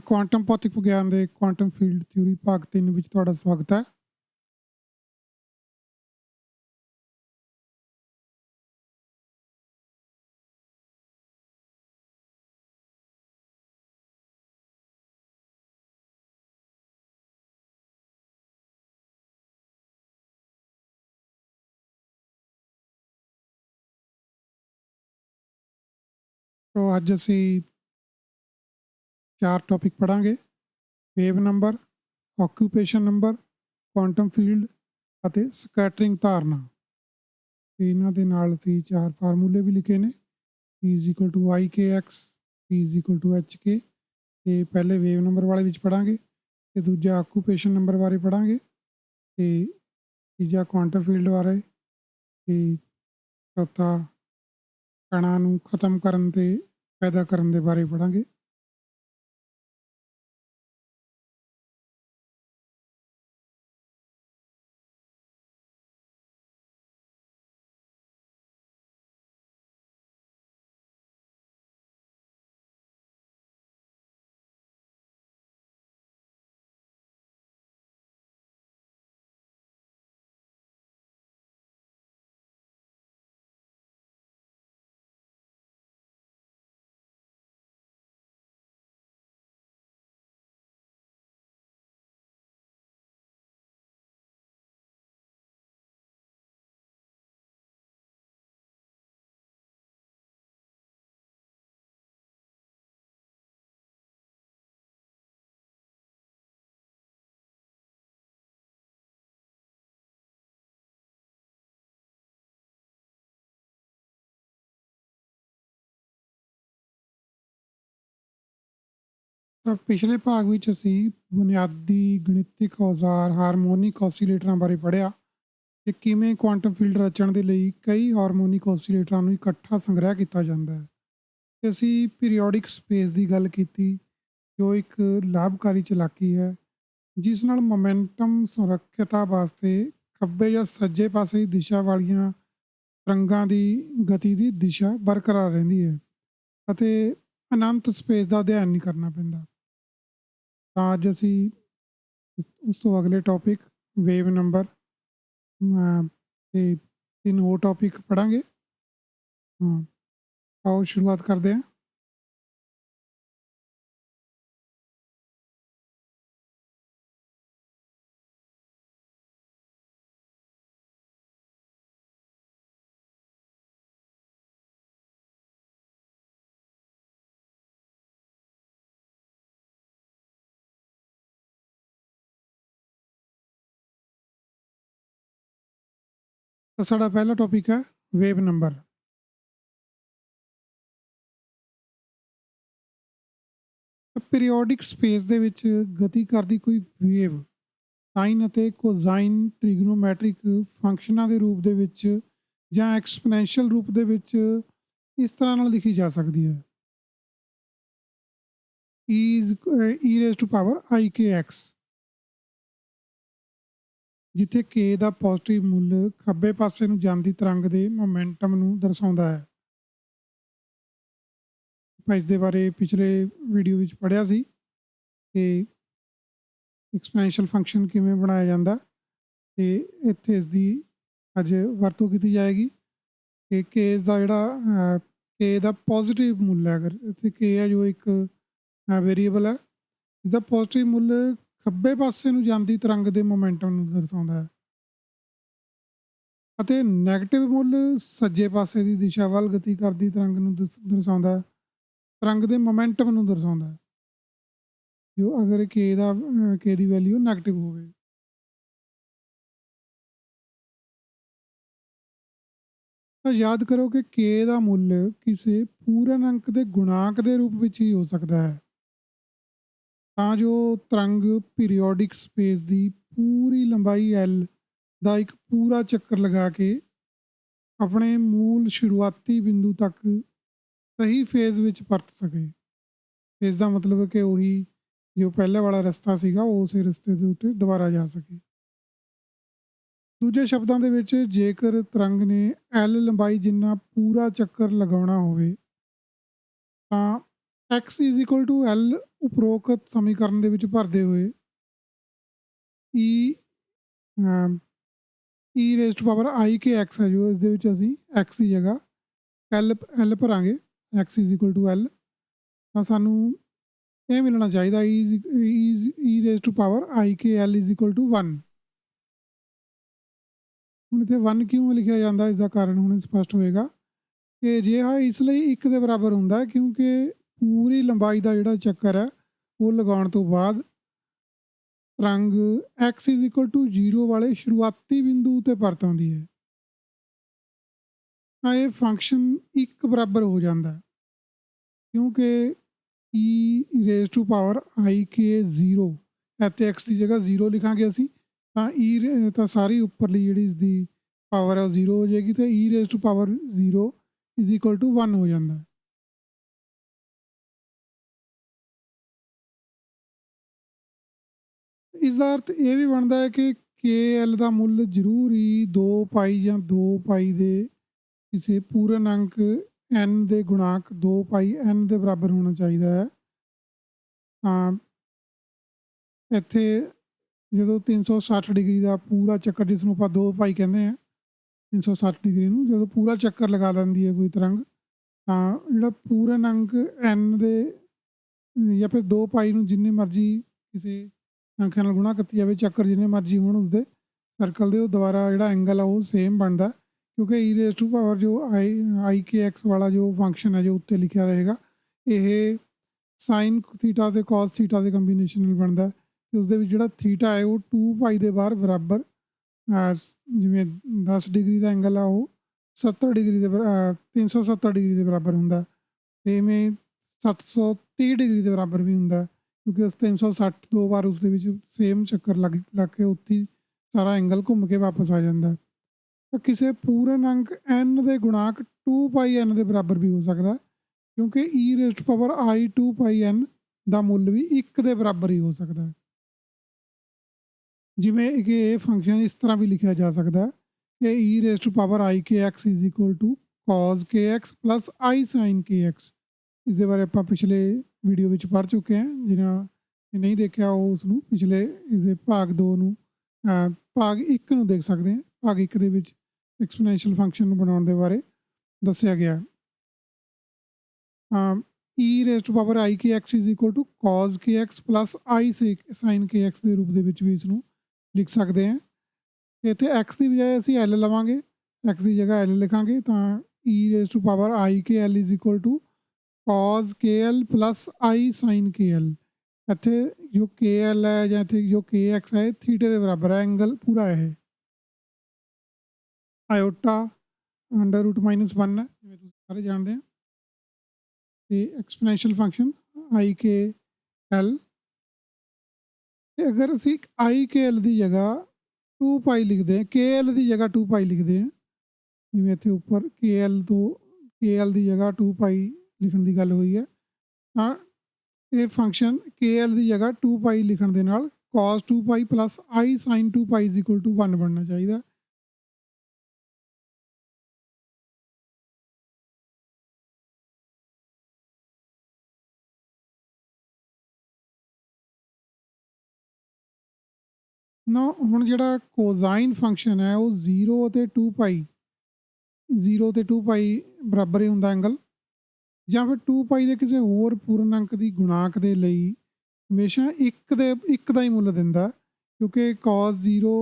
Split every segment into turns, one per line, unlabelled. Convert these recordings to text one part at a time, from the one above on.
Quantum ਭੌਤਿਕ ਵਿਗਿਆਨ ਦੇ ਕੁਆਂਟਮ ਫੀਲਡ ਥਿਊਰੀ ਭਾਗ 3 ਵਿੱਚ ਤੁਹਾਡਾ ਸਵਾਗਤ ਹੈ। तो ਅੱਜ ਅਸੀਂ 4 ਟੌਪਿਕ ਪੜਾਂਗੇ। Wave number, occupation number, quantum field ਅਤੇ ਸਕੈਟਰਿੰਗ ਧਾਰਨਾ। ਤੇ ਇਹਨਾਂ ਦੇ ਨਾਲ ਅਸੀਂ 4 ਫਾਰਮੂਲੇ ਵੀ ਲਿਖੇ ਨੇ। E=IKX, P=HK। ਤੇ ਪਹਿਲੇ ਵੇਵ ਨੰਬਰ ਵਾਲੇ ਵਿੱਚ ਪੜਾਂਗੇ ਤੇ ਦੂਜਾ ਆਕੂਪੇਸ਼ਨ ਨੰਬਰ ਬਾਰੇ ਪੜਾਂਗੇ ਤੇ ਤੀਜਾ ਕੁਆਂਟਮ ਫੀਲਡ ਬਾਰੇ ਤੇ ਚੌਥਾ ਕਣਾਂ ਨੂੰ ਖਤਮ ਕਰਨ ਤੇ ਪੈਦਾ ਕਰਨ ਦੇ ਬਾਰੇ ਪੜਾਂਗੇ। ਤਾਂ ਪਿਛਲੇ ਭਾਗ ਵਿੱਚ ਅਸੀਂ ਬੁਨਿਆਦੀ ਗਣਿਤਿਕ ਔਜ਼ਾਰ ਹਾਰਮੋਨਿਕ ਔਸੀਲੇਟਰਾਂ ਬਾਰੇ ਪੜ੍ਹਿਆ ਕਿ ਕਿਵੇਂ ਕੁਆਂਟਮ ਫੀਲਡ ਰਚਣ ਦੇ ਲਈ ਕਈ ਹਾਰਮੋਨਿਕ ਔਸੀਲੇਟਰਾਂ ਨੂੰ ਇਕੱਠਾ ਸੰਗ੍ਰਹਿ ਕੀਤਾ ਜਾਂਦਾ ਹੈ। ਤੇ ਅਸੀਂ ਪੀਰੀਓਡਿਕ ਸਪੇਸ ਦੀ ਗੱਲ ਕੀਤੀ ਜੋ ਇੱਕ ਲਾਭਕਾਰੀ ਚਲਾਕੀ ਹੈ ਜਿਸ ਨਾਲ ਮੋਮੈਂਟਮ ਸੁਰੱਖਿਅਤਾ ਵਾਸਤੇ ਖੱਬੇ ਜਾਂ ਸੱਜੇ ਪਾਸੇ ਦੀ ਦਿਸ਼ਾ ਵਾਲੀਆਂ ਤਰੰਗਾਂ ਦੀ ਗਤੀ ਦੀ ਦਿਸ਼ਾ ਬਰਕਰਾਰ ਰਹਿੰਦੀ ਹੈ ਅਤੇ ਅਨੰਤ ਸਪੇਸ ਦਾ ਅਧਿਐਨ ਨਹੀਂ ਕਰਨਾ ਪੈਂਦਾ। ਤਾਂ ਅੱਜ ਅਸੀਂ ਉਸ ਤੋਂ ਅਗਲੇ ਟੌਪਿਕ ਵੇਵ ਨੰਬਰ ਤੇ 3 ਹੋਰ ਟੌਪਿਕ ਪੜਾਂਗੇ। ਆਓ ਸ਼ੁਰੂਆਤ ਕਰਦੇ ਹਾਂ। ਤਾਂ ਸਾਡਾ ਪਹਿਲਾ ਟੌਪਿਕ ਹੈ ਵੇਵ ਨੰਬਰ। ਪੀਰੀਓਡਿਕ ਸਪੇਸ ਦੇ ਵਿੱਚ ਗਤੀ ਕਰਦੀ ਕੋਈ ਵੇਵ ਸਾਈਨ ਅਤੇ ਕੋਜ਼ਾਈਨ ਟ੍ਰਿਗਨੋਮੈਟ੍ਰਿਕ ਫੰਕਸ਼ਨਾਂ ਦੇ ਰੂਪ ਦੇ ਵਿੱਚ ਜਾਂ ਐਕਸਪੋਨੈਂਸ਼ੀਅਲ ਰੂਪ ਦੇ ਵਿੱਚ ਇਸ ਤਰ੍ਹਾਂ ਨਾਲ ਲਿਖੀ ਜਾ ਸਕਦੀ ਹੈ। e⁻IKX, ਜਿੱਥੇ k ਦਾ ਪੋਜ਼ਿਟਿਵ ਮੁੱਲ ਖੱਬੇ ਪਾਸੇ ਨੂੰ ਜਾਂਦੀ ਤਰੰਗ ਦੇ ਮੋਮੈਂਟਮ ਨੂੰ ਦਰਸਾਉਂਦਾ ਹੈ। ਆਪਾਂ ਇਸ ਦੇ ਬਾਰੇ ਪਿਛਲੇ ਵੀਡੀਓ ਵਿੱਚ ਪੜ੍ਹਿਆ ਸੀ ਕਿ ਐਕਸਪੋਨੈਂਸ਼ੀਅਲ ਫੰਕਸ਼ਨ ਕਿਵੇਂ ਬਣਾਇਆ ਜਾਂਦਾ ਤੇ ਇੱਥੇ ਇਸ ਦੀ ਅੱਜ ਵਰਤੋਂ ਕੀਤੀ ਜਾਏਗੀ ਕਿ k ਦਾ ਜਿਹੜਾ k ਦਾ ਪੋਜ਼ਿਟਿਵ ਮੁੱਲ ਹੈ। ਅਗਰ ਇੱਥੇ k ਹੈ ਜੋ ਇੱਕ ਵੇਰੀਏਬਲ ਹੈ, ਇਸਦਾ ਪੋਜ਼ਿਟਿਵ ਮੁੱਲ ਖੱਬੇ ਪਾਸੇ ਨੂੰ ਜਾਂਦੀ ਤਰੰਗ ਦੇ ਮੋਮੈਂਟਮ ਨੂੰ ਦਰਸਾਉਂਦਾ ਹੈ ਅਤੇ ਨੈਗੇਟਿਵ ਮੁੱਲ ਸੱਜੇ ਪਾਸੇ ਦੀ ਦਿਸ਼ਾ ਵੱਲ ਗਤੀ ਕਰਦੀ ਤਰੰਗ ਨੂੰ ਦਰਸਾਉਂਦਾ ਹੈ, ਤਰੰਗ ਦੇ ਮੋਮੈਂਟਮ ਨੂੰ ਦਰਸਾਉਂਦਾ ਹੈ ਜੋ ਅਗਰ k ਦੀ ਵੈਲਿਊ ਨੈਗੇਟਿਵ ਹੋਵੇ। ਤਾਂ ਯਾਦ ਕਰੋ ਕਿ k ਦਾ ਮੁੱਲ ਕਿਸੇ ਪੂਰਨ ਅੰਕ ਦੇ ਗੁਣਾਂਕ ਦੇ ਰੂਪ ਵਿੱਚ ਹੀ ਹੋ ਸਕਦਾ ਹੈ ਤਾਂ ਜੋ ਤਰੰਗ ਪੀਰੀਓਡਿਕ ਸਪੇਸ ਦੀ ਪੂਰੀ ਲੰਬਾਈ L ਦਾ ਇੱਕ ਪੂਰਾ ਚੱਕਰ ਲਗਾ ਕੇ ਆਪਣੇ ਮੂਲ ਸ਼ੁਰੂਆਤੀ ਬਿੰਦੂ ਤੱਕ ਸਹੀ ਫੇਜ਼ ਵਿੱਚ ਪਰਤ ਸਕੇ। ਇਸ ਦਾ ਮਤਲਬ ਹੈ ਕਿ ਉਹੀ ਜੋ ਪਹਿਲੇ ਵਾਲਾ ਰਸਤਾ ਸੀਗਾ ਉਸੇ ਰਸਤੇ ਦੇ ਉੱਤੇ ਦੁਬਾਰਾ ਜਾ ਸਕੇ। ਦੂਜੇ ਸ਼ਬਦਾਂ ਦੇ ਵਿੱਚ ਜੇਕਰ ਤਰੰਗ ਨੇ L ਲੰਬਾਈ ਜਿੰਨਾ ਪੂਰਾ ਚੱਕਰ ਲਗਾਉਣਾ ਹੋਵੇ ਤਾਂ x is equal to l ਉਪਰੋਕਤ ਸਮੀਕਰਨ ਦੇ ਵਿੱਚ ਭਰਦੇ ਹੋਏ e e raise to power i K x ਹੈ ਜੋ ਇਸ ਦੇ ਵਿੱਚ ਅਸੀਂ x ਦੀ ਜਗ੍ਹਾ l ਭਰਾਂਗੇ x is equal to l ਤਾਂ ਸਾਨੂੰ ਇਹ ਮਿਲਣਾ ਚਾਹੀਦਾ e raise to power i K l is equal to 1। ਹੁਣ ਇੱਥੇ 1 ਕਿਉਂ ਲਿਖਿਆ ਜਾਂਦਾ ਇਸ ਦਾ ਕਾਰਨ ਹੁਣ ਸਪਸ਼ਟ ਹੋਏਗਾ ਕਿ ਜੇ ਇਹ ਇਸ ਲਈ 1 ਦੇ ਬਰਾਬਰ ਹੁੰਦਾ ਕਿਉਂਕਿ ਪੂਰੀ ਲੰਬਾਈ ਦਾ ਜਿਹੜਾ ਚੱਕਰ ਹੈ ਉਹ ਲਗਾਉਣ ਤੋਂ ਬਾਅਦ ਤਰੰਗ x ਇਜ਼ ਇਕੁਅਲ ਟੂ 0 ਵਾਲੇ ਸ਼ੁਰੂਆਤੀ ਬਿੰਦੂ ਤੇ ਪਰਤ ਆਉਂਦੀ ਹੈ ਤਾਂ ਇਹ ਫੰਕਸ਼ਨ 1 ਬਰਾਬਰ ਹੋ ਜਾਂਦਾ ਹੈ ਕਿਉਂਕਿ e raise to power i K 0 ਇੱਥੇ x ਦੀ ਜਗ੍ਹਾ 0 ਲਿਖਾਂਗੇ ਅਸੀਂ ਤਾਂ ਤਾਂ ਸਾਰੀ ਉੱਪਰਲੀ ਜਿਹੜੀ ਇਸ ਦੀ ਪਾਵਰ ਹੈ ਉਹ 0 ਹੋ ਜਾਏਗੀ ਤੇ e raise to power 0 is equal to 1 ਹੋ ਜਾਂਦਾ ਹੈ। ਇਸ ਦਾ ਅਰਥ ਇਹ ਵੀ ਬਣਦਾ ਹੈ ਕਿ KL ਦਾ ਮੁੱਲ ਜ਼ਰੂਰ ਹੀ 2 ਪਾਈ ਜਾਂ 2 ਪਾਈ ਦੇ ਕਿਸੇ ਪੂਰਨ ਅੰਕ n ਦੇ ਗੁਣਾਂਕ 2 ਪਾਈ n ਦੇ ਬਰਾਬਰ ਹੋਣਾ ਚਾਹੀਦਾ ਹੈ। ਤਾਂ ਇੱਥੇ ਜਦੋਂ 360 ਡਿਗਰੀ ਦਾ ਪੂਰਾ ਚੱਕਰ ਜਿਸ ਨੂੰ ਆਪਾਂ 2 ਪਾਈ ਕਹਿੰਦੇ ਹਾਂ 360 ਡਿਗਰੀ ਨੂੰ ਜਦੋਂ ਪੂਰਾ ਚੱਕਰ ਲਗਾ ਦਿੰਦੀ ਹੈ ਕੋਈ ਤਰੰਗ ਤਾਂ ਜਿਹੜਾ ਪੂਰਨ ਅੰਕ n ਦੇ ਜਾਂ ਫਿਰ 2 ਪਾਈ ਨੂੰ ਜਿੰਨੇ ਮਰਜ਼ੀ ਕਿਸੇ ਅੰਕਾਂ ਨਾਲ ਗੁਣਾ ਕੀਤੀ ਜਾਵੇ ਚੱਕਰ ਜਿੰਨੇ ਮਰਜ਼ੀ ਹੋਣ ਉਸਦੇ ਸਰਕਲ ਦੇ ਉਹ ਦੁਆਰਾ ਜਿਹੜਾ ਐਂਗਲ ਆ ਉਹ ਸੇਮ ਬਣਦਾ ਕਿਉਂਕਿ e ਰੇਜ਼ ਟੂ ਪਾਵਰ ਜੋ i ਕੇ x ਵਾਲਾ ਜੋ ਫੰਕਸ਼ਨ ਹੈ ਜੋ ਉੱਤੇ ਲਿਖਿਆ ਰਹੇਗਾ ਇਹ ਸਾਈਨ ਥੀਟਾ ਤੇ ਕਾਸ ਥੀਟਾ ਦੇ ਕੰਬੀਨੇਸ਼ਨ ਨਾਲ ਬਣਦਾ ਤੇ ਉਸਦੇ ਵਿੱਚ ਜਿਹੜਾ ਥੀਟਾ ਹੈ ਉਹ 2 ਪਾਈ ਦੇ ਬਾਹਰ ਬਰਾਬਰ ਜਿਵੇਂ 10 ਡਿਗਰੀ ਦਾ ਐਂਗਲ ਆ ਉਹ 70 ਡਿਗਰੀ ਦੇ 370 ਡਿਗਰੀ ਦੇ ਬਰਾਬਰ ਹੁੰਦਾ ਤੇ ਇਵੇਂ 730 ਡਿਗਰੀ ਦੇ ਬਰਾਬਰ ਵੀ ਹੁੰਦਾ ਕਿਉਂਕਿ ਉਸ 360 ਦੋ ਵਾਰ ਉਸ ਦੇ ਵਿੱਚ ਸੇਮ ਚੱਕਰ ਲੱਗ ਕੇ ਉੱਥੇ ਸਾਰਾ ਐਂਗਲ ਘੁੰਮ ਕੇ ਵਾਪਸ ਆ ਜਾਂਦਾ ਤਾਂ ਕਿਸੇ ਪੂਰਨ ਅੰਕ n ਦੇ ਗੁਣਾਂਕ 2 ਪਾਈ n ਦੇ ਬਰਾਬਰ ਵੀ ਹੋ ਸਕਦਾ ਕਿਉਂਕਿ e raise to power i 2 pi n ਦਾ ਮੁੱਲ ਵੀ 1 ਦੇ ਬਰਾਬਰ ਹੀ ਹੋ ਸਕਦਾ ਹੈ। ਜਿਵੇਂ ਕਿ ਇਹ ਫੰਕਸ਼ਨ ਇਸ ਤਰ੍ਹਾਂ ਵੀ ਲਿਖਿਆ ਜਾ ਸਕਦਾ ਕਿ e raise to power i K x is equal to cos kx plus i sin kx। ਇਸ ਦੇ ਬਾਰੇ ਆਪਾਂ ਪਿਛਲੇ ਵੀਡੀਓ ਵਿੱਚ ਪੜ੍ਹ ਚੁੱਕੇ ਹਾਂ ਜਿਹਨਾਂ ਨੇ ਨਹੀਂ ਦੇਖਿਆ ਉਹ ਉਸ ਨੂੰ ਪਿਛਲੇ ਇਸਦੇ ਭਾਗ 2 ਨੂੰ ਭਾਗ 1 ਨੂੰ ਦੇਖ ਸਕਦੇ ਹਾਂ। ਭਾਗ 1 ਦੇ ਵਿੱਚ ਐਕਸਪੋਨੈਂਸ਼ੀਅਲ ਫੰਕਸ਼ਨ ਨੂੰ ਬਣਾਉਣ ਦੇ ਬਾਰੇ ਦੱਸਿਆ ਗਿਆ। e raise to power i K x is equal to cos kx plus i sin kx ਦੇ ਰੂਪ ਦੇ ਵਿੱਚ ਵੀ ਇਸ ਨੂੰ ਲਿਖ ਸਕਦੇ ਹਾਂ। ਇੱਥੇ x ਦੀ ਬਜਾਏ ਅਸੀਂ l ਲਵਾਂਗੇ x ਦੀ ਜਗ੍ਹਾ l ਲਿਖਾਂਗੇ ਤਾਂ e raise to power i K l is equal to cos kl plus i sin kl। ਇੱਥੇ ਜੋ kl ਹੈ ਜਾਂ ਇੱਥੇ ਜੋ kx ਹੈ ਥੀਟੇ ਦੇ ਬਰਾਬਰ ਹੈ ਐਂਗਲ ਪੂਰਾ ਇਹ ਆਇਓਟਾ ਅੰਡਰ ਰੂਟ -1 ਹੈ ਜਿਵੇਂ ਤੁਸੀਂ ਸਾਰੇ ਜਾਣਦੇ ਆ ਤੇ ਐਕਸਪੋਨੈਂਸ਼ੀਅਲ ਫੰਕਸ਼ਨ i ਕੇ l ਤੇ ਅਗਰ ਅਸੀਂ i ਕੇ l ਦੀ ਜਗ੍ਹਾ 2 ਪਾਈ ਲਿਖਦੇ ਹਾਂ kl ਦੀ ਜਗ੍ਹਾ 2 ਪਾਈ ਲਿਖਦੇ ਹਾਂ ਜਿਵੇਂ ਇੱਥੇ ਉੱਪਰ kl ਤੋਂ kl ਦੀ ਜਗ੍ਹਾ 2 ਪਾਈ ਲਿਖਣ ਦੀ ਗੱਲ ਹੋਈ ਹੈ ਤਾਂ ਇਹ ਫੰਕਸ਼ਨ kl ਦੀ ਜਗ੍ਹਾ 2 ਪਾਈ ਲਿਖਣ ਦੇ ਨਾਲ cos 2 pi plus i sin 2 pi is equal to 1 ਬਣਨਾ ਚਾਹੀਦਾ। ਨਾ ਹੁਣ ਜਿਹੜਾ ਕੋਜ਼ਾਈਨ ਫੰਕਸ਼ਨ ਹੈ ਉਹ 0 ਅਤੇ 2 ਪਾਈ 0 ਤੇ 2 ਪਾਈ ਬਰਾਬਰ ਹੀ ਹੁੰਦਾ ਐਂਗਲ ਜਾਂ ਫਿਰ 2 ਪਾਈ ਦੇ ਕਿਸੇ ਹੋਰ ਪੂਰਨ ਅੰਕ ਦੀ ਗੁਣਾਂਕ ਦੇ ਲਈ ਹਮੇਸ਼ਾ 1 ਦਾ ਹੀ ਮੁੱਲ ਦਿੰਦਾ ਕਿਉਂਕਿ cos 0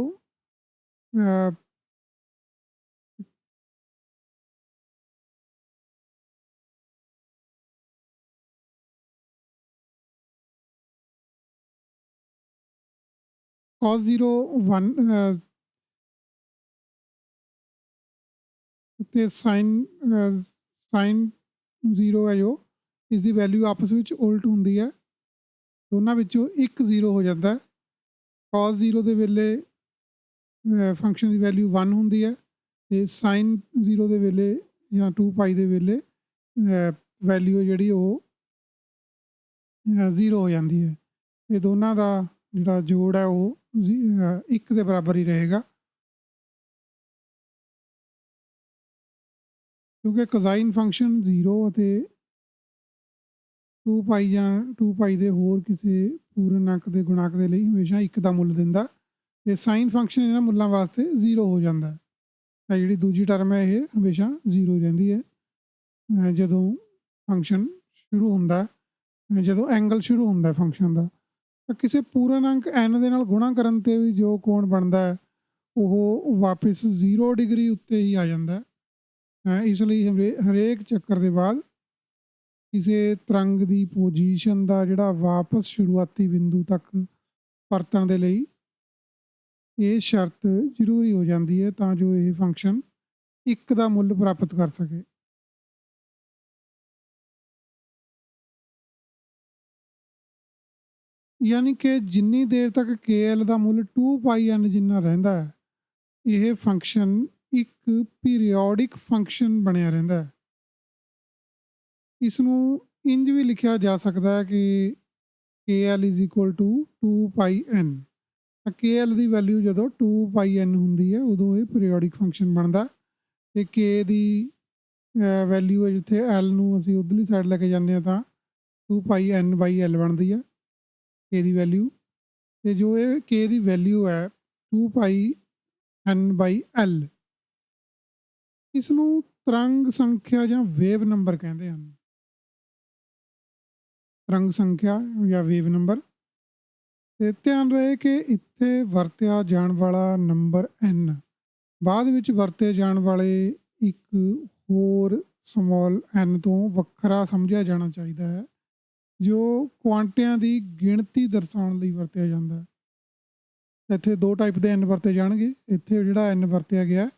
cos 0 1 ਤੇ sin 0 ਹੈ ਜੋ ਇਸ ਦੀ ਵੈਲਿਊ ਆਪਸ ਵਿੱਚ ਉਲਟ ਹੁੰਦੀ ਹੈ ਦੋਨਾਂ ਵਿੱਚੋਂ 1 0 ਹੋ ਜਾਂਦਾ ਹੈ। cos 0 ਦੇ ਵੇਲੇ ਫੰਕਸ਼ਨ ਦੀ ਵੈਲਿਊ 1 ਹੁੰਦੀ ਹੈ ਤੇ sin 0 ਦੇ ਵੇਲੇ ਜਾਂ 2 ਪਾਈ ਦੇ ਵੇਲੇ ਵੈਲਿਊ ਜਿਹੜੀ ਉਹ 0 ਹੋ ਜਾਂਦੀ ਹੈ। ਇਹ ਦੋਨਾਂ ਦਾ ਜਿਹੜਾ ਜੋੜ ਹੈ ਉਹ 1 ਦੇ ਬਰਾਬਰ ਹੀ ਰਹੇਗਾ ਕਿਉਂਕਿ ਕੋਜ਼ਾਈਨ ਫੰਕਸ਼ਨ 0 ਅਤੇ 2 ਪਾਈ ਜਾਂ 2 ਪਾਈ ਦੇ ਹੋਰ ਕਿਸੇ ਪੂਰਨ ਅੰਕ ਦੇ ਗੁਣਾਂਕ ਦੇ ਲਈ ਹਮੇਸ਼ਾ 1 ਦਾ ਮੁੱਲ ਦਿੰਦਾ ਤੇ ਸਾਈਨ ਫੰਕਸ਼ਨ ਇਹਨਾਂ ਮੁੱਲਾਂ ਵਾਸਤੇ 0 ਹੋ ਜਾਂਦਾ ਹੈ। ਤਾਂ ਜਿਹੜੀ ਦੂਜੀ ਟਰਮ ਹੈ ਇਹ ਹਮੇਸ਼ਾ 0 ਰਹਿੰਦੀ ਹੈ ਜਦੋਂ ਫੰਕਸ਼ਨ ਸ਼ੁਰੂ ਹੁੰਦਾ ਜਦੋਂ ਐਂਗਲ ਸ਼ੁਰੂ ਹੁੰਦਾ ਫੰਕਸ਼ਨ ਦਾ। ਤਾਂ ਕਿਸੇ ਪੂਰਨ ਅੰਕ n ਦੇ ਨਾਲ ਗੁਣਾ ਕਰਨ 'ਤੇ ਵੀ ਜੋ ਕੋਣ ਬਣਦਾ ਹੈ ਉਹ ਵਾਪਿਸ 0 ਡਿਗਰੀ ਉੱਤੇ ਹੀ ਆ ਜਾਂਦਾ ਹੈ। ਇਸ ਲਈ ਹਰੇਕ ਚੱਕਰ ਦੇ ਬਾਅਦ ਕਿਸੇ ਤਰੰਗ ਦੀ ਪੋਜੀਸ਼ਨ ਦਾ ਜਿਹੜਾ ਵਾਪਸ ਸ਼ੁਰੂਆਤੀ ਬਿੰਦੂ ਤੱਕ ਪਰਤਣ ਦੇ ਲਈ ਇਹ ਸ਼ਰਤ ਜ਼ਰੂਰੀ ਹੋ ਜਾਂਦੀ ਹੈ ਤਾਂ ਜੋ ਇਹ ਫੰਕਸ਼ਨ 1 ਦਾ ਮੁੱਲ ਪ੍ਰਾਪਤ ਕਰ ਸਕੇ। ਯਾਨੀ ਕਿ ਜਿੰਨੀ ਦੇਰ ਤੱਕ KL ਦਾ ਮੁੱਲ 2πn ਜਿੰਨਾ ਰਹਿੰਦਾ ਹੈ ਇਹ ਫੰਕਸ਼ਨ ਇੱਕ ਪੀਰੀਓਡਿਕ ਫੰਕਸ਼ਨ ਬਣਿਆ ਰਹਿੰਦਾ ਹੈ। ਇਸ ਨੂੰ ਇੰਜ ਵੀ ਲਿਖਿਆ ਜਾ ਸਕਦਾ ਹੈ ਕਿ KL = 2πn। ਤਾਂ KL ਦੀ ਵੈਲਿਊ ਜਦੋਂ 2πn ਹੁੰਦੀ ਹੈ ਉਦੋਂ ਇਹ ਪੀਰੀਓਡਿਕ ਫੰਕਸ਼ਨ ਬਣਦਾ ਤੇ K ਦੀ ਵੈਲਿਊ ਹੈ ਜਿੱਥੇ L ਨੂੰ ਅਸੀਂ ਉਧਰਲੀ ਸਾਈਡ ਲੈ ਕੇ ਜਾਂਦੇ ਹਾਂ ਤਾਂ 2πn/L ਬਣਦੀ ਹੈ K ਦੀ ਵੈਲਿਊ। ਤੇ ਜੋ ਇਹ K ਦੀ ਵੈਲਿਊ ਹੈ 2πn/L ਇਸ ਨੂੰ ਤਰੰਗ ਸੰਖਿਆ ਜਾਂ ਵੇਵ ਨੰਬਰ ਕਹਿੰਦੇ ਹਨ। ਤਰੰਗ ਸੰਖਿਆ ਜਾਂ ਵੇਵ ਨੰਬਰ। ਤੇ ਧਿਆਨ ਰਹੇ ਕਿ ਇੱਥੇ ਵਰਤਿਆ ਜਾਣ ਵਾਲਾ ਨੰਬਰ n ਬਾਅਦ ਵਿੱਚ ਵਰਤੇ ਜਾਣ ਵਾਲੇ ਇੱਕ ਹੋਰ ਸਮਾਲ n ਤੋਂ ਵੱਖਰਾ ਸਮਝਿਆ ਜਾਣਾ ਚਾਹੀਦਾ ਹੈ ਜੋ ਕੁਆਂਟਿਆਂ ਦੀ ਗਿਣਤੀ ਦਰਸਾਉਣ ਲਈ ਵਰਤਿਆ ਜਾਂਦਾ ਹੈ। ਇੱਥੇ 2 ਟਾਈਪ ਦੇ n ਵਰਤੇ ਜਾਣਗੇ। ਇੱਥੇ ਜਿਹੜਾ n ਵਰਤਿਆ ਗਿਆ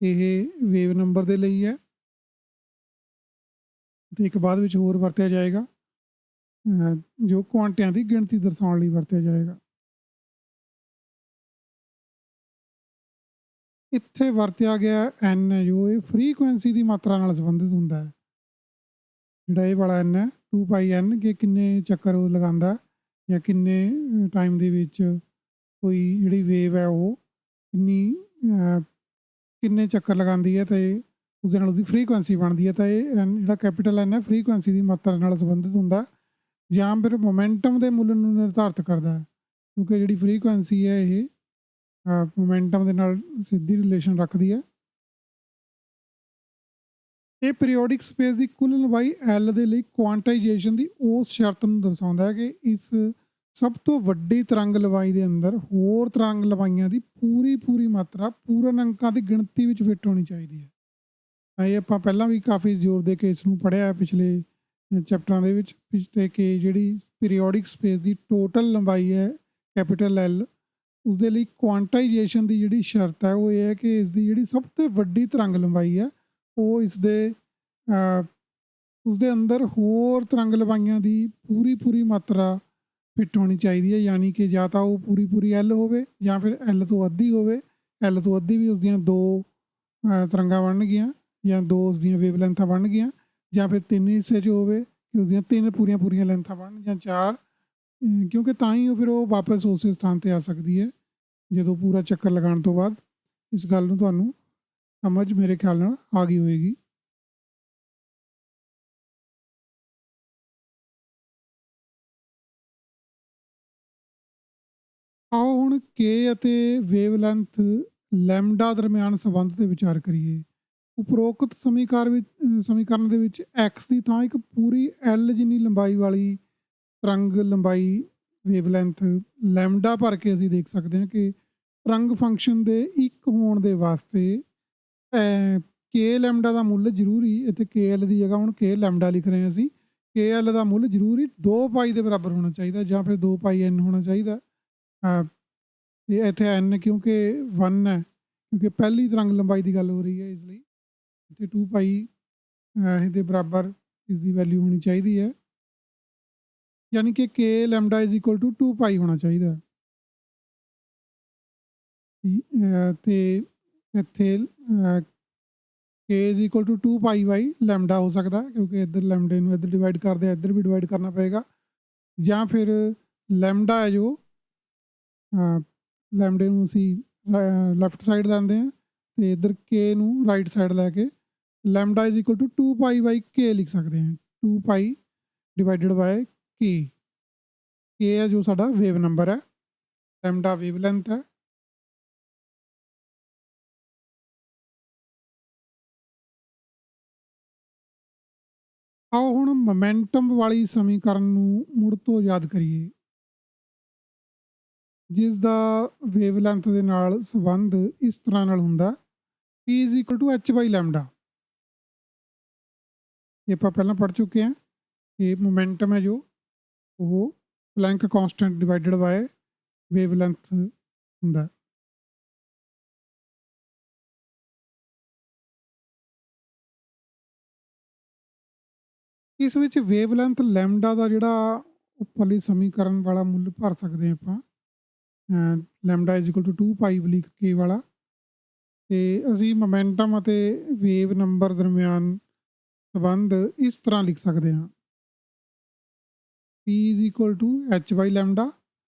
ਇਹ ਵੇਵ ਨੰਬਰ ਦੇ ਲਈ ਹੈ ਤੇ ਇੱਕ ਬਾਅਦ ਵਿੱਚ ਹੋਰ ਵਰਤਿਆ ਜਾਏਗਾ ਜੋ ਕੁਆਂਟਿਆਂ ਦੀ ਗਿਣਤੀ ਦਰਸਾਉਣ ਲਈ ਵਰਤਿਆ ਜਾਏਗਾ। ਇੱਥੇ ਵਰਤਿਆ ਗਿਆ n ਹੈ ਜੋ ਇਹ ਫਰੀਕੁਐਂਸੀ ਦੀ ਮਾਤਰਾ ਨਾਲ ਸੰਬੰਧਿਤ ਹੁੰਦਾ ਹੈ। ਜਿਹੜਾ ਇਹ ਵਾਲਾ n ਹੈ 2πn ਕਿ ਕਿੰਨੇ ਚੱਕਰ ਉਹ ਲਗਾਉਂਦਾ ਜਾਂ ਕਿੰਨੇ ਟਾਈਮ ਦੇ ਵਿੱਚ ਕੋਈ ਜਿਹੜੀ ਵੇਵ ਹੈ ਉਹ ਕਿੰਨੇ ਚੱਕਰ ਲਗਾਉਂਦੀ ਹੈ ਤੇ ਉਸਦੇ ਨਾਲ ਉਹਦੀ ਫਰੀਕੁਐਂਸੀ ਬਣਦੀ ਹੈ। ਤਾਂ ਇਹ ਜਿਹੜਾ ਕੈਪੀਟਲ n ਹੈ ਫਰੀਕੁਐਂਸੀ ਦੀ ਮਾਤਰਾ ਨਾਲ ਸੰਬੰਧਿਤ ਹੁੰਦਾ ਜਾਂ ਫਿਰ ਮੋਮੈਂਟਮ ਦੇ ਮੁੱਲ ਨੂੰ ਨਿਰਧਾਰਿਤ ਕਰਦਾ ਹੈ ਕਿਉਂਕਿ ਜਿਹੜੀ ਫਰੀਕੁਐਂਸੀ ਹੈ ਇਹ ਮੋਮੈਂਟਮ ਦੇ ਨਾਲ ਸਿੱਧੀ ਰਿਲੇਸ਼ਨ ਰੱਖਦੀ ਹੈ। ਇਹ ਪੀਰੀਓਡਿਕ ਸਪੇਸ ਦੀ ਕੁੱਲ ਲੰਬਾਈ L ਦੇ ਲਈ ਕੁਆਂਟਾਈਜੇਸ਼ਨ ਦੀ ਉਸ ਸ਼ਰਤ ਨੂੰ ਦਰਸਾਉਂਦਾ ਹੈ ਕਿ ਇਸ ਸਭ ਤੋਂ ਵੱਡੀ ਤਰੰਗ ਲੰਬਾਈ ਦੇ ਅੰਦਰ ਹੋਰ ਤਰੰਗ ਲੰਬਾਈਆਂ ਦੀ ਪੂਰੀ ਮਾਤਰਾ ਪੂਰਨ ਅੰਕਾਂ ਦੀ ਗਿਣਤੀ ਵਿੱਚ ਫਿੱਟ ਹੋਣੀ ਚਾਹੀਦੀ ਹੈ। ਇਹ ਆਪਾਂ ਪਹਿਲਾਂ ਵੀ ਕਾਫੀ ਜ਼ੋਰ ਦੇ ਕੇ ਇਸ ਨੂੰ ਪੜ੍ਹਿਆ ਪਿਛਲੇ ਚੈਪਟਰਾਂ ਦੇ ਵਿੱਚ ਪਿਛਲੇ ਕਿ ਜਿਹੜੀ ਪੀਰੀਓਡਿਕ ਸਪੇਸ ਦੀ ਟੋਟਲ ਲੰਬਾਈ ਹੈ ਕੈਪੀਟਲ L ਉਸਦੇ ਲਈ ਕੁਆਂਟਾਈਜੇਸ਼ਨ ਦੀ ਜਿਹੜੀ ਸ਼ਰਤ ਹੈ ਉਹ ਇਹ ਹੈ ਕਿ ਇਸ ਦੀ ਜਿਹੜੀ ਸਭ ਤੋਂ ਵੱਡੀ ਤਰੰਗ ਲੰਬਾਈ ਹੈ ਉਹ ਉਸਦੇ ਅੰਦਰ ਹੋਰ ਤਰੰਗ ਲੰਬਾਈਆਂ ਦੀ ਪੂਰੀ ਮਾਤਰਾ ਫਿੱਟ ਹੋਣੀ ਚਾਹੀਦੀ ਹੈ। ਯਾਨੀ ਕਿ ਜਾਂ ਤਾਂ ਉਹ ਪੂਰੀ L ਹੋਵੇ ਜਾਂ ਫਿਰ L ਤੋਂ ਅੱਧੀ ਹੋਵੇ। L ਤੋਂ ਅੱਧੀ ਵੀ ਉਸਦੀਆਂ 2 ਤਰੰਗਾਂ ਬਣਨਗੀਆਂ ਜਾਂ 2 ਉਸਦੀਆਂ ਵੇਵ ਲੈਂਥਾਂ ਬਣਨਗੀਆਂ ਜਾਂ ਫਿਰ 3 ਹਿੱਸੇ 'ਚ ਹੋਵੇ ਕਿ ਉਸਦੀਆਂ 3 ਪੂਰੀਆਂ ਲੈਂਥਾਂ ਬਣਨ ਜਾਂ 4 ਕਿਉਂਕਿ ਤਾਂ ਹੀ ਉਹ ਫਿਰ ਉਹ ਵਾਪਸ ਉਸੇ ਸਥਾਨ 'ਤੇ ਆ ਸਕਦੀ ਹੈ ਜਦੋਂ ਪੂਰਾ ਚੱਕਰ ਲਗਾਉਣ ਤੋਂ ਬਾਅਦ। ਇਸ ਗੱਲ ਨੂੰ ਤੁਹਾਨੂੰ ਸਮਝ ਮੇਰੇ ਖਿਆਲ ਨਾਲ ਆ ਗਈ ਹੋਏਗੀ। ਆਓ ਹੁਣ K ਅਤੇ ਵੇਵ ਲੈਂਥ ਲੈਮਡਾ ਦਰਮਿਆਨ ਸੰਬੰਧ 'ਤੇ ਵਿਚਾਰ ਕਰੀਏ। ਉਪਰੋਕਤ ਸਮੀਕਰਨ ਦੇ ਵਿੱਚ x ਦੀ ਥਾਂ ਇੱਕ ਪੂਰੀ L ਜਿੰਨੀ ਲੰਬਾਈ ਵਾਲੀ ਤਰੰਗ ਲੰਬਾਈ ਵੇਵ ਲੈਂਥ ਲੈਮਡਾ ਭਰ ਕੇ ਅਸੀਂ ਦੇਖ ਸਕਦੇ ਹਾਂ ਕਿ ਤਰੰਗ ਫੰਕਸ਼ਨ ਦੇ ਇੱਕ ਹੋਣ ਦੇ ਵਾਸਤੇ K ਲੈਮਡਾ ਦਾ ਮੁੱਲ ਜ਼ਰੂਰੀ ਇੱਥੇ KL ਦੀ ਜਗ੍ਹਾ ਹੁਣ K ਲੈਮਡਾ ਲਿਖ ਰਹੇ ਹਾਂ ਅਸੀਂ KL ਦਾ ਮੁੱਲ ਜ਼ਰੂਰੀ 2π ਦੇ ਬਰਾਬਰ ਹੋਣਾ ਚਾਹੀਦਾ ਜਾਂ ਫਿਰ 2πn ਹੋਣਾ ਚਾਹੀਦਾ। ਤੇ ਇੱਥੇ n ਕਿਉਂਕਿ 1 ਹੈ ਕਿਉਂਕਿ ਪਹਿਲੀ ਤਰੰਗ ਲੰਬਾਈ ਦੀ ਗੱਲ ਹੋ ਰਹੀ ਹੈ ਇਸ ਲਈ ਇੱਥੇ 2π ਇਹਦੇ ਬਰਾਬਰ ਇਸ ਦੀ ਵੈਲਿਊ ਹੋਣੀ ਚਾਹੀਦੀ ਹੈ ਯਾਨੀ ਕਿ K ਲੈਮਡਾ = 2π ਹੋਣਾ ਚਾਹੀਦਾ। ਤੇ ਇੱਥੇ K = 2π/ਲੈਮਡਾ ਹੋ ਸਕਦਾ ਕਿਉਂਕਿ ਇੱਧਰ ਲੈਮਡੇ ਨੂੰ ਇੱਧਰ ਡਿਵਾਈਡ ਕਰਦੇ ਇੱਧਰ ਵੀ ਡਿਵਾਈਡ ਕਰਨਾ ਪਏਗਾ ਜਾਂ ਫਿਰ ਲੈਮਡਾ ਹੈ ਜੋ ਲੈਮਡੇ ਨੂੰ ਅਸੀਂ ਲੈਫਟ ਸਾਈਡ ਲੈਂਦੇ ਹਾਂ ਤੇ ਇੱਧਰ K ਨੂੰ ਰਾਈਟ ਸਾਈਡ ਲੈ ਕੇ ਲੈਮਡਾ = 2π/K ਲਿਖ ਸਕਦੇ ਹਾਂ। 2π डिवाइडेड बाय के है जो साडा वेव नंबर है, लैम्डा वेव लेंथ है। आओ हुण मोमेंटम वाली समीकरण नूं मुड़ ਤੋਂ याद करिए, जिस दा वेव लेंथ ਦੇ ਨਾਲ ਸੰਬੰਧ ਇਸ ਤਰ੍ਹਾਂ ਨਾਲ ਹੁੰਦਾ P is equal to H by lambda. ये ਆਪਾਂ ਪਹਿਲਾਂ पढ़ चुके हैं कि मोमेंटम है जो वो Planck constant divided by wavelength ਹੁੰਦਾ है। ਇਸ ਵਿੱਚ ਵੇਵ ਲੈਂਥ ਲੈਮਡਾ ਦਾ ਜਿਹੜਾ ਉੱਪਰਲੀ ਸਮੀਕਰਨ ਵਾਲਾ ਮੁੱਲ ਭਰ ਸਕਦੇ ਆਪਾਂ, ਲੈਮਡਾ ਇਜ਼ ਇਕੁਅਲ ਟੂ 2 ਪਾਈ ਬਲੀਕ ਕੇ ਵਾਲਾ, ਤੇ ਅਸੀਂ ਮੋਮੈਂਟਮ ਅਤੇ ਵੇਵ ਨੰਬਰ ਦਰਮਿਆਨ ਸੰਬੰਧ ਇਸ ਤਰ੍ਹਾਂ ਲਿਖ ਸਕਦੇ ਹਾਂ, P is equal to H by lambda,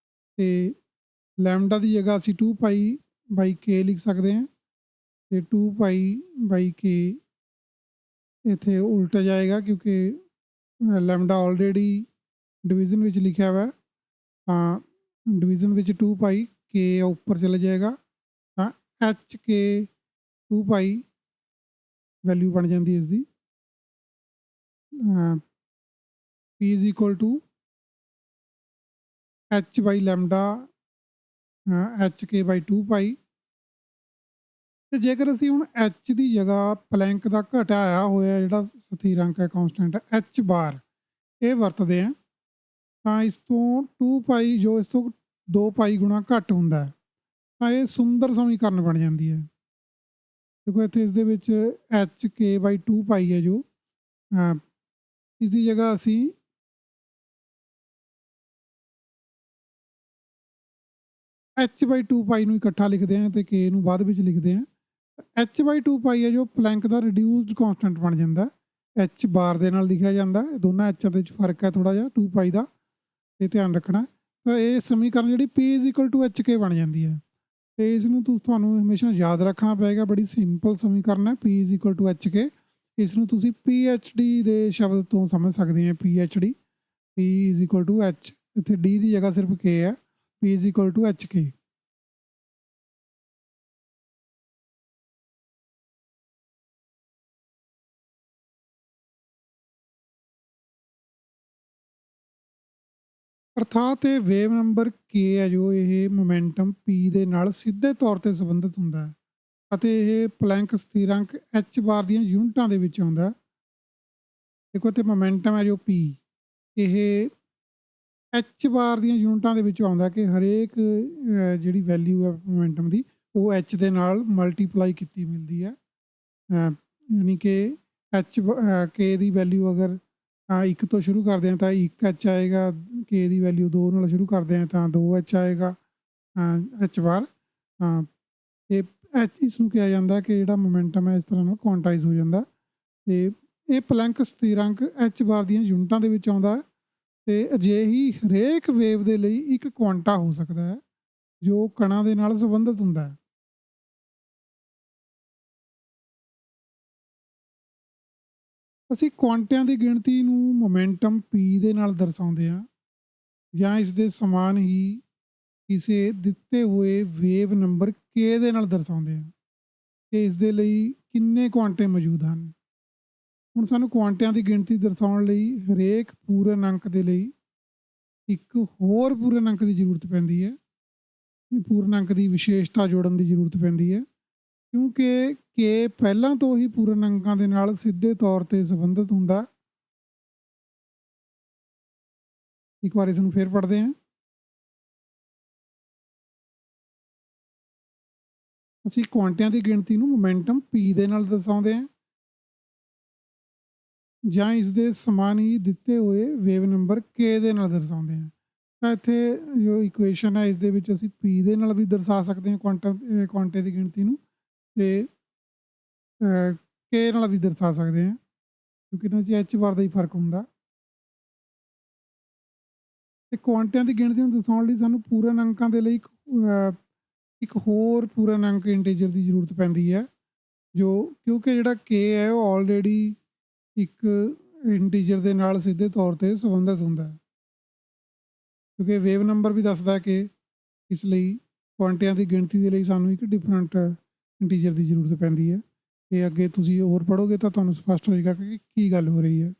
ਤੇ ਲੈਮਡਾ ਦੀ ਜਗ੍ਹਾ ਅਸੀਂ 2 ਪਾਈ ਬਾਈ ਕੇ ਲਿਖ ਸਕਦੇ ਹਾਂ, ਤੇ 2 ਪਾਈ ਬਾਈ ਕੇ ਇੱਥੇ ਉਲਟ ਜਾਏਗਾ ਕਿਉਂਕਿ ਲੈਮਡਾ ਆਲਰੇਡੀ डिवीजन ਵਿੱਚ ਲਿਖਿਆ हुआ है, हाँ डिवीजन ਵਿੱਚ 2 ਪਾਈ के ऊपर चले जाएगा, हाँ एच के 2 ਪਾਈ वैल्यू बन जाती है इसकी। P is equal to H by lambda H के बाई 2 ਪਾਈ, ਤੇ ਜੇਕਰ ਅਸੀਂ ਹੁਣ ਐਚ ਦੀ ਜਗ੍ਹਾ ਪਲੈਂਕ ਦਾ ਘਟਾਇਆ ਹੋਇਆ ਜਿਹੜਾ ਸਥਿਰਾਂਕ ਹੈ ਕਾਂਸਟੈਂਟ ਐਚ ਬਾਰ ਇਹ ਵਰਤਦੇ ਆ, ਤਾਂ ਇਸ ਤੋਂ 2 ਪਾਈ ਜੋ ਇਸ ਤੋਂ 2 ਪਾਈ ਗੁਣਾ ਘੱਟ ਹੁੰਦਾ ਹੈ, ਤਾਂ ਇਹ ਸੁੰਦਰ ਸਮੀਕਰਨ ਬਣ ਜਾਂਦੀ ਹੈ। ਦੇਖੋ ਇੱਥੇ ਇਸ ਦੇ ਵਿੱਚ ਐਚ ਕੇ ਬਾਈ 2 ਪਾਈ ਹੈ ਜੋ, ਇਸ ਦੀ ਜਗ੍ਹਾ ਅਸੀਂ ਐਚ ਬਾਈ 2 ਪਾਈ ਨੂੰ ਇਕੱਠਾ ਲਿਖਦੇ ਹਾਂ ਤੇ ਕੇ ਨੂੰ ਬਾਅਦ ਵਿੱਚ ਲਿਖਦੇ ਹਾਂ। ਐਚ ਬਾਈ 2 ਪਾਈ ਹੈ ਜੋ ਪਲੈਂਕ ਦਾ ਰਿਡਿਊਸਡ ਕਾਂਸਟੈਂਟ ਬਣ ਜਾਂਦਾ, ਐਚ ਬਾਰ ਦੇ ਨਾਲ ਲਿਖਿਆ ਜਾਂਦਾ, ਦੋਨਾਂ ਐਚਾਂ ਦੇ ਵਿੱਚ ਫਰਕ ਹੈ ਥੋੜ੍ਹਾ ਜਿਹਾ 2 ਪਾਈ ਦਾ, ਇਹ ਧਿਆਨ ਰੱਖਣਾ। ਤਾਂ ਇਹ ਸਮੀਕਰਨ ਜਿਹੜੀ P is equal to H K ਬਣ ਜਾਂਦੀ ਹੈ, ਤੇ ਇਸ ਨੂੰ ਤੁਹਾਨੂੰ ਹਮੇਸ਼ਾ ਯਾਦ ਰੱਖਣਾ ਪਏਗਾ, ਬੜੀ ਸਿੰਪਲ ਸਮੀਕਰਨ ਹੈ P is equal to H K. ਇਸ ਨੂੰ ਤੁਸੀਂ PhD ਦੇ ਸ਼ਬਦ ਤੋਂ ਸਮਝ ਸਕਦੇ ਆ, PhD P is equal to H, ਇੱਥੇ ਡੀ ਦੀ ਜਗ੍ਹਾ ਸਿਰਫ ਕੇ ਹੈ, P is equal to H K. ਅਰਥਾਤ ਇਹ ਵੇਵ ਨੰਬਰ ਕੇ ਹੈ ਜੋ ਇਹ ਮੋਮੈਂਟਮ P ਦੇ ਨਾਲ ਸਿੱਧੇ ਤੌਰ 'ਤੇ ਸੰਬੰਧਿਤ ਹੁੰਦਾ ਹੈ, ਅਤੇ ਇਹ ਪਲੈਂਕ ਸਥਿਰਾਂਕ ਐਚ ਬਾਰ ਦੀਆਂ ਯੂਨਿਟਾਂ ਦੇ ਵਿੱਚ ਆਉਂਦਾ। ਦੇਖੋ ਇੱਥੇ ਮੋਮੈਂਟਮ ਹੈ ਜੋ P, ਇਹ ਐਚ ਬਾਰ ਦੀਆਂ ਯੂਨਿਟਾਂ ਦੇ ਵਿੱਚ ਆਉਂਦਾ ਕਿ ਹਰੇਕ ਜਿਹੜੀ ਵੈਲਿਊ ਹੈ ਮੋਮੈਂਟਮ ਦੀ ਉਹ ਐਚ ਦੇ ਨਾਲ ਮਲਟੀਪਲਾਈ ਕੀਤੀ ਮਿਲਦੀ ਹੈ, ਯਾਨੀ ਕਿ ਐਚ ਕੇ ਦੀ ਵੈਲਿਊ ਅਗਰ 1 ਤੋਂ ਸ਼ੁਰੂ ਕਰਦੇ ਹਾਂ ਤਾਂ 1 ਐਚ ਆਏਗਾ, ਕੇ ਦੀ ਵੈਲਿਊ 2 ਨਾਲ ਸ਼ੁਰੂ ਕਰਦੇ ਹਾਂ ਤਾਂ 2 ਐਚ ਆਏਗਾ ਐਚ ਬਾਰ। ਇਹ ਐਚ ਇਸ ਨੂੰ ਕਿਹਾ ਜਾਂਦਾ ਕਿ ਜਿਹੜਾ ਮੋਮੈਂਟਮ ਹੈ ਇਸ ਤਰ੍ਹਾਂ ਨਾਲ ਕੁਆਂਟਾਈਜ਼ ਹੋ ਜਾਂਦਾ, ਤੇ ਇਹ ਪਲੈਂਕ ਸਥਿਰਾਂਕ ਐਚ ਬਾਰ ਦੀਆਂ ਯੂਨਿਟਾਂ ਦੇ ਵਿੱਚ ਆਉਂਦਾ, ਤੇ ਅਜਿਹੀ ਹਰੇਕ ਵੇਵ ਦੇ ਲਈ ਇੱਕ ਕੁਆਂਟਾ ਹੋ ਸਕਦਾ ਹੈ ਜੋ ਕਣਾਂ ਦੇ ਨਾਲ ਸੰਬੰਧਿਤ ਹੁੰਦਾ ਹੈ। ਅਸੀਂ ਕੁਆਂਟਿਆਂ ਦੀ ਗਿਣਤੀ ਨੂੰ ਮੋਮੈਂਟਮ P ਦੇ ਨਾਲ ਦਰਸਾਉਂਦੇ ਹਾਂ, ਜਾਂ ਇਸ ਦੇ ਸਮਾਨ ਹੀ ਕਿਸੇ ਦਿੱਤੇ ਹੋਏ ਵੇਵ ਨੰਬਰ K ਦੇ ਨਾਲ ਦਰਸਾਉਂਦੇ ਹਾਂ ਕਿ ਇਸ ਦੇ ਲਈ ਕਿੰਨੇ ਕੁਆਂਟੇ ਮੌਜੂਦ ਹਨ। ਹੁਣ ਸਾਨੂੰ ਕੁਆਂਟਿਆਂ ਦੀ ਗਿਣਤੀ ਦਰਸਾਉਣ ਲਈ ਹਰੇਕ ਪੂਰਨ ਅੰਕ ਦੇ ਲਈ ਇੱਕ ਹੋਰ ਪੂਰਨ ਅੰਕ ਦੀ ਜ਼ਰੂਰਤ ਪੈਂਦੀ ਹੈ, ਪੂਰਨ ਅੰਕ ਦੀ ਵਿਸ਼ੇਸ਼ਤਾ ਜੋੜਨ ਦੀ ਜ਼ਰੂਰਤ ਪੈਂਦੀ ਹੈ, ਕਿਉਂਕਿ ਕੇ ਪਹਿਲਾਂ ਤੋਂ ਹੀ ਪੂਰਨ ਅੰਕਾਂ ਦੇ ਨਾਲ ਸਿੱਧੇ ਤੌਰ 'ਤੇ ਸੰਬੰਧਿਤ ਹੁੰਦਾ। ਇੱਕ ਵਾਰ ਇਸ ਨੂੰ ਫੇਰ ਪੜ੍ਹਦੇ ਹਾਂ। ਅਸੀਂ ਕੁਆਂਟਿਆਂ ਦੀ ਗਿਣਤੀ ਨੂੰ ਮੋਮੈਂਟਮ P ਦੇ ਨਾਲ ਦਰਸਾਉਂਦੇ ਹਾਂ, ਜਾਂ ਇਸ ਦੇ ਸਮਾਨ ਹੀ ਦਿੱਤੇ ਹੋਏ ਵੇਵ ਨੰਬਰ K ਦੇ ਨਾਲ ਦਰਸਾਉਂਦੇ ਹਾਂ। ਤਾਂ ਇੱਥੇ ਜੋ ਇਕੁਏਸ਼ਨ ਹੈ ਇਸ ਦੇ ਵਿੱਚ ਅਸੀਂ P ਦੇ ਨਾਲ ਵੀ ਦਰਸਾ ਸਕਦੇ ਹਾਂ ਕੁਆਂਟੇ ਦੀ ਗਿਣਤੀ ਨੂੰ, ਤੇ K ਨਾਲ ਵੀ ਦਰਸਾ ਸਕਦੇ ਹਾਂ, ਕਿਉਂਕਿ ਇਹਨਾਂ 'ਚ ਐਚ ਬਾਰ ਦਾ ਹੀ ਫਰਕ ਹੁੰਦਾ। ਤੇ ਕੁਆਂਟਿਆਂ ਦੀ ਗਿਣਤੀ ਨੂੰ ਦਰਸਾਉਣ ਲਈ ਸਾਨੂੰ ਪੂਰਨ ਅੰਕਾਂ ਦੇ ਲਈ ਇੱਕ ਹੋਰ ਪੂਰਨ ਅੰਕ ਇੰਟੀਜਰ ਦੀ ਜ਼ਰੂਰਤ ਪੈਂਦੀ ਹੈ, ਜੋ ਕਿਉਂਕਿ ਜਿਹੜਾ K ਹੈ ਉਹ ਆਲਰੇਡੀ ਇੱਕ ਇੰਟੀਜਰ ਦੇ ਨਾਲ ਸਿੱਧੇ ਤੌਰ 'ਤੇ ਸੰਬੰਧਿਤ ਹੁੰਦਾ ਹੈ, ਕਿਉਂਕਿ ਵੇਵ ਨੰਬਰ ਵੀ ਦੱਸਦਾ ਕਿ ਇਸ ਲਈ ਕੁਆਂਟਿਆਂ ਦੀ ਗਿਣਤੀ ਦੇ ਲਈ ਸਾਨੂੰ ਇੱਕ ਡਿਫਰੈਂਟ ਇੰਟੀਜਰ ਦੀ ਜ਼ਰੂਰਤ ਪੈਂਦੀ ਹੈ। ਇਹ ਅੱਗੇ ਤੁਸੀਂ ਹੋਰ ਪੜ੍ਹੋਗੇ ਤਾਂ ਤੁਹਾਨੂੰ ਸਪਸ਼ਟ ਹੋਏਗਾ ਕਿ ਕੀ ਗੱਲ ਹੋ ਰਹੀ ਹੈ।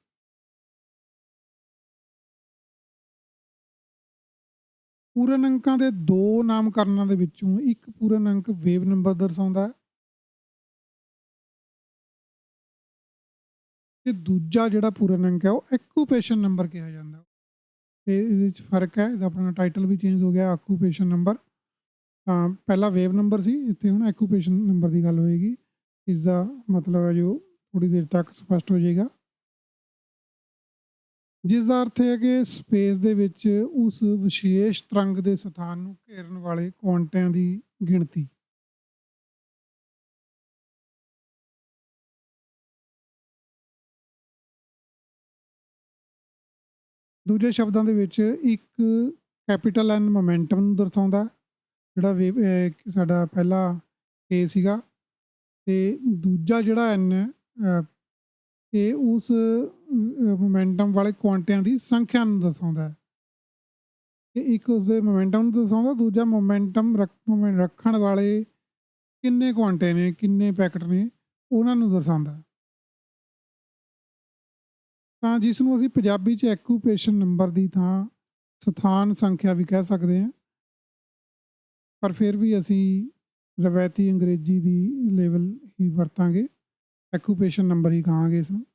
ਪੂਰਨ ਅੰਕਾਂ ਦੇ ਦੋ ਨਾਮਕਰਨਾਂ ਦੇ ਵਿੱਚੋਂ ਇੱਕ ਪੂਰਨ ਅੰਕ ਵੇਵ ਨੰਬਰ ਦਰਸਾਉਂਦਾ ਹੈ ਤੇ ਦੂਜਾ ਜਿਹੜਾ ਪੂਰਨ ਅੰਕ ਹੈ ਉਹ ਐਕੂਪੇਸ਼ਨ ਨੰਬਰ ਕਿਹਾ ਜਾਂਦਾ। ਤੇ ਇਹਦੇ ਵਿੱਚ ਫਰਕ ਹੈ, ਇਹਦਾ ਆਪਣਾ ਟਾਈਟਲ ਵੀ ਚੇਂਜ ਹੋ ਗਿਆ, ਆਕੂਪੇਸ਼ਨ ਨੰਬਰ। ਤਾਂ ਪਹਿਲਾਂ ਵੇਵ ਨੰਬਰ ਸੀ, ਇੱਥੇ ਹੁਣ ਐਕੂਪੇਸ਼ਨ ਨੰਬਰ ਦੀ ਗੱਲ ਹੋਏਗੀ। ਇਸ ਦਾ ਮਤਲਬ ਹੈ ਜੋ ਥੋੜੀ ਦੇਰ ਤੱਕ ਸਪਸ਼ਟ ਹੋ ਜਾਏਗਾ, ਜਿਸ ਦਾ ਅਰਥ ਹੈ ਕਿ ਸਪੇਸ ਦੇ ਵਿੱਚ ਉਸ ਵਿਸ਼ੇਸ਼ ਤਰੰਗ ਦੇ ਸਥਾਨ ਨੂੰ ਘੇਰਨ ਵਾਲੇ ਕੁਆਂਟਿਆਂ ਦੀ ਗਿਣਤੀ। ਦੂਜੇ ਸ਼ਬਦਾਂ ਦੇ ਵਿੱਚ ਇੱਕ ਕੈਪੀਟਲ ਐਨ ਮੋਮੈਂਟਮ ਨੂੰ ਦਰਸਾਉਂਦਾ, ਜਿਹੜਾ ਵੇਵ ਸਾਡਾ ਪਹਿਲਾ ਕੇ ਸੀਗਾ, ਤੇ ਦੂਜਾ ਜਿਹੜਾ ਐਨ ਹੈ ਇਹ ਉਸ ਮੋਮੈਂਟਮ ਵਾਲੇ ਕੁਆਂਟਿਆਂ ਦੀ ਸੰਖਿਆ ਨੂੰ ਦਰਸਾਉਂਦਾ ਹੈ। ਕਿ ਇੱਕ ਉਸਦੇ ਮੋਮੈਂਟਮ ਨੂੰ ਦਰਸਾਉਂਦਾ, ਦੂਜਾ ਮੋਮੈਂਟਮ ਰੱਖਣ ਵਾਲੇ ਕਿੰਨੇ ਕੁਆਂਟੇ ਨੇ, ਕਿੰਨੇ ਪੈਕਟ ਨੇ, ਉਹਨਾਂ ਨੂੰ ਦਰਸਾਉਂਦਾ। ਤਾਂ ਜਿਸ ਨੂੰ ਅਸੀਂ ਪੰਜਾਬੀ 'ਚ ਐਕੂਪੇਸ਼ਨ ਨੰਬਰ ਦੀ ਥਾਂ ਸਥਾਨ ਸੰਖਿਆ ਵੀ ਕਹਿ ਸਕਦੇ ਹਾਂ, ਪਰ ਫਿਰ ਵੀ ਅਸੀਂ ਰਵਾਇਤੀ ਅੰਗਰੇਜ਼ੀ ਦੀ ਲੇਵਲ ਹੀ ਵਰਤਾਂਗੇ, ਐਕੂਪੇਸ਼ਨ ਨੰਬਰ ਹੀ ਕਹਾਂਗੇ ਇਸ ਨੂੰ।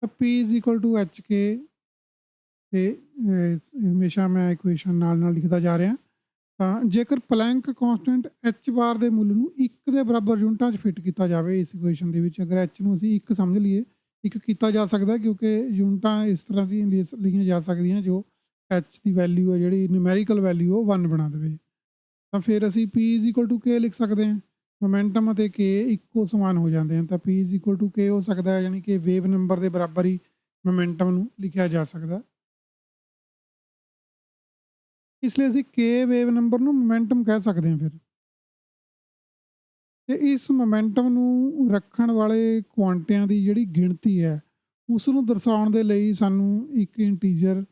P is equal to H K, ਤੇ ਹਮੇਸ਼ਾ ਮੈਂ ਇਕੁਏਸ਼ਨ ਨਾਲ ਨਾਲ ਲਿਖਦਾ ਜਾ ਰਿਹਾ। ਤਾਂ ਜੇਕਰ ਪਲੈਂਕ ਕਾਂਸਟੈਂਟ ਐਚ ਬਾਰ ਦੇ ਮੁੱਲ ਨੂੰ 1 ਦੇ ਬਰਾਬਰ ਯੂਨਿਟਾਂ 'ਚ ਫਿੱਟ ਕੀਤਾ ਜਾਵੇ ਇਸ ਇਕੁਏਸ਼ਨ ਦੇ ਵਿੱਚ, ਅਗਰ ਐਚ ਨੂੰ ਅਸੀਂ 1 ਸਮਝ ਲਈਏ, 1 ਕੀਤਾ ਜਾ ਸਕਦਾ ਕਿਉਂਕਿ ਯੂਨਿਟਾਂ ਇਸ ਤਰ੍ਹਾਂ ਦੀਆਂ ਲਈਆਂ ਜਾ ਸਕਦੀਆਂ ਜੋ ਐਚ ਦੀ ਵੈਲਿਊ ਹੈ ਜਿਹੜੀ ਨਿਊਮੈਰੀਕਲ ਵੈਲਿਊ ਉਹ 1 ਬਣਾ ਦੇਵੇ। ਤਾਂ ਫਿਰ ਅਸੀਂ P ਇਜ਼ ਇਕੁਅਲ ਟੂ ਕੇ ਲਿਖ ਸਕਦੇ ਹਾਂ। ਮੋਮੈਂਟਮ ਅਤੇ ਕੇ ਇੱਕੋ ਸਮਾਨ ਹੋ ਜਾਂਦੇ ਹਨ, ਤਾਂ P ਇਜ਼ ਇਕੁਅਲ ਟੂ ਕੇ ਹੋ ਸਕਦਾ ਹੈ, ਯਾਨੀ ਕਿ ਵੇਵ ਨੰਬਰ ਦੇ ਬਰਾਬਰ ਹੀ ਮੋਮੈਂਟਮ ਨੂੰ ਲਿਖਿਆ ਜਾ ਸਕਦਾ। ਇਸ ਲਈ ਅਸੀਂ ਕੇ ਵੇਵ ਨੰਬਰ ਨੂੰ ਮੋਮੈਂਟਮ ਕਹਿ ਸਕਦੇ ਹਾਂ ਫਿਰ। ਤੇ ਇਸ ਮੋਮੈਂਟਮ ਨੂੰ ਰੱਖਣ ਵਾਲੇ ਕੁਆਂਟਿਆਂ ਦੀ ਜਿਹੜੀ ਗਿਣਤੀ ਹੈ ਉਸ ਨੂੰ ਦਰਸਾਉਣ ਦੇ ਲਈ ਸਾਨੂੰ ਇੱਕ ਇੰਟੀਜਰ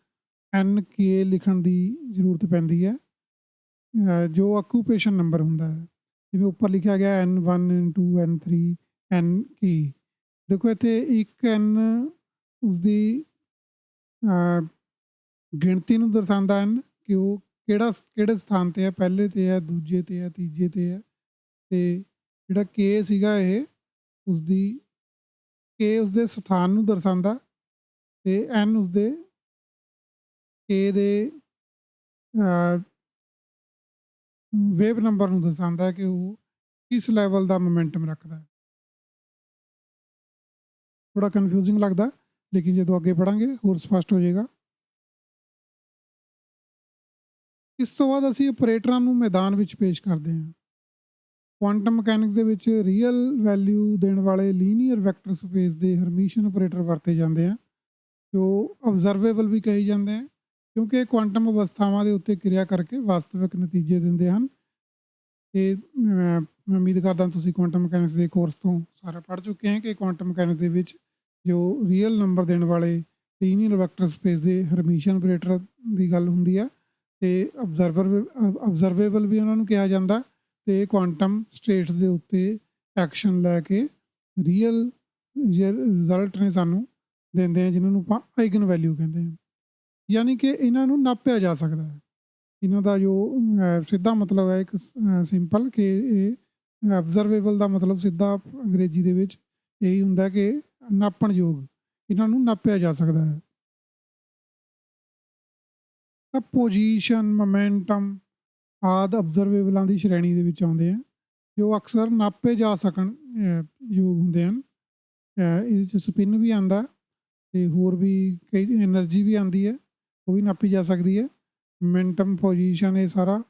ਐਨ ਕੇ ਲਿਖਣ ਦੀ ਜ਼ਰੂਰਤ ਪੈਂਦੀ ਹੈ, ਜੋ ਆਕੂਪੇਸ਼ਨ ਨੰਬਰ ਹੁੰਦਾ ਹੈ। ਜਿਵੇਂ ਉੱਪਰ ਲਿਖਿਆ ਗਿਆ N1 N2 N3 N ਕੀ। ਦੇਖੋ ਇੱਥੇ ਇੱਕ N ਉਸਦੀ ਗਿਣਤੀ ਨੂੰ ਦਰਸਾਉਂਦਾ ਹਨ ਕਿ ਉਹ ਕਿਹੜੇ ਸਥਾਨ 'ਤੇ ਹੈ, ਪਹਿਲੇ 'ਤੇ ਹੈ, ਦੂਜੇ 'ਤੇ ਹੈ, ਤੀਜੇ 'ਤੇ ਹੈ। ਤੇ ਜਿਹੜਾ ਕੇ ਸੀਗਾ ਇਹ ਉਸਦੀ ਉਸਦੇ ਸਥਾਨ ਨੂੰ ਦਰਸਾਉਂਦਾ, ਤੇ ਐਨ ਉਸਦੇ ਕੇ ਦੇ ਵੇਵ ਨੰਬਰ ਨੂੰ ਦਰਸਾਉਂਦਾ ਹੈ ਕਿ ਉਹ ਕਿਸ ਲੈਵਲ ਦਾ ਮੋਮੈਂਟਮ ਰੱਖਦਾ ਹੈ। ਥੋੜਾ ਕਨਫਿਊਜ਼ਿੰਗ ਲੱਗਦਾ, ਲੇਕਿਨ ਜਦੋਂ ਅੱਗੇ ਪੜਾਂਗੇ ਹੋਰ ਸਪਸ਼ਟ ਹੋ ਜਾਏਗਾ। ਇਸ ਤੋਂ ਬਾਅਦ ਅਸੀਂ ਆਪਰੇਟਰਾਂ ਨੂੰ ਮੈਦਾਨ ਵਿੱਚ ਪੇਸ਼ ਕਰਦੇ ਹਾਂ। ਕੁਆਂਟਮ ਮਕੈਨਿਕਸ ਦੇ ਵਿੱਚ ਰੀਅਲ ਵੈਲਿਊ ਦੇਣ ਵਾਲੇ ਲੀਨੀਅਰ ਵੈਕਟਰ ਸਪੇਸ ਦੇ ਹਰਮੀਸ਼ਨ ਆਪਰੇਟਰ ਵਰਤੇ ਜਾਂਦੇ ਆ, ਜੋ ਆਬਜ਼ਰਵੇਬਲ ਵੀ ਕਹੇ ਜਾਂਦੇ ਆ, ਕਿਉਂਕਿ ਕੁਆਂਟਮ ਅਵਸਥਾਵਾਂ ਦੇ ਉੱਤੇ ਕਿਰਿਆ ਕਰਕੇ ਵਾਸਤਵਿਕ ਨਤੀਜੇ ਦਿੰਦੇ ਹਨ। ਇਹ ਮੈਂ ਉਮੀਦ ਕਰਦਾ ਤੁਸੀਂ ਕੁਆਂਟਮ ਮਕੈਨਿਕਸ ਦੇ ਕੋਰਸ ਤੋਂ ਸਾਰਾ ਪੜ੍ਹ ਚੁੱਕੇ ਹੈ ਕਿ ਕੁਆਂਟਮ ਮਕੈਨਿਕਸ ਦੇ ਵਿੱਚ ਜੋ ਰੀਅਲ ਨੰਬਰ ਦੇਣ ਵਾਲੇ ਲੀਨੀਅਰ ਵੈਕਟਰ ਸਪੇਸ ਦੇ ਹਰਮੀਸ਼ਨ ਆਪਰੇਟਰ ਦੀ ਗੱਲ ਹੁੰਦੀ ਆ, ਤੇ ਆਬਜ਼ਰਵੇਬਲ ਵੀ ਉਹਨਾਂ ਨੂੰ ਕਿਹਾ ਜਾਂਦਾ। ਤੇ ਕੁਆਂਟਮ ਸਟੇਟਸ ਦੇ ਉੱਤੇ ਐਕਸ਼ਨ ਲੈ ਕੇ ਰੀਅਲ ਰਿਜ਼ਲਟ ਨੇ ਸਾਨੂੰ ਦਿੰਦੇ ਆ, ਜਿਨ੍ਹਾਂ ਨੂੰ ਆਪਾਂ ਆਈਗਨ ਵੈਲਿਊ ਕਹਿੰਦੇ ਹਾਂ। ਯਾਨੀ ਕਿ ਇਹਨਾਂ ਨੂੰ ਨਾਪਿਆ ਜਾ ਸਕਦਾ ਹੈ। ਇਹਨਾਂ ਦਾ ਜੋ ਸਿੱਧਾ ਮਤਲਬ ਹੈ ਇੱਕ ਸਿੰਪਲ ਕਿ ਇਹ ਆਬਜ਼ਰਵੇਬਲ ਦਾ ਮਤਲਬ ਸਿੱਧਾ ਅੰਗਰੇਜ਼ੀ ਦੇ ਵਿੱਚ ਇਹੀ ਹੁੰਦਾ ਕਿ ਨਾਪਣਯੋਗ, ਇਹਨਾਂ ਨੂੰ ਨਾਪਿਆ ਜਾ ਸਕਦਾ ਹੈ। ਤਾਂ ਪੋਜੀਸ਼ਨ, ਮੋਮੈਂਟਮ ਆਦਿ ਆਬਜ਼ਰਵੇਬਲਾਂ ਦੀ ਸ਼੍ਰੇਣੀ ਦੇ ਵਿੱਚ ਆਉਂਦੇ ਆ, ਜੋ ਅਕਸਰ ਨਾਪੇ ਜਾ ਸਕਣ ਯੋਗ ਹੁੰਦੇ ਹਨ। ਇਹਦੇ 'ਚ ਸਪਿਨ ਵੀ ਆਉਂਦਾ, ਤੇ ਹੋਰ ਵੀ ਕਈ ਐਨਰਜੀ ਵੀ ਆਉਂਦੀ ਹੈ, ਉਹ ਵੀ ਨਾਪੀ ਜਾ ਸਕਦੀ ਹੈ। ਮੋਮੈਂਟਮ, ਪੋਜੀਸ਼ਨ, ਇਹ ਸਾਰਾ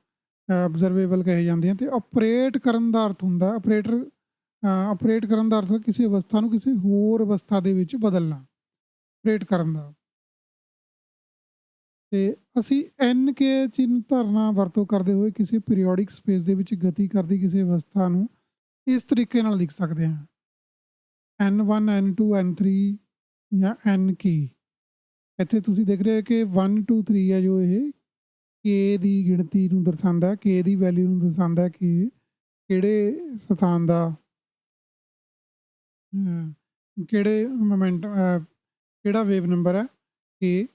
ਆਬਜ਼ਰਵੇਬਲ ਕਹੇ ਜਾਂਦੇ ਆ। ਤੇ ਆਪਰੇਟ ਕਰਨ ਦਾ ਅਰਥ ਹੁੰਦਾ ਆਪਰੇਟ ਕਰਨ ਦਾ ਅਰਥ ਕਿਸੇ ਅਵਸਥਾ ਨੂੰ ਕਿਸੇ ਹੋਰ ਅਵਸਥਾ ਦੇ ਵਿੱਚ ਬਦਲਣਾ, ਆਪਰੇਟ ਕਰਨ ਦਾ। ਤੇ ਅਸੀਂ ਐਨ ਕੇ ਚਿੰਨ੍ਹ ਧਾਰਨਾ ਵਰਤੋਂ ਕਰਦੇ ਹੋਏ ਕਿਸੇ ਪੀਰੀਓਡਿਕ ਸਪੇਸ ਦੇ ਵਿੱਚ ਗਤੀ ਕਰਦੀ ਕਿਸੇ ਅਵਸਥਾ ਨੂੰ ਇਸ ਤਰੀਕੇ ਨਾਲ ਲਿਖ ਸਕਦੇ ਹਾਂ n1 n2 n3 ਜਾਂ n ਕੀ। ਇੱਥੇ ਤੁਸੀਂ ਦੇਖ ਰਹੇ ਹੋ ਕਿ 1 2 3 ਹੈ ਜੋ ਇਹ ਕੇ ਦੀ ਗਿਣਤੀ ਨੂੰ ਦਰਸਾਉਂਦਾ, ਕੇ ਦੀ ਵੈਲਿਊ ਨੂੰ ਦਰਸਾਉਂਦਾ ਕਿ ਕਿਹੜੇ ਸਥਾਨ ਦਾ ਕਿਹੜੇ ਮੋਮੈਂਟ ਕਿਹੜਾ ਵੇਵ ਨੰਬਰ ਹੈ ਕੇ,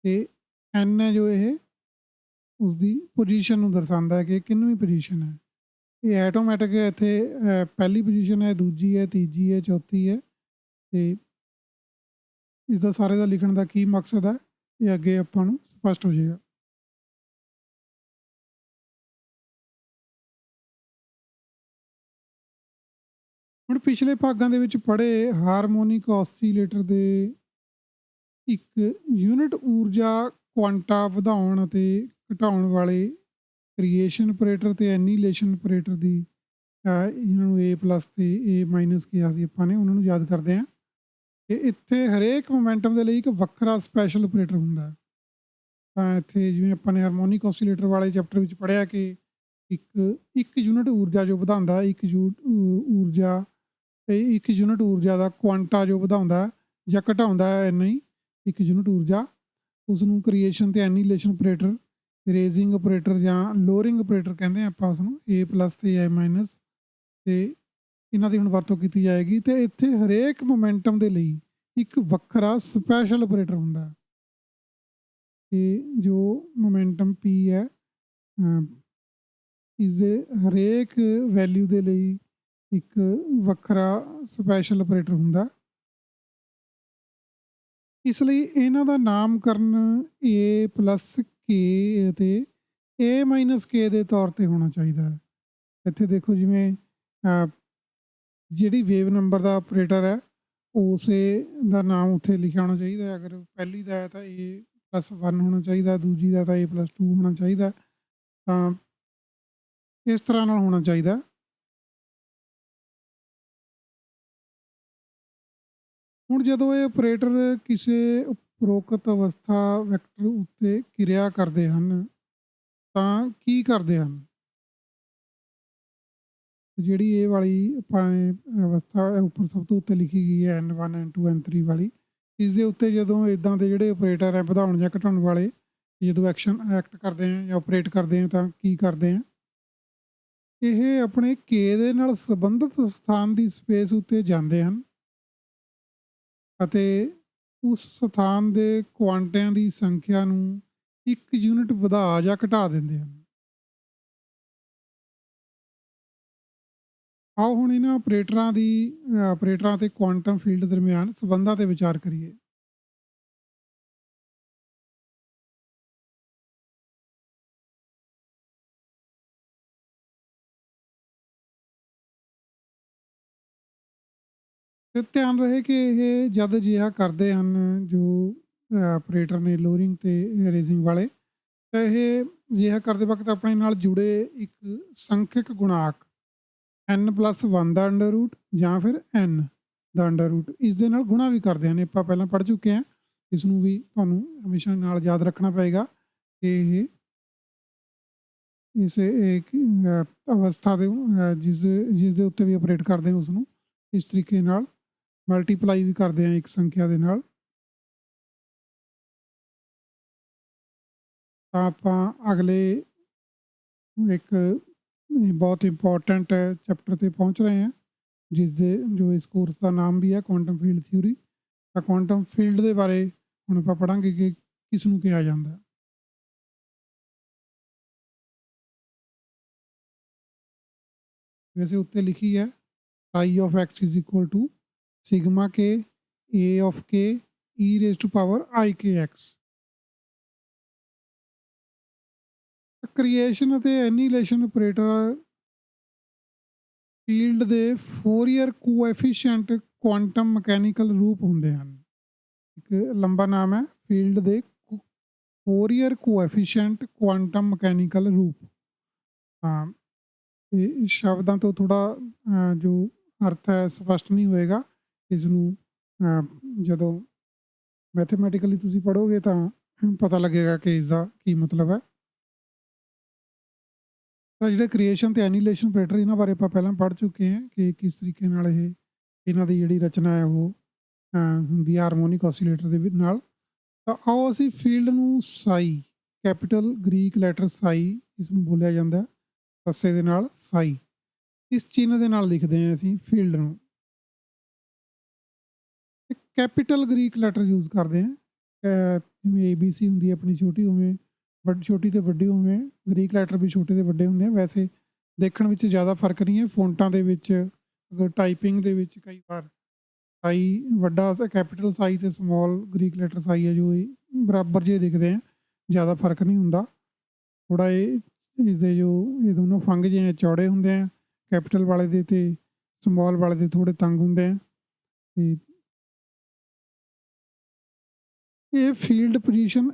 ਤੇ ਐਨ ਹੈ ਜੋ ਇਹ ਉਸਦੀ ਪੋਜੀਸ਼ਨ ਨੂੰ ਦਰਸਾਉਂਦਾ ਹੈ ਕਿ ਕਿੰਨਵੀਂ ਪੋਜੀਸ਼ਨ ਹੈ। ਇਹ ਆਟੋਮੈਟਿਕ ਇੱਥੇ ਪਹਿਲੀ ਪੋਜੀਸ਼ਨ ਹੈ, ਦੂਜੀ ਹੈ, ਤੀਜੀ ਹੈ, ਚੌਥੀ ਹੈ। ਤੇ ਇਸ ਦਾ ਸਾਰੇ ਦਾ ਲਿਖਣ ਦਾ ਕੀ ਮਕਸਦ ਹੈ ਇਹ ਅੱਗੇ ਆਪਾਂ ਨੂੰ ਸਪਸ਼ਟ ਹੋ ਜਾਏਗਾ। ਹੁਣ ਪਿਛਲੇ ਭਾਗਾਂ ਦੇ ਵਿੱਚ ਪੜ੍ਹੇ ਹਾਰਮੋਨਿਕ ਆਸੀਲੇਟਰ ਦੇ ਇੱਕ ਯੂਨਿਟ ਊਰਜਾ ਕੁਆਂਟਾ ਵਧਾਉਣ ਅਤੇ ਘਟਾਉਣ ਵਾਲੇ ਕ੍ਰੀਏਸ਼ਨ ਆਪਰੇਟਰ ਤੇ ਐਨੀਲੇਸ਼ਨ ਆਪਰੇਟਰ ਦੀ ਇਹਨਾਂ ਨੂੰ A ਪਲੱਸ ਤੇ A ਮਾਈਨਸ ਕਿਹਾ ਸੀ ਆਪਾਂ ਨੇ, ਉਹਨਾਂ ਨੂੰ ਯਾਦ ਕਰਦੇ ਹਾਂ ਕਿ ਇੱਥੇ ਹਰੇਕ ਮੋਮੈਂਟਮ ਦੇ ਲਈ ਇੱਕ ਵੱਖਰਾ ਸਪੈਸ਼ਲ ਆਪਰੇਟਰ ਹੁੰਦਾ। ਤਾਂ ਇੱਥੇ ਜਿਵੇਂ ਆਪਾਂ ਨੇ ਹਾਰਮੋਨਿਕ ਆਸੀਲੇਟਰ ਵਾਲੇ ਚੈਪਟਰ ਵਿੱਚ ਪੜ੍ਹਿਆ ਕਿ ਇੱਕ ਯੂਨਿਟ ਊਰਜਾ ਜੋ ਵਧਾਉਂਦਾ, ਊਰਜਾ ਤੇ ਇੱਕ ਯੂਨਿਟ ਊਰਜਾ ਦਾ ਕੁਆਂਟਾ ਜੋ ਵਧਾਉਂਦਾ ਜਾਂ ਘਟਾਉਂਦਾ ਹੈ ਇੰਨਾ ਹੀ ਇੱਕ ਯੂਨਿਟ ਊਰਜਾ, ਉਸ ਨੂੰ ਕ੍ਰੀਏਸ਼ਨ ਤੇ ਐਨੀਲੇਸ਼ਨ ਆਪਰੇਟਰ, ਰੇਜ਼ਿੰਗ ਆਪਰੇਟਰ ਜਾਂ ਲੋਅਰਿੰਗ ਆਪਰੇਟਰ ਕਹਿੰਦੇ ਆ ਆਪਾਂ ਉਸਨੂੰ, A ਪਲੱਸ ਤੇ A ਮਾਈਨਸ, ਤੇ ਇਹਨਾਂ ਦੀ ਹੁਣ ਵਰਤੋਂ ਕੀਤੀ ਜਾਏਗੀ। ਤੇ ਇੱਥੇ ਹਰੇਕ ਮੋਮੈਂਟਮ ਦੇ ਲਈ ਇੱਕ ਵੱਖਰਾ ਸਪੈਸ਼ਲ ਆਪਰੇਟਰ ਹੁੰਦਾ ਕਿ ਜੋ ਮੋਮੈਂਟਮ P ਹੈ ਇਸ ਦੇ ਹਰੇਕ ਵੈਲਿਊ ਦੇ ਲਈ ਇੱਕ ਵੱਖਰਾ ਸਪੈਸ਼ਲ ਆਪਰੇਟਰ ਹੁੰਦਾ। ਇਸ ਲਈ ਇਹਨਾਂ ਦਾ ਨਾਮਕਰਨ A ਪਲੱਸ ਕੇ ਅਤੇ A ਮਾਈਨਸ ਕੇ ਦੇ ਤੌਰ 'ਤੇ ਹੋਣਾ ਚਾਹੀਦਾ ਹੈ। ਇੱਥੇ ਦੇਖੋ ਜਿਵੇਂ ਜਿਹੜੀ ਵੇਵ ਨੰਬਰ ਦਾ ਆਪਰੇਟਰ ਹੈ ਉਸੇ ਦਾ ਨਾਮ ਉੱਥੇ ਲਿਖਿਆ ਹੋਣਾ ਚਾਹੀਦਾ ਹੈ। ਅਗਰ ਪਹਿਲੀ ਦਾ ਹੈ ਤਾਂ A ਪਲੱਸ 1 ਹੋਣਾ ਚਾਹੀਦਾ, ਦੂਜੀ ਦਾ ਤਾਂ A ਪਲੱਸ 2 ਹੋਣਾ ਚਾਹੀਦਾ। ਤਾਂ ਇਸ ਤਰ੍ਹਾਂ ਨਾਲ ਹੋਣਾ ਚਾਹੀਦਾ। ਹੁਣ ਜਦੋਂ ਇਹ ਆਪਰੇਟਰ ਕਿਸੇ ਉਪਰੋਕਤ ਅਵਸਥਾ ਵੈਕਟਰ ਉੱਤੇ ਕਿਰਿਆ ਕਰਦੇ ਹਨ ਤਾਂ ਕੀ ਕਰਦੇ ਹਨ? ਜਿਹੜੀ ਇਹ ਵਾਲੀ ਆਪਾਂ ਅਵਸਥਾ ਉੱਪਰ ਸਭ ਤੋਂ ਉੱਤੇ ਲਿਖੀ ਗਈ ਹੈ n1 n2 n3 ਵਾਲੀ, ਇਸ ਦੇ ਉੱਤੇ ਜਦੋਂ ਇੱਦਾਂ ਦੇ ਜਿਹੜੇ ਆਪਰੇਟਰ ਹੈ ਵਧਾਉਣ ਜਾਂ ਘਟਾਉਣ ਵਾਲੇ ਜਦੋਂ ਐਕਟ ਕਰਦੇ ਆ ਜਾਂ ਆਪਰੇਟ ਕਰਦੇ ਆ ਤਾਂ ਕੀ ਕਰਦੇ ਆ? ਇਹ ਆਪਣੇ ਕੇ ਦੇ ਨਾਲ ਸੰਬੰਧਿਤ ਸਥਾਨ ਦੀ ਸਪੇਸ ਉੱਤੇ ਜਾਂਦੇ ਹਨ ਅਤੇ ਉਸ ਸਥਾਨ ਦੇ ਕੁਆਂਟਿਆਂ ਦੀ ਸੰਖਿਆ ਨੂੰ ਇੱਕ ਯੂਨਿਟ ਵਧਾ ਜਾਂ ਘਟਾ ਦਿੰਦੇ ਹਨ। ਆਓ ਹੁਣ ਇਹਨਾਂ ਆਪਰੇਟਰਾਂ ਤੇ ਕੁਆਂਟਮ ਫੀਲਡ ਦਰਮਿਆਨ ਸੰਬੰਧਾਂ ਤੇ ਵਿਚਾਰ ਕਰੀਏ। ਤੇ ਧਿਆਨ ਰਹੇ ਕਿ ਇਹ ਜਦ ਅਜਿਹਾ ਕਰਦੇ ਹਨ ਜੋ ਆਪਰੇਟਰ ਨੇ ਲੋਅਰਿੰਗ ਤੇ ਰੇਜ਼ਿੰਗ ਵਾਲੇ, ਤਾਂ ਇਹ ਅਜਿਹਾ ਕਰਦੇ ਵਕਤ ਆਪਣੇ ਨਾਲ ਜੁੜੇ ਇੱਕ ਸੰਖਿਅਕ ਗੁਣਾਕ n+1 ਦਾ ਅੰਡਰ ਰੂਟ ਜਾਂ ਫਿਰ n ਦਾ ਅੰਡਰ ਰੂਟ ਇਸ ਦੇ ਨਾਲ ਗੁਣਾ ਵੀ ਕਰਦੇ ਹਨ। ਆਪਾਂ ਪਹਿਲਾਂ ਪੜ੍ਹ ਚੁੱਕੇ ਹਾਂ, ਇਸ ਨੂੰ ਵੀ ਤੁਹਾਨੂੰ ਹਮੇਸ਼ਾ ਨਾਲ ਯਾਦ ਰੱਖਣਾ ਪਏਗਾ ਕਿ ਇਹ ਇਸ ਅਵਸਥਾ ਦੇ ਜਿਸ ਦੇ ਉੱਤੇ ਵੀ ਆਪਰੇਟ ਕਰਦੇ ਹਾਂ ਉਸ ਨੂੰ ਇਸ ਤਰੀਕੇ ਨਾਲ ਮਲਟੀਪਲਾਈ ਵੀ ਕਰਦੇ ਹਾਂ ਇੱਕ ਸੰਖਿਆ ਦੇ ਨਾਲ। ਤਾਂ ਆਪਾਂ ਅਗਲੇ ਇੱਕ ਬਹੁਤ ਇੰਪੋਰਟੈਂਟ ਚੈਪਟਰ 'ਤੇ ਪਹੁੰਚ ਰਹੇ ਹਾਂ ਜੋ ਇਸ ਕੋਰਸ ਦਾ ਨਾਮ ਵੀ ਹੈ ਕੁਆਂਟਮ ਫੀਲਡ ਥਿਊਰੀ। ਤਾਂ ਕੁਆਂਟਮ ਫੀਲਡ ਦੇ ਬਾਰੇ ਹੁਣ ਆਪਾਂ ਪੜ੍ਹਾਂਗੇ ਕਿ ਕਿਸ ਨੂੰ ਕਿਹਾ ਜਾਂਦਾ। ਵੈਸੇ ਉੱਤੇ ਲਿਖੀ ਹੈ I of x is equal to sigma k A of k e raised to power ikx। Creation ਅਤੇ ਐਨੀਲੇਸ਼ਨ ਆਪਰੇਟਰ ਫੀਲਡ ਦੇ ਫੋਰੀਅਰ ਕੋਐਫੀਸ਼ੀਐਂਟ ਕੁਆਂਟਮ ਮਕੈਨੀਕਲ ਰੂਪ ਹੁੰਦੇ ਹਨ। ਇੱਕ ਲੰਬਾ ਨਾਮ ਹੈ ਫੀਲਡ ਦੇ ਫੋਰੀਅਰ ਕੋਐਫੀਸ਼ੀਐਂਟ ਕੁਆਂਟਮ ਮਕੈਨੀਕਲ ਰੂਪ। ਹਾਂ, ਇਹ ਸ਼ਬਦਾਂ ਤੋਂ ਥੋੜ੍ਹਾ ਜੋ ਅਰਥ ਹੈ ਸਪਸ਼ਟ ਨਹੀਂ ਹੋਏਗਾ। ਇਸ ਨੂੰ ਜਦੋਂ ਮੈਥਮੈਟੀਕਲੀ ਤੁਸੀਂ ਪੜ੍ਹੋਗੇ ਤਾਂ ਪਤਾ ਲੱਗੇਗਾ ਕਿ ਇਸ ਦਾ ਕੀ ਮਤਲਬ ਹੈ। ਤਾਂ ਜਿਹੜੇ ਕ੍ਰੀਏਸ਼ਨ ਤੇ ਐਨੀਲੇਸ਼ਨ ਆਪਰੇਟਰ ਇਹਨਾਂ ਬਾਰੇ ਆਪਾਂ ਪਹਿਲਾਂ ਪੜ੍ਹ ਚੁੱਕੇ ਹਾਂ ਕਿ ਕਿਸ ਤਰੀਕੇ ਨਾਲ ਇਹਨਾਂ ਦੀ ਜਿਹੜੀ ਰਚਨਾ ਹੈ ਉਹ ਹੁੰਦੀ ਹੈ ਹਾਰਮੋਨਿਕ ਆਸੀਲੇਟਰ ਦੇ ਨਾਲ। ਤਾਂ ਆਓ ਅਸੀਂ ਫੀਲਡ ਨੂੰ ਸਾਈ, ਕੈਪੀਟਲ ਗ੍ਰੀਕ ਲੈਟਰ ਸਾਈ ਇਸ ਨੂੰ ਬੋਲਿਆ ਜਾਂਦਾ ਹੈ, ਸੱਸੇ ਦੇ ਨਾਲ ਸਾਈ, ਇਸ ਚਿੰਨ੍ਹ ਦੇ ਨਾਲ ਲਿਖਦੇ ਹਾਂ ਅਸੀਂ ਫੀਲਡ ਨੂੰ। ਕੈਪੀਟਲ ਗ੍ਰੀਕ ਲੈਟਰ ਯੂਜ਼ ਕਰਦੇ ਹਾਂ, ਜਿਵੇਂ ABC ਹੁੰਦੀ ਹੈ ਆਪਣੀ ਛੋਟੀ, ਉਵੇਂ ਛੋਟੀ ਤੇ ਵੱਡੀ, ਉਵੇਂ ਗ੍ਰੀਕ ਲੈਟਰ ਵੀ ਛੋਟੇ ਤੇ ਵੱਡੇ ਹੁੰਦੇ ਆ। ਵੈਸੇ ਦੇਖਣ ਵਿੱਚ ਜ਼ਿਆਦਾ ਫਰਕ ਨਹੀਂ ਹੈ, ਫੋਂਟਾਂ ਦੇ ਵਿੱਚ ਅਗਰ ਟਾਈਪਿੰਗ ਦੇ ਵਿੱਚ ਕਈ ਵਾਰ ਸਾਈ ਵੱਡਾ ਕੈਪੀਟਲ ਸਾਈ ਤੇ ਸਮੋਲ ਗ੍ਰੀਕ ਲੈਟਰ ਸਾਈ ਹੈ ਜੋ ਇਹ ਬਰਾਬਰ ਜਿਹੇ ਦਿਖਦੇ ਆ, ਜ਼ਿਆਦਾ ਫਰਕ ਨਹੀਂ ਹੁੰਦਾ। ਥੋੜ੍ਹਾ ਇਸਦੇ ਜੋ ਇਹ ਦੋਨੋਂ ਫੰਗ ਜਿਹੇ ਚੌੜੇ ਹੁੰਦੇ ਆ, ਕੈਪੀਟਲ ਵਾਲੇ ਦੇ ਤੇ ਸਮੋਲ ਵਾਲੇ ਦੇ ਥੋੜ੍ਹੇ ਤੰਗ ਹੁੰਦੇ ਆ। ਤੇ ਇਹ ਫੀਲਡ ਪੋਜੀਸ਼ਨ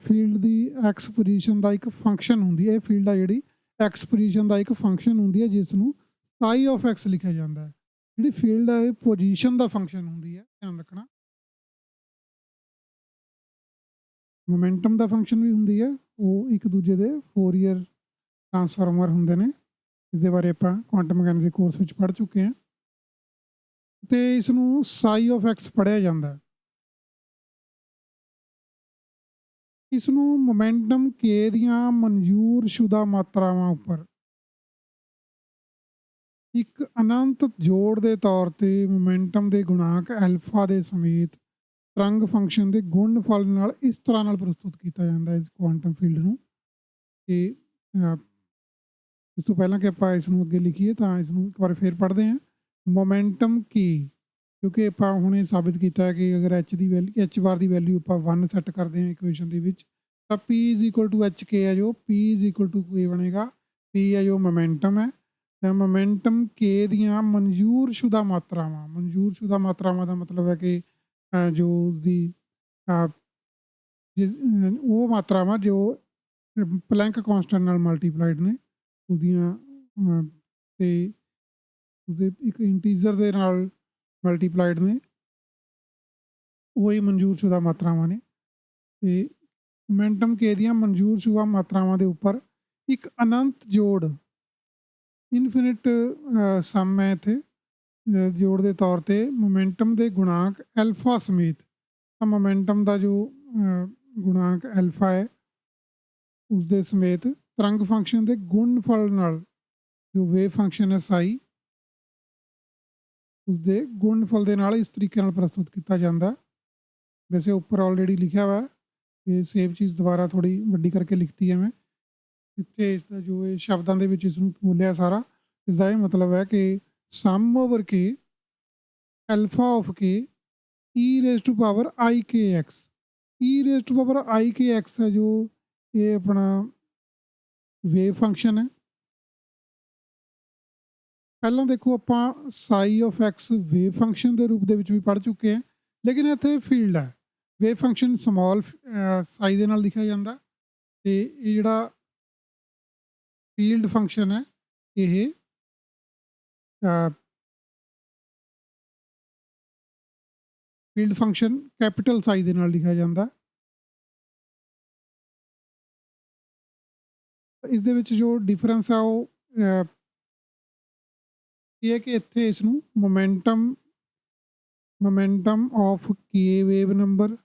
ਫੀਲਡ ਦੀ ਐਕਸ ਪੋਜੀਸ਼ਨ ਦਾ ਇੱਕ ਫੰਕਸ਼ਨ ਹੁੰਦੀ ਹੈ। ਇਹ ਫੀਲਡ ਆ ਜਿਹੜੀ ਐਕਸ ਪੋਜੀਸ਼ਨ ਦਾ ਇੱਕ ਫੰਕਸ਼ਨ ਹੁੰਦੀ ਹੈ, ਜਿਸ ਨੂੰ ਸਾਈ ਆਫ ਐਕਸ ਲਿਖਿਆ ਜਾਂਦਾ ਹੈ। ਜਿਹੜੀ ਫੀਲਡ ਹੈ ਇਹ ਪੋਜੀਸ਼ਨ ਦਾ ਫੰਕਸ਼ਨ ਹੁੰਦੀ ਹੈ, ਧਿਆਨ ਰੱਖਣਾ। ਮੋਮੈਂਟਮ ਦਾ ਫੰਕਸ਼ਨ ਵੀ ਹੁੰਦੀ ਹੈ, ਉਹ ਇੱਕ ਦੂਜੇ ਦੇ ਫੋਰੀਅਰ ਟਰਾਂਸਫਾਰਮਰ ਹੁੰਦੇ ਨੇ। ਇਸਦੇ ਬਾਰੇ ਆਪਾਂ ਕੁਆਂਟਮ ਮਕੈਨਿਕਸ ਦੇ ਕੋਰਸ ਵਿੱਚ ਪੜ੍ਹ ਚੁੱਕੇ ਹਾਂ ਤੇ ਇਸ ਨੂੰ ਸਾਈ ਆਫ ਐਕਸ ਪੜ੍ਹਿਆ ਜਾਂਦਾ ਹੈ। ਇਸ ਨੂੰ ਮੋਮੈਂਟਮ ਕੇ ਦੀਆਂ ਮਨਜ਼ੂਰਸ਼ੁਦਾ ਮਾਤਰਾਵਾਂ ਉੱਪਰ ਇੱਕ ਅਨੰਤ ਜੋੜ ਦੇ ਤੌਰ ਤੇ ਮੋਮੈਂਟਮ ਦੇ ਗੁਣਾਂਕ ਐਲਫਾ ਦੇ ਸਮੇਤ ਤਰੰਗ ਫੰਕਸ਼ਨ ਦੇ ਗੁਣਨਫਲ ਨਾਲ ਇਸ ਤਰ੍ਹਾਂ ਨਾਲ ਪ੍ਰਸਤੁਤ ਕੀਤਾ ਜਾਂਦਾ ਹੈ ਇਸ ਕੁਆਂਟਮ ਫੀਲਡ ਨੂੰ। ਤੇ ਇਸ ਤੋਂ ਪਹਿਲਾਂ ਕਿ ਆਪਾਂ ਇਸ ਨੂੰ ਅੱਗੇ ਲਿਖੀਏ ਤਾਂ ਇਸ ਨੂੰ ਇੱਕ ਵਾਰ ਫੇਰ ਪੜ੍ਹਦੇ ਹਾਂ। ਮੋਮੈਂਟਮ ਕੀ, ਕਿਉਂਕਿ ਆਪਾਂ ਹੁਣ ਇਹ ਸਾਬਿਤ ਕੀਤਾ ਹੈ ਕਿ ਅਗਰ ਐਚ ਦੀ ਵੈਲਿਊ, ਐਚ ਬਾਰ ਦੀ ਵੈਲਿਊ ਆਪਾਂ 1 ਸੈੱਟ ਕਰਦੇ ਹਾਂ ਇਕੁਏਸ਼ਨ ਦੇ ਵਿੱਚ, ਤਾਂ P = HK ਹੈ ਜੋ P = ਕੀ ਬਣੇਗਾ, P ਹੈ ਜੋ ਮੋਮੈਂਟਮ ਹੈ। ਤਾਂ ਮੋਮੈਂਟਮ ਕੇ ਦੀਆਂ ਮਨਜ਼ੂਰਸ਼ੁਦਾ ਮਾਤਰਾਵਾਂ ਦਾ ਮਤਲਬ ਹੈ ਕਿ ਜੋ ਉਸਦੀ ਉਹ ਮਾਤਰਾਵਾਂ ਜੋ ਪਲੈਂਕ ਕਾਂਸਟੈਂਟ ਨਾਲ ਮਲਟੀਪਲਾਈਡ ਨੇ, ਉਹਦੀਆਂ ਤੇ ਉਸਦੇ ਇੱਕ ਇੰਟੀਜ਼ਰ ਦੇ ਨਾਲ ਮਲਟੀਪਲਾਈਡ ਨੇ, ਉਹੀ ਮਨਜ਼ੂਰਸ਼ੁਦਾ ਮਾਤਰਾਵਾਂ ਨੇ। ਤੇ ਮੋਮੈਂਟਮ ਕੇ ਦੀਆਂ ਮਨਜ਼ੂਰਸ਼ੁਦਾ ਮਾਤਰਾਵਾਂ ਦੇ ਉੱਪਰ ਇੱਕ ਅਨੰਤ ਜੋੜ, ਇਨਫਿਨਿਟ ਸਮ ਹੈ ਇੱਥੇ ਜੋੜ ਦੇ ਤੌਰ ਤੇ ਮੋਮੈਂਟਮ ਦੇ ਗੁਣਾਂਕ ਐਲਫਾ ਸਮੇਤ। ਤਾਂ ਮੋਮੈਂਟਮ ਦਾ ਜੋ ਗੁਣਾਂਕ ਐਲਫਾ ਹੈ ਉਸਦੇ ਸਮੇਤ ਤਰੰਗ ਫੰਕਸ਼ਨ ਦੇ ਗੁਣਨਫਲ ਨਾਲ, ਜੋ ਵੇਵ ਫੰਕਸ਼ਨ ਹੈ ਸਾਈ, ਉਸਦੇ ਗੁਣਨਫਲ ਦੇ ਨਾਲ ਇਸ ਤਰੀਕੇ ਨਾਲ ਪ੍ਰਸਤੁਤ ਕੀਤਾ ਜਾਂਦਾ। ਵੈਸੇ ਉੱਪਰ ਆਲਰੇਡੀ ਲਿਖਿਆ ਵਾ, ਇਹ ਸੇਮ ਚੀਜ਼ ਦੁਬਾਰਾ ਥੋੜ੍ਹੀ ਵੱਡੀ ਕਰਕੇ ਲਿਖਤੀ ਹੈ ਮੈਂ ਇੱਥੇ। ਇਸ ਦਾ ਜੋ ਇਹ ਸ਼ਬਦਾਂ ਦੇ ਵਿੱਚ ਇਸ ਨੂੰ ਬੋਲਿਆ ਸਾਰਾ, ਇਸਦਾ ਇਹ ਮਤਲਬ ਹੈ ਕਿ sum over k alpha of k e⁻⁴ IKX, e⁻⁴ IKX ਹੈ ਜੋ ਇਹ ਆਪਣਾ ਵੇਵ ਫੰਕਸ਼ਨ ਹੈ। ਪਹਿਲਾਂ ਦੇਖੋ ਆਪਾਂ ਸਾਈ ਆਫ ਐਕਸ ਵੇਵ ਫੰਕਸ਼ਨ ਦੇ ਰੂਪ ਦੇ ਵਿੱਚ ਵੀ ਪੜ੍ਹ ਚੁੱਕੇ ਹਾਂ, ਲੇਕਿਨ ਇੱਥੇ ਫੀਲਡ ਹੈ। ਵੇਵ ਫੰਕਸ਼ਨ ਸਮੋਲ ਸਾਈ ਦੇ ਨਾਲ ਲਿਖਿਆ ਜਾਂਦਾ ਤੇ ਇਹ ਜਿਹੜਾ ਫੀਲਡ ਫੰਕਸ਼ਨ ਹੈ ਇਹ ਫੀਲਡ ਫੰਕਸ਼ਨ ਕੈਪੀਟਲ ਸਾਈ ਦੇ ਨਾਲ ਲਿਖਿਆ ਜਾਂਦਾ। ਇਸ ਦੇ ਵਿੱਚ ਜੋ ਡਿਫਰੈਂਸ ਆ ਉਹ ਇਹ ਹੈ ਕਿ ਇੱਥੇ ਇਸ ਨੂੰ momentum of K wave number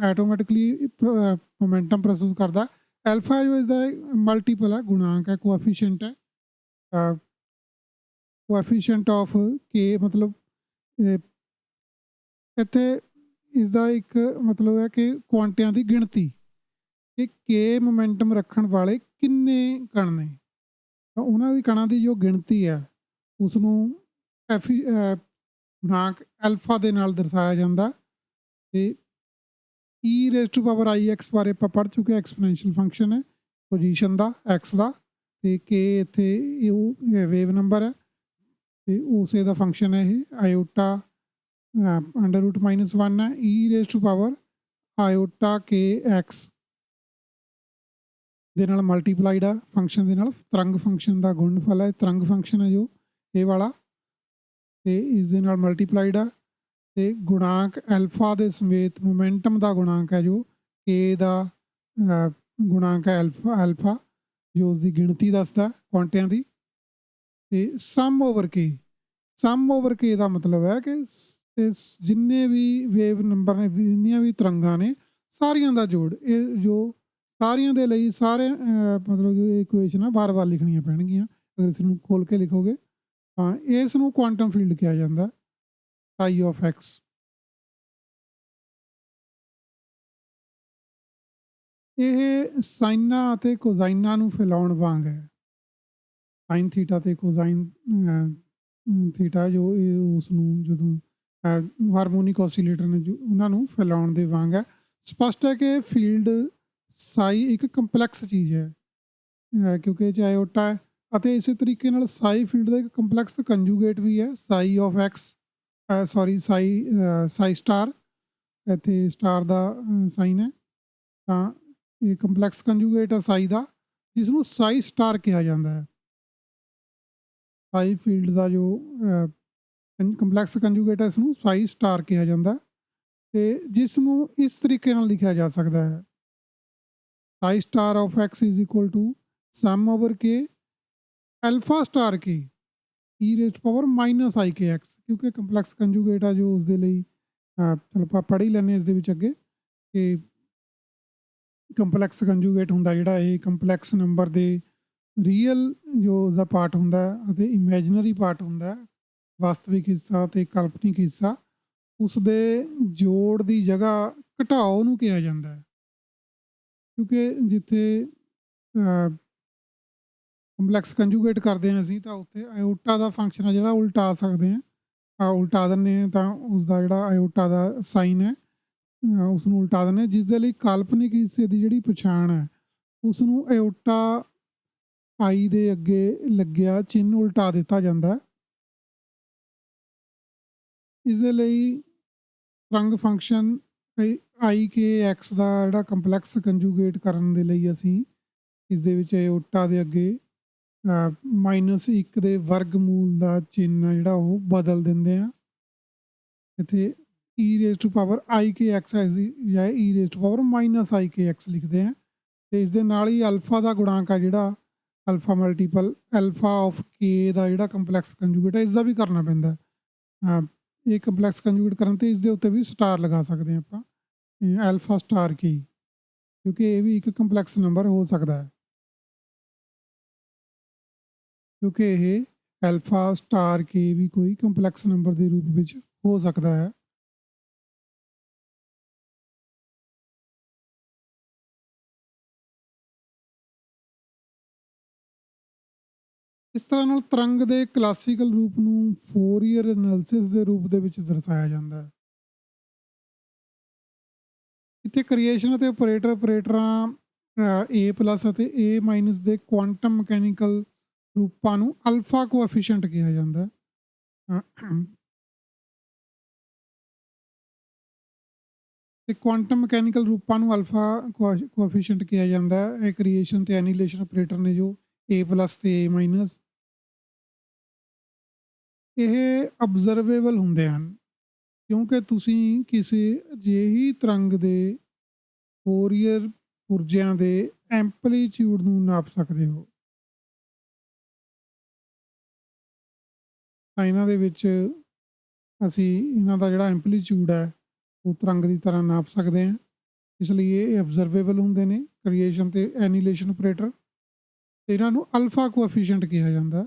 automatically momentum ਪ੍ਰਸਤੁਤ ਕਰਦਾ। ਐਲਫਾ ਜੋ ਇਸਦਾ ਮਲਟੀਪਲ ਹੈ, ਗੁਣਾਂਕ ਹੈ, ਕੋਐਫੀਸ਼ੀਐਂਟ ਹੈ, ਕੋਐਫੀਸ਼ੀਐਂਟ ਆਫ ਕੇ, ਮਤਲਬ ਇੱਥੇ ਇਸਦਾ ਇੱਕ ਮਤਲਬ ਹੈ ਕਿ ਕੁਆਂਟਿਆਂ ਦੀ ਗਿਣਤੀ, ਕਿ ਕੇ ਮੋਮੈਂਟਮ ਰੱਖਣ ਵਾਲੇ ਕਿੰਨੇ ਕਣ ਨੇ, ਤਾਂ ਉਹਨਾਂ ਦੀ ਕਣਾਂ ਦੀ ਜੋ ਗਿਣਤੀ ਹੈ ਉਸ ਨੂੰ ਗੁਣਾਂਕ ਐਲਫਾ ਦੇ ਨਾਲ ਦਰਸਾਇਆ ਜਾਂਦਾ। ਤੇ e⁻⁴ IX ਬਾਰੇ ਆਪਾਂ ਪੜ੍ਹ ਚੁੱਕੇ, ਐਕਸਪੋਨੈਂਸ਼ੀਅਲ ਫੰਕਸ਼ਨ ਹੈ ਪੋਜੀਸ਼ਨ ਦਾ ਐਕਸ ਦਾ, ਤੇ ਕੇ ਇੱਥੇ ਇਹ ਵੇਵ ਨੰਬਰ ਹੈ ਤੇ ਉਸੇ ਦਾ ਫੰਕਸ਼ਨ ਹੈ ਇਹ ਆਇਓਟਾ √-1 ਹੈ। e⁻⁴ IOTA ਦੇ ਨਾਲ ਮਲਟੀਪਲਾਈਡ ਆ ਫੰਕਸ਼ਨ ਦੇ ਨਾਲ। ਤਰੰਗ ਫੰਕਸ਼ਨ ਦਾ ਗੁਣਨਫਲ ਹੈ, ਤਰੰਗ ਫੰਕਸ਼ਨ ਹੈ ਜੋ ਇਹ ਵਾਲਾ, ਤੇ ਇਸ ਦੇ ਨਾਲ ਮਲਟੀਪਲਾਈਡ ਆ ਤੇ ਗੁਣਾਂਕ ਐਲਫਾ ਦੇ ਸਮੇਤ ਮੋਮੈਂਟਮ ਦਾ ਗੁਣਾਂਕ ਹੈ ਜੋ ਕੇ ਦਾ ਗੁਣਾਂਕ ਹੈ ਅਲਫਾ ਜੋ ਉਸਦੀ ਗਿਣਤੀ ਦੱਸਦਾ ਕੁਆਂਟਿਆਂ ਦੀ। ਤੇ ਸਮ ਓਵਰ ਕੇ ਦਾ ਮਤਲਬ ਹੈ ਕਿ ਜਿੰਨੇ ਵੀ ਵੇਵ ਨੰਬਰ ਨੇ, ਜਿੰਨੀਆਂ ਵੀ ਤਰੰਗਾਂ ਨੇ, ਸਾਰੀਆਂ ਦਾ ਜੋੜ। ਇਹ ਜੋ ਸਾਰਿਆਂ ਦੇ ਲਈ ਸਾਰੇ ਮਤਲਬ ਜੋ ਇਕੁਏਸ਼ਨ ਆ ਵਾਰ-ਵਾਰ ਲਿਖਣੀਆਂ ਪੈਣਗੀਆਂ ਅਗਰ ਇਸ ਨੂੰ ਖੋਲ ਕੇ ਲਿਖੋਗੇ। ਹਾਂ, ਇਸ ਨੂੰ ਕੁਆਂਟਮ ਫੀਲਡ ਕਿਹਾ ਜਾਂਦਾ, ਸਾਈ ਆਫ ਐਕਸ। ਇਹ ਸਾਈਨਾਂ ਅਤੇ ਕੋਜ਼ਾਈਨਾਂ ਨੂੰ ਫੈਲਾਉਣ ਵਾਂਗ ਹੈ। ਸਾਈਨ ਥੀਟਾ ਤੇ ਕੋਜ਼ਾਈਨ ਥੀਟਾ ਜੋ ਉਸ ਨੂੰ ਜਦੋਂ ਹਾਰਮੋਨਿਕ ਓਸੀਲੇਟਰ ਨੇ ਜੋ ਉਹਨਾਂ ਨੂੰ ਫੈਲਾਉਣ ਦੇ ਵਾਂਗ ਹੈ। ਸਪਸ਼ਟ ਹੈ ਕਿ ਫੀਲਡ ਸਾਈ ਇੱਕ ਕੰਪਲੈਕਸ ਚੀਜ਼ ਹੈ ਕਿਉਂਕਿ ਇਹ ਆਇਓਟਾ ਹੈ, ਅਤੇ ਇਸੇ ਤਰੀਕੇ ਨਾਲ ਸਾਈ ਫੀਲਡ ਦਾ ਇੱਕ ਕੰਪਲੈਕਸ ਕੰਜੂਗੇਟ ਵੀ ਹੈ, ਸਾਈ ਆਫ ਐਕਸ ਸਾਈ ਸਟਾਰ। ਇੱਥੇ ਸਟਾਰ ਦਾ ਸਾਈਨ ਹੈ, ਤਾਂ ਇਹ ਕੰਪਲੈਕਸ ਕੰਜੂਗੇਟ ਹੈ ਸਾਈ ਦਾ, ਜਿਸ ਨੂੰ ਸਾਈ ਸਟਾਰ ਕਿਹਾ ਜਾਂਦਾ ਹੈ। ਸਾਈ ਫੀਲਡ ਦਾ ਜੋ ਕੰਪਲੈਕਸ ਕੰਜੂਗੇਟ ਹੈ, ਇਸ ਨੂੰ ਸਾਈ ਸਟਾਰ ਕਿਹਾ ਜਾਂਦਾ, ਤੇ ਜਿਸ ਨੂੰ ਇਸ ਤਰੀਕੇ ਨਾਲ ਲਿਖਿਆ ਜਾ ਸਕਦਾ ਹੈ, psi star of x is equal to sum over k alpha star k e raised power minus i k x. ਕਿਉਂਕਿ ਕੰਪਲੈਕਸ ਕੰਜੂਗੇਟ ਆ ਜੋ ਉਸਦੇ ਲਈ ਚਲੋ ਆਪਾਂ ਪੜ੍ਹ ਹੀ ਲੈਂਦੇ ਇਸ ਦੇ ਵਿੱਚ ਅੱਗੇ ਕਿ ਕੰਪਲੈਕਸ ਕੰਜੂਗੇਟ ਹੁੰਦਾ ਜਿਹੜਾ ਇਹ ਕੰਪਲੈਕਸ ਨੰਬਰ ਦੇ ਰੀਅਲ ਜੋ ਉਸਦਾ ਪਾਰਟ ਹੁੰਦਾ ਅਤੇ ਇਮੈਜਨਰੀ ਪਾਰਟ ਹੁੰਦਾ, ਵਾਸਤਵਿਕ ਹਿੱਸਾ ਅਤੇ ਕਾਲਪਨਿਕ ਹਿੱਸਾ, ਉਸ ਦੇ ਜੋੜ ਦੀ ਜਗ੍ਹਾ ਘਟਾਓ ਨੂੰ ਕਿਹਾ ਜਾਂਦਾ ਹੈ। ਕਿਉਂਕਿ ਜਿੱਥੇ ਕੰਪਲੈਕਸ ਕੰਜੂਗੇਟ ਕਰਦੇ ਹਾਂ ਅਸੀਂ, ਤਾਂ ਉੱਥੇ ਆਇਓਟਾ ਦਾ ਫੰਕਸ਼ਨ ਆ ਜਿਹੜਾ ਉਲਟਾ ਸਕਦੇ ਹਾਂ, ਉਲਟਾ ਦਿੰਦੇ ਹਾਂ, ਤਾਂ ਉਸਦਾ ਜਿਹੜਾ ਆਇਓਟਾ ਦਾ ਸਾਈਨ ਹੈ ਉਸ ਨੂੰ ਉਲਟਾ ਦਿੰਦੇ, ਜਿਸ ਦੇ ਲਈ ਕਾਲਪਨਿਕ ਹਿੱਸੇ ਦੀ ਜਿਹੜੀ ਪਛਾਣ ਹੈ ਉਸ ਨੂੰ ਆਇਓਟਾ ਆਈ ਦੇ ਅੱਗੇ ਲੱਗਿਆ ਚਿੰਨ੍ਹ ਉਲਟਾ ਦਿੱਤਾ ਜਾਂਦਾ। ਇਸ ਦੇ ਲਈ ਤਰੰਗ ਫੰਕਸ਼ਨ ਆਈ ਕੇ ਐਕਸ ਦਾ ਜਿਹੜਾ ਕੰਪਲੈਕਸ ਕੰਜੂਗੇਟ ਕਰਨ ਦੇ ਲਈ ਅਸੀਂ ਇਸ ਦੇ ਵਿੱਚ ਆਇਓਟਾ ਦੇ ਅੱਗੇ -1 ਦੇ ਵਰਗਮੂਲ ਦਾ ਚਿੰਨ੍ਹ ਜਿਹੜਾ ਉਹ ਬਦਲ ਦਿੰਦੇ ਆ। ਇੱਥੇ e raise to power i k x ਜਾਂ e raise to power minus i k x ਲਿਖਦੇ ਆ, ਅਤੇ ਇਸ ਦੇ ਨਾਲ ਹੀ ਅਲਫਾ ਦਾ ਗੁਣਾਂਕ ਆ ਜਿਹੜਾ ਅਲਫਾ ਮਲਟੀਪਲ ਅਲਫਾ ਆਫ ਕੇ ਦਾ ਜਿਹੜਾ ਕੰਪਲੈਕਸ ਕੰਜੂਗੇਟ ਹੈ, ਇਸ ਦਾ ਵੀ ਕਰਨਾ ਪੈਂਦਾ। ਇਹ ਕੰਪਲੈਕਸ ਕੰਜੂਗੇਟ ਕਰਨ 'ਤੇ ਇਸ ਦੇ ਉੱਤੇ ਵੀ ਸਟਾਰ ਲਗਾ ਸਕਦੇ ਹਾਂ ਆਪਾਂ, ਅਲਫਾ ਸਟਾਰ ਕੀ, ਕਿਉਂਕਿ ਇਹ ਵੀ ਇੱਕ ਕੰਪਲੈਕਸ ਨੰਬਰ ਹੋ ਸਕਦਾ ਹੈ, ਕਿਉਂਕਿ ਇਹ ਅਲਫਾ ਸਟਾਰ ਕੇ ਵੀ ਕੋਈ ਕੰਪਲੈਕਸ ਨੰਬਰ ਦੇ ਰੂਪ ਵਿੱਚ ਹੋ ਸਕਦਾ ਹੈ। ਇਸ ਤਰ੍ਹਾਂ ਨਾਲ ਤਰੰਗ ਦੇ ਕਲਾਸੀਕਲ ਰੂਪ ਨੂੰ ਫੋਰੀਅਰ ਐਨਾਲਿਸਿਸ ਦੇ ਰੂਪ ਦੇ ਵਿੱਚ ਦਰਸਾਇਆ ਜਾਂਦਾ ਹੈ। ਇੱਥੇ ਕ੍ਰੀਏਸ਼ਨ ਅਤੇ ਆਪਰੇਟਰਾਂ ਏ ਪਲੱਸ ਅਤੇ ਏ ਮਾਈਨਸ ਦੇ ਕੁਆਂਟਮ ਮਕੈਨੀਕਲ ਰੂਪਾਂ ਨੂੰ ਅਲਫਾ ਕੋਐਫੀਸ਼ੀਐਂਟ ਕਿਹਾ ਜਾਂਦਾ। ਤੇ ਕੁਆਂਟਮ ਮਕੈਨੀਕਲ ਰੂਪਾਂ ਨੂੰ ਅਲਫਾ ਕੋਐਫੀਸ਼ੀਐਂਟ ਕਿਹਾ ਜਾਂਦਾ। ਇਹ ਕ੍ਰੀਏਸ਼ਨ ਤੇ ਐਨੀਲੇਸ਼ਨ ਆਪਰੇਟਰ ਨੇ ਜੋ ਏ ਪਲੱਸ ਤੇ ਏ ਮਾਈਨਸ, ਇਹ ਅਬਜ਼ਰਵੇਬਲ ਹੁੰਦੇ ਹਨ ਕਿਉਂਕਿ ਤੁਸੀਂ ਕਿਸੇ ਅਜਿਹੀ ਤਰੰਗ ਦੇ ਫੋਰੀਅਰ ਪੁਰਜਿਆਂ ਦੇ ਐਂਪਲੀਟਿਊਡ ਨੂੰ ਨਾਪ ਸਕਦੇ ਹੋ। ਤਾਂ ਇਹਨਾਂ ਦੇ ਵਿੱਚ ਅਸੀਂ ਇਹਨਾਂ ਦਾ ਜਿਹੜਾ ਐਂਪਲੀਟਿਊਡ ਹੈ ਉਹ ਤਰੰਗ ਦੀ ਤਰ੍ਹਾਂ ਨਾਪ ਸਕਦੇ ਹਾਂ, ਇਸ ਲਈ ਇਹ ਅਬਜ਼ਰਵੇਬਲ ਹੁੰਦੇ ਨੇ ਕ੍ਰੀਏਸ਼ਨ ਤੇ ਐਨੀਲੇਸ਼ਨ ਆਪਰੇਟਰ। ਇਹਨਾਂ ਨੂੰ ਅਲਫਾ ਕੋਐਫੀਸ਼ੀਐਂਟ ਕਿਹਾ ਜਾਂਦਾ।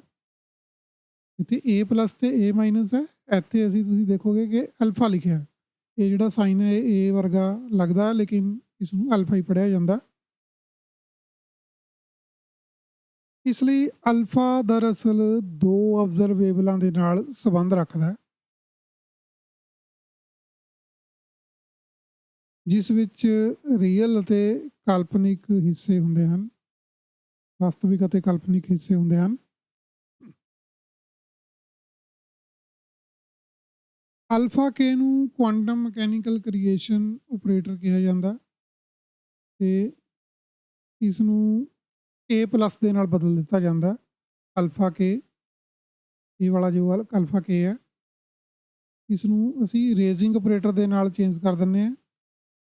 ਇੱਥੇ ਏ ਪਲੱਸ ਤੇ ਏ ਮਾਈਨਸ ਹੈ, ਇੱਥੇ ਅਸੀਂ ਤੁਸੀਂ ਦੇਖੋਗੇ ਕਿ ਅਲਫਾ ਲਿਖਿਆ, ਇਹ ਜਿਹੜਾ ਸਾਈਨ ਹੈ ਇਹ ਏ ਵਰਗਾ ਲੱਗਦਾ ਲੇਕਿਨ ਇਸ ਨੂੰ ਅਲਫਾ ਹੀ ਪੜ੍ਹਿਆ ਜਾਂਦਾ। ਇਸ ਲਈ ਅਲਫਾ ਦਰਅਸਲ ਦੋ ਅਬਜ਼ਰਵੇਬਲਾਂ ਦੇ ਨਾਲ ਸੰਬੰਧ ਰੱਖਦਾ, ਜਿਸ ਵਿੱਚ ਰੀਅਲ ਅਤੇ ਕਾਲਪਨਿਕ ਹਿੱਸੇ ਹੁੰਦੇ ਹਨ, ਵਾਸਤਵਿਕ ਅਤੇ ਕਾਲਪਨਿਕ ਹਿੱਸੇ ਹੁੰਦੇ ਹਨ। ਅਲਫਾ ਕੇ ਨੂੰ ਕੁਆਂਟਮ ਮਕੈਨੀਕਲ ਕ੍ਰੀਏਸ਼ਨ ਆਪਰੇਟਰ ਕਿਹਾ ਜਾਂਦਾ ਤੇ ਇਸ ਨੂੰ ਏ ਪਲੱਸ ਦੇ ਨਾਲ ਬਦਲ ਦਿੱਤਾ ਜਾਂਦਾ। ਅਲਫਾ ਕੇ, ਇਹ ਵਾਲਾ ਜੋ ਅਲਫਾ ਕੇ ਹੈ, ਇਸ ਨੂੰ ਅਸੀਂ ਰੇਜ਼ਿੰਗ ਆਪਰੇਟਰ ਦੇ ਨਾਲ ਚੇਂਜ ਕਰ ਦਿੰਦੇ ਹਾਂ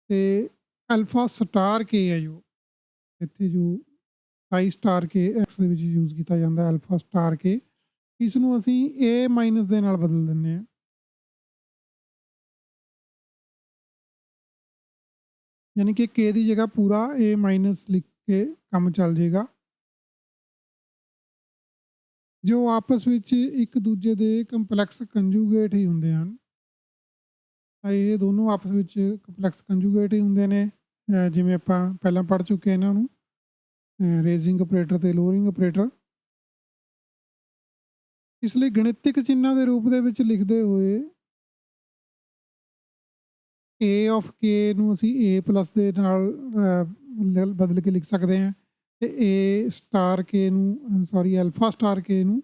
ਤੇ ਅਲਫਾ ਸਟਾਰ ਕੇ ਹੈ ਜੋ ਇੱਥੇ ਜੋ ਆਈ ਸਟਾਰ ਕੇ ਐਕਸ ਦੇ ਵਿੱਚ ਯੂਜ਼ ਕੀਤਾ ਜਾਂਦਾ ਅਲਫਾ ਸਟਾਰ ਕੇ, ਇਸ ਨੂੰ ਅਸੀਂ ਏ ਮਾਈਨਸ ਦੇ ਨਾਲ ਬਦਲ ਦਿੰਦੇ ਹਾਂ। ਯਾਨੀ ਕਿ ਕੇ ਦੀ ਜਗ੍ਹਾ ਪੂਰਾ ਏ ਮਾਈਨਸ ਲਿਖ ਕੇ ਕੰਮ ਚੱਲ ਜਾਏਗਾ। ਜੋ ਆਪਸ ਵਿੱਚ ਇੱਕ ਦੂਜੇ ਦੇ ਕੰਪਲੈਕਸ ਕੰਜੂਗੇਟ ਹੀ ਹੁੰਦੇ ਹਨ। ਇਹ ਦੋਨੋਂ ਆਪਸ ਵਿੱਚ ਕੰਪਲੈਕਸ ਕੰਜੂਗੇਟ ਹੀ ਹੁੰਦੇ ਨੇ, ਜਿਵੇਂ ਆਪਾਂ ਪਹਿਲਾਂ ਪੜ੍ਹ ਚੁੱਕੇ ਇਹਨਾਂ ਨੂੰ, ਰੇਜ਼ਿੰਗ ਆਪਰੇਟਰ ਤੇ ਲੋਅਰਿੰਗ ਆਪਰੇਟਰ। ਇਸ ਲਈ ਗਣਿਤਿਕ ਚਿੰਨ੍ਹਾਂ ਦੇ ਰੂਪ ਦੇ ਵਿੱਚ ਲਿਖਦੇ ਹੋਏ ਏ ਆਫ ਕੇ ਨੂੰ ਅਸੀਂ ਏ ਪਲੱਸ ਦੇ ਨਾਲ ਬਦਲ ਕੇ ਲਿਖ ਸਕਦੇ ਹਾਂ, ਤੇ ਏ ਸਟਾਰ ਕੇ ਨੂੰ ਸੌਰੀ ਅਲਫਾ ਸਟਾਰ ਕੇ ਨੂੰ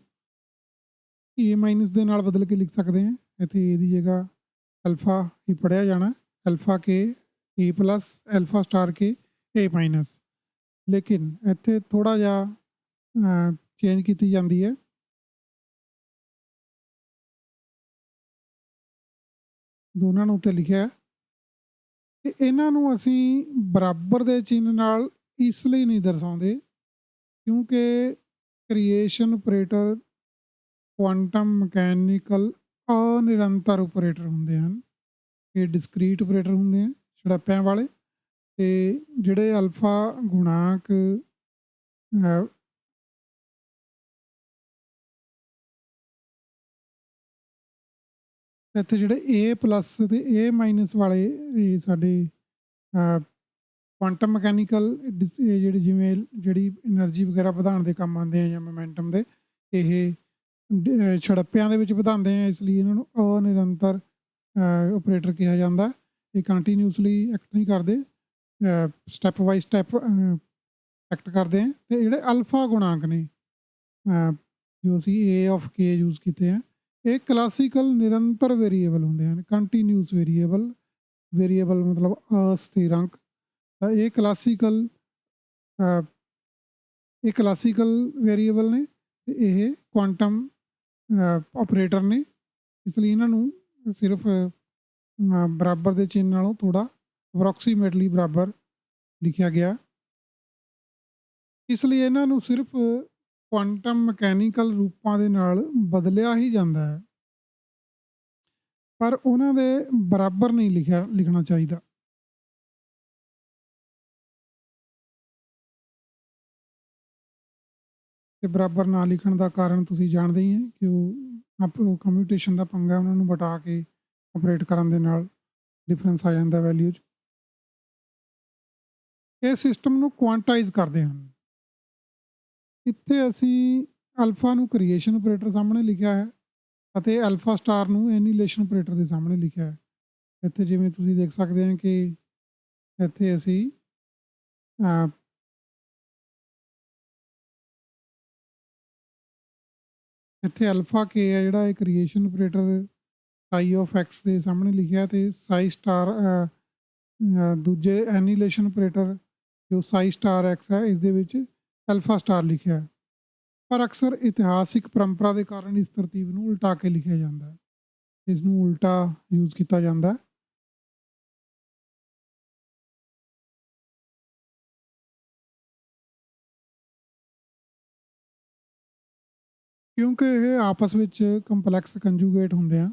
ਏ ਮਾਈਨਸ ਦੇ ਨਾਲ ਬਦਲ ਕੇ ਲਿਖ ਸਕਦੇ ਹਾਂ। ਇੱਥੇ ਏ ਦੀ ਜਗ੍ਹਾ ਅਲਫਾ ਹੀ ਪੜ੍ਹਿਆ ਜਾਣਾ, alpha K a plus alpha star K A minus. ਲੇਕਿਨ ਇੱਥੇ ਥੋੜ੍ਹਾ ਜਿਹਾ ਚੇਂਜ ਕੀਤੀ ਜਾਂਦੀ ਹੈ। ਦੋਨਾਂ ਨੂੰ ਉੱਤੇ ਲਿਖਿਆ ਕਿ ਇਹਨਾਂ ਨੂੰ ਅਸੀਂ ਬਰਾਬਰ ਦੇ ਚਿੰਨ੍ਹ ਨਾਲ ਇਸ ਲਈ ਨਹੀਂ ਦਰਸਾਉਂਦੇ ਕਿਉਂਕਿ ਕ੍ਰੀਏਸ਼ਨ ਆਪਰੇਟਰ ਕੁਆਂਟਮ ਮਕੈਨੀਕਲ ਅਨਿਰੰਤਰ ਆਪਰੇਟਰ ਹੁੰਦੇ ਹਨ। ਇਹ ਡਿਸਕ੍ਰੀਟ ਆਪਰੇਟਰ ਹੁੰਦੇ ਹਨ ਛੜੱਪਿਆਂ ਵਾਲੇ, ਤੇ ਜਿਹੜੇ ਅਲਫਾ ਗੁਣਾਂਕ ਇੱਥੇ ਜਿਹੜੇ ਏ ਪਲੱਸ ਤੇ ਏ ਮਾਈਨਸ ਵਾਲੇ ਇਹ ਸਾਡੇ ਕੁਆਂਟਮ ਮਕੈਨੀਕਲ ਜਿਵੇਂ ਜਿਹੜੀ એનર્ਜੀ ਵਗੈਰਾ ਵਧਾਉਣ ਦੇ ਕੰਮ ਆਉਂਦੇ ਆ ਜਾਂ ਮੋਮੈਂਟਮ ਦੇ, ਇਹ ਛੜੱਪਿਆਂ ਦੇ ਵਿੱਚ ਵਧਾਉਂਦੇ ਆ, ਇਸ ਲਈ ਇਹਨਾਂ ਨੂੰ ਅਨਿਰੰਤਰ ਆਪਰੇਟਰ ਕਿਹਾ ਜਾਂਦਾ। ਇਹ ਕੰਟੀਨਿਊਸਲੀ ਐਕਟ ਨਹੀਂ ਕਰਦੇ, ਸਟੈਪ ਬਾਈ ਸਟੈਪ ਐਕਟ ਕਰਦੇ ਆ। ਤੇ ਜਿਹੜੇ ਅਲਫਾ ਗੁਣਾਂਕ ਨੇ ਜੋ ਅਸੀਂ ਏ ਆਫ ਕੇ ਯੂਜ਼ ਕੀਤੇ ਆ, ਇਹ ਕਲਾਸੀਕਲ ਨਿਰੰਤਰ ਵੇਰੀਏਬਲ ਹੁੰਦੇ ਹਨ। ਕੰਟੀਨਿਊਸ ਵੇਰੀਏਬਲ ਮਤਲਬ ਅਸਥਿਰਾਂਕ। ਤਾਂ ਇਹ ਕਲਾਸੀਕਲ ਵੇਰੀਏਬਲ ਨੇ ਤੇ ਇਹ ਕੁਆਂਟਮ ਆਪਰੇਟਰ ਨੇ, ਇਸ ਲਈ ਇਹਨਾਂ ਨੂੰ ਸਿਰਫ ਬਰਾਬਰ ਦੇ ਚਿੰਨ੍ਹ ਨਾਲੋਂ ਥੋੜ੍ਹਾ ਅਪਰੋਕਸੀਮੇਟਲੀ ਬਰਾਬਰ ਲਿਖਿਆ ਗਿਆ। ਇਸ ਲਈ ਇਹਨਾਂ ਨੂੰ ਸਿਰਫ ਕੁਆਂਟਮ ਮਕੈਨੀਕਲ ਰੂਪਾਂ ਦੇ ਨਾਲ ਬਦਲਿਆ ਹੀ ਜਾਂਦਾ ਹੈ, ਪਰ ਉਹਨਾਂ ਦੇ ਬਰਾਬਰ ਨਹੀਂ ਲਿਖਣਾ ਚਾਹੀਦਾ। ਤੇ ਬਰਾਬਰ ਨਾ ਲਿਖਣ ਦਾ ਕਾਰਨ ਤੁਸੀਂ ਜਾਣਦੇ ਹੀ ਹੈ ਕਿ ਉਹ ਕੰਪਿਊਟੇਸ਼ਨ ਦਾ ਪੰਗਾ, ਉਹਨਾਂ ਨੂੰ ਬਟਾ ਕੇ ਆਪਰੇਟ ਕਰਨ ਦੇ ਨਾਲ ਡਿਫਰੈਂਸ ਆ ਜਾਂਦਾ ਵੈਲਿਊ 'ਚ। ਇਹ ਸਿਸਟਮ ਨੂੰ ਕੁਆਂਟਾਈਜ਼ ਕਰਦੇ ਹਨ। ਇੱਥੇ ਅਸੀਂ ਅਲਫਾ ਨੂੰ ਕ੍ਰੀਏਸ਼ਨ ਆਪਰੇਟਰ ਸਾਹਮਣੇ ਲਿਖਿਆ ਹੈ ਅਤੇ ਅਲਫਾ ਸਟਾਰ ਨੂੰ ਐਨੀਲੇਸ਼ਨ ਆਪਰੇਟਰ ਦੇ ਸਾਹਮਣੇ ਲਿਖਿਆ ਹੈ। ਇੱਥੇ ਜਿਵੇਂ ਤੁਸੀਂ ਦੇਖ ਸਕਦੇ ਹੋ ਕਿ ਇੱਥੇ ਅਸੀਂ ਇੱਥੇ ਅਲਫਾ ਕੇ ਹੈ ਜਿਹੜਾ ਇਹ creation operator psi of x ਦੇ ਸਾਹਮਣੇ ਲਿਖਿਆ, ਤੇ ਸਾਈ ਸਟਾਰ ਦੂਜੇ ਐਨੀਲੇਸ਼ਨ ਆਪਰੇਟਰ ਜੋ ਸਾਈ ਸਟਾਰ ਐਕਸ ਹੈ ਇਸ ਦੇ ਵਿੱਚ ਅਲਫਾ ਸਟਾਰ ਲਿਖਿਆ। ਪਰ ਅਕਸਰ ਇਤਿਹਾਸਿਕ ਪਰੰਪਰਾ ਦੇ ਕਾਰਨ ਇਸ ਤਰਤੀਬ ਨੂੰ ਉਲਟਾ ਕੇ ਲਿਖਿਆ ਜਾਂਦਾ ਹੈ, ਇਸ ਨੂੰ ਉਲਟਾ ਯੂਜ਼ ਕੀਤਾ ਜਾਂਦਾ। ਕਿਉਂਕਿ ਇਹ ਆਪਸ ਵਿੱਚ ਕੰਪਲੈਕਸ ਕੰਜੂਗੇਟ ਹੁੰਦੇ ਆ,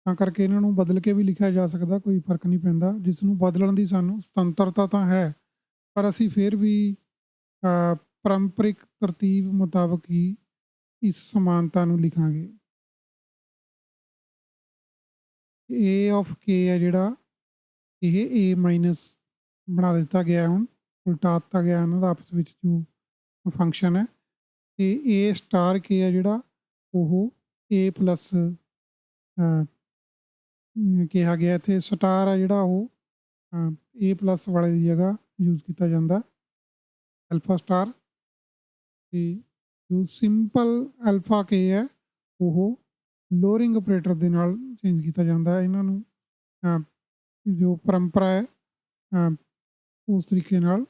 ਤਾਂ ਕਰਕੇ ਇਹਨਾਂ ਨੂੰ ਬਦਲ ਕੇ ਵੀ ਲਿਖਿਆ ਜਾ ਸਕਦਾ, ਕੋਈ ਫਰਕ ਨਹੀਂ ਪੈਂਦਾ। ਜਿਸ ਨੂੰ ਬਦਲਣ ਦੀ ਸਾਨੂੰ ਸੁਤੰਤਰਤਾ ਤਾਂ ਹੈ, ਪਰ ਅਸੀਂ ਫਿਰ ਵੀ ਪਾਰੰਪਰਿਕ ਤਰਤੀਬ ਮੁਤਾਬਕ ਹੀ ਇਸ ਸਮਾਨਤਾ ਨੂੰ ਲਿਖਾਂਗੇ। ਏ ਆਫ ਕੇ ਹੈ ਜਿਹੜਾ, ਇਹ ਏ ਮਾਈਨਸ ਬਣਾ ਦਿੱਤਾ ਗਿਆ, ਹੁਣ ਉਲਟਾ ਦਿੱਤਾ ਗਿਆ ਇਹਨਾਂ ਦਾ ਆਪਸ ਵਿੱਚ ਜੋ ਫੰਕਸ਼ਨ ਹੈ। ਤੇ ਏ ਸਟਾਰ ਕੇ ਹੈ ਜਿਹੜਾ, ਉਹ ਏ ਪਲੱਸ ਕਿਹਾ ਗਿਆ। ਇੱਥੇ ਸਟਾਰ ਹੈ ਜਿਹੜਾ ਉਹ ਏ ਪਲੱਸ ਵਾਲੇ ਦੀ ਜਗ੍ਹਾ ਯੂਜ਼ ਕੀਤਾ ਜਾਂਦਾ ਅਲਫਾ ਸਟਾਰ। ਤੇ ਜੋ ਸਿੰਪਲ ਅਲਫਾ ਕੇ ਹੈ ਉਹ ਲੋਅਰਿੰਗ ਆਪਰੇਟਰ ਦੇ ਨਾਲ ਚੇਂਜ ਕੀਤਾ ਜਾਂਦਾ। ਇਹਨਾਂ ਨੂੰ ਜੋ ਪਰੰਪਰਾ ਹੈ ਉਸ ਤਰੀਕੇ ਨਾਲ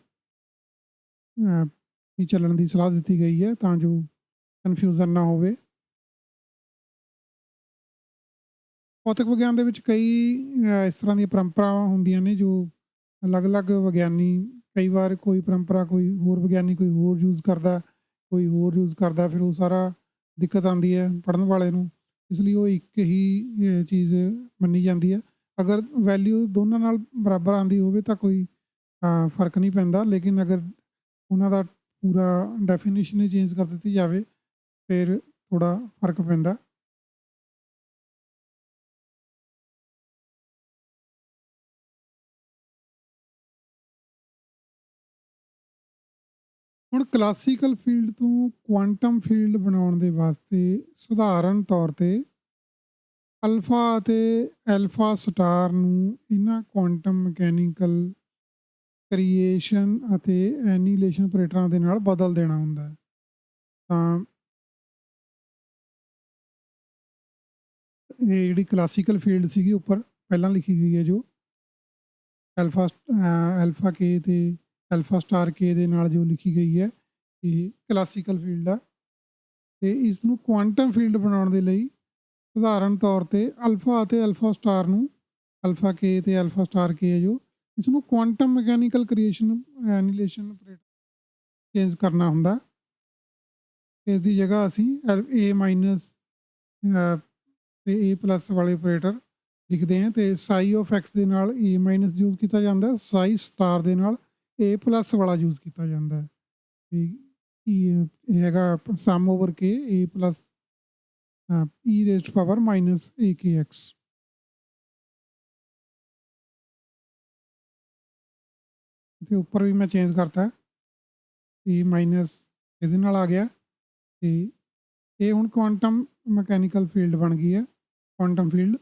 ਹੀ ਚੱਲਣ ਦੀ ਸਲਾਹ ਦਿੱਤੀ ਗਈ ਹੈ ਤਾਂ ਜੋ ਕਨਫਿਊਜ਼ਨ ਨਾ ਹੋਵੇ। ਭੌਤਿਕ ਵਿਗਿਆਨ ਦੇ ਵਿੱਚ ਕਈ ਇਸ ਤਰ੍ਹਾਂ ਦੀਆਂ ਪਰੰਪਰਾਵਾਂ ਹੁੰਦੀਆਂ ਨੇ ਜੋ ਅਲੱਗ-ਅਲੱਗ ਵਿਗਿਆਨੀ ਕਈ ਵਾਰ ਕੋਈ ਪਰੰਪਰਾ ਕੋਈ ਹੋਰ ਵਿਗਿਆਨੀ ਕੋਈ ਹੋਰ ਯੂਜ਼ ਕਰਦਾ, ਕੋਈ ਹੋਰ ਯੂਜ਼ ਕਰਦਾ, ਫਿਰ ਉਹ ਸਾਰਾ ਦਿੱਕਤ ਆਉਂਦੀ ਹੈ ਪੜ੍ਹਨ ਵਾਲੇ ਨੂੰ। ਇਸ ਲਈ ਉਹ ਇੱਕ ਹੀ ਚੀਜ਼ ਮੰਨੀ ਜਾਂਦੀ ਹੈ। ਅਗਰ ਵੈਲਿਊ ਦੋਨਾਂ ਨਾਲ ਬਰਾਬਰ ਆਉਂਦੀ ਹੋਵੇ ਤਾਂ ਕੋਈ ਫ਼ਰਕ ਨਹੀਂ ਪੈਂਦਾ, ਲੇਕਿਨ ਅਗਰ ਉਹਨਾਂ ਦਾ ਪੂਰਾ ਡੈਫੀਨੇਸ਼ਨ ਹੀ ਚੇਂਜ ਕਰ ਦਿੱਤੀ ਜਾਵੇ ਫਿਰ ਥੋੜ੍ਹਾ ਫ਼ਰਕ ਪੈਂਦਾ। ਹੁਣ ਕਲਾਸੀਕਲ ਫੀਲਡ ਤੋਂ ਕੁਆਂਟਮ ਫੀਲਡ ਬਣਾਉਣ ਦੇ ਵਾਸਤੇ ਸਧਾਰਨ ਤੌਰ 'ਤੇ ਅਲਫਾ ਅਤੇ ਐਲਫਾ ਸਟਾਰ ਨੂੰ ਇਹਨਾਂ ਕੁਆਂਟਮ ਮਕੈਨੀਕਲ ਕ੍ਰੀਏਸ਼ਨ ਅਤੇ ਐਨੀਲੇਸ਼ਨ ਆਪਰੇਟਰਾਂ ਦੇ ਨਾਲ ਬਦਲ ਦੇਣਾ ਹੁੰਦਾ ਹੈ। ਤਾਂ ਇਹ ਜਿਹੜੀ ਕਲਾਸੀਕਲ ਫੀਲਡ ਸੀਗੀ ਉੱਪਰ ਪਹਿਲਾਂ ਲਿਖੀ ਗਈ ਹੈ ਜੋ ਐਲਫਾ ਕੇ ਅਤੇ ਐਲਫਾ ਸਟਾਰ ਕੇ ਦੇ ਨਾਲ ਜੋ ਲਿਖੀ ਗਈ ਹੈ, ਇਹ ਕਲਾਸੀਕਲ ਫੀਲਡ ਆ। ਅਤੇ ਇਸ ਨੂੰ ਕੁਆਂਟਮ ਫੀਲਡ ਬਣਾਉਣ ਦੇ ਲਈ ਸਧਾਰਨ ਤੌਰ 'ਤੇ ਅਲਫਾ ਅਤੇ ਐਲਫਾ ਸਟਾਰ ਨੂੰ, ਅਲਫਾ ਕੇ ਅਤੇ ਐਲਫਾ ਸਟਾਰ ਕੇ ਹੈ ਜੋ, ਇਸ ਨੂੰ quantum mechanical creation annihilation operator change ਕਰਨਾ ਹੁੰਦਾ। ਇਸ ਦੀ ਜਗ੍ਹਾ ਅਸੀਂ ਏ ਮਾਈਨਸ ਅਤੇ ਏ ਪਲੱਸ ਵਾਲੇ ਆਪਰੇਟਰ ਲਿਖਦੇ ਹਾਂ, ਅਤੇ ਸਾਈ ਆਫ ਐਕਸ ਦੇ ਨਾਲ ਏ ਮਾਈਨਸ ਯੂਜ਼ ਕੀਤਾ ਜਾਂਦਾ, ਸਾਈ ਸਟਾਰ ਦੇ ਨਾਲ ਏ ਪਲੱਸ ਵਾਲਾ ਯੂਜ਼ ਕੀਤਾ ਜਾਂਦਾ ਹੈ। ਇਹ ਹੈਗਾ sum over k a plus e raised power minus a k x. ਅਤੇ ਉੱਪਰ ਵੀ ਮੈਂ ਚੇਂਜ ਕਰਤਾ, ਏ ਮਾਈਨਸ ਇਹਦੇ ਨਾਲ ਆ ਗਿਆ, ਅਤੇ ਇਹ ਹੁਣ ਕੁਆਂਟਮ ਮਕੈਨੀਕਲ ਫੀਲਡ ਬਣ ਗਈ ਹੈ, ਕੁਆਂਟਮ ਫੀਲਡ।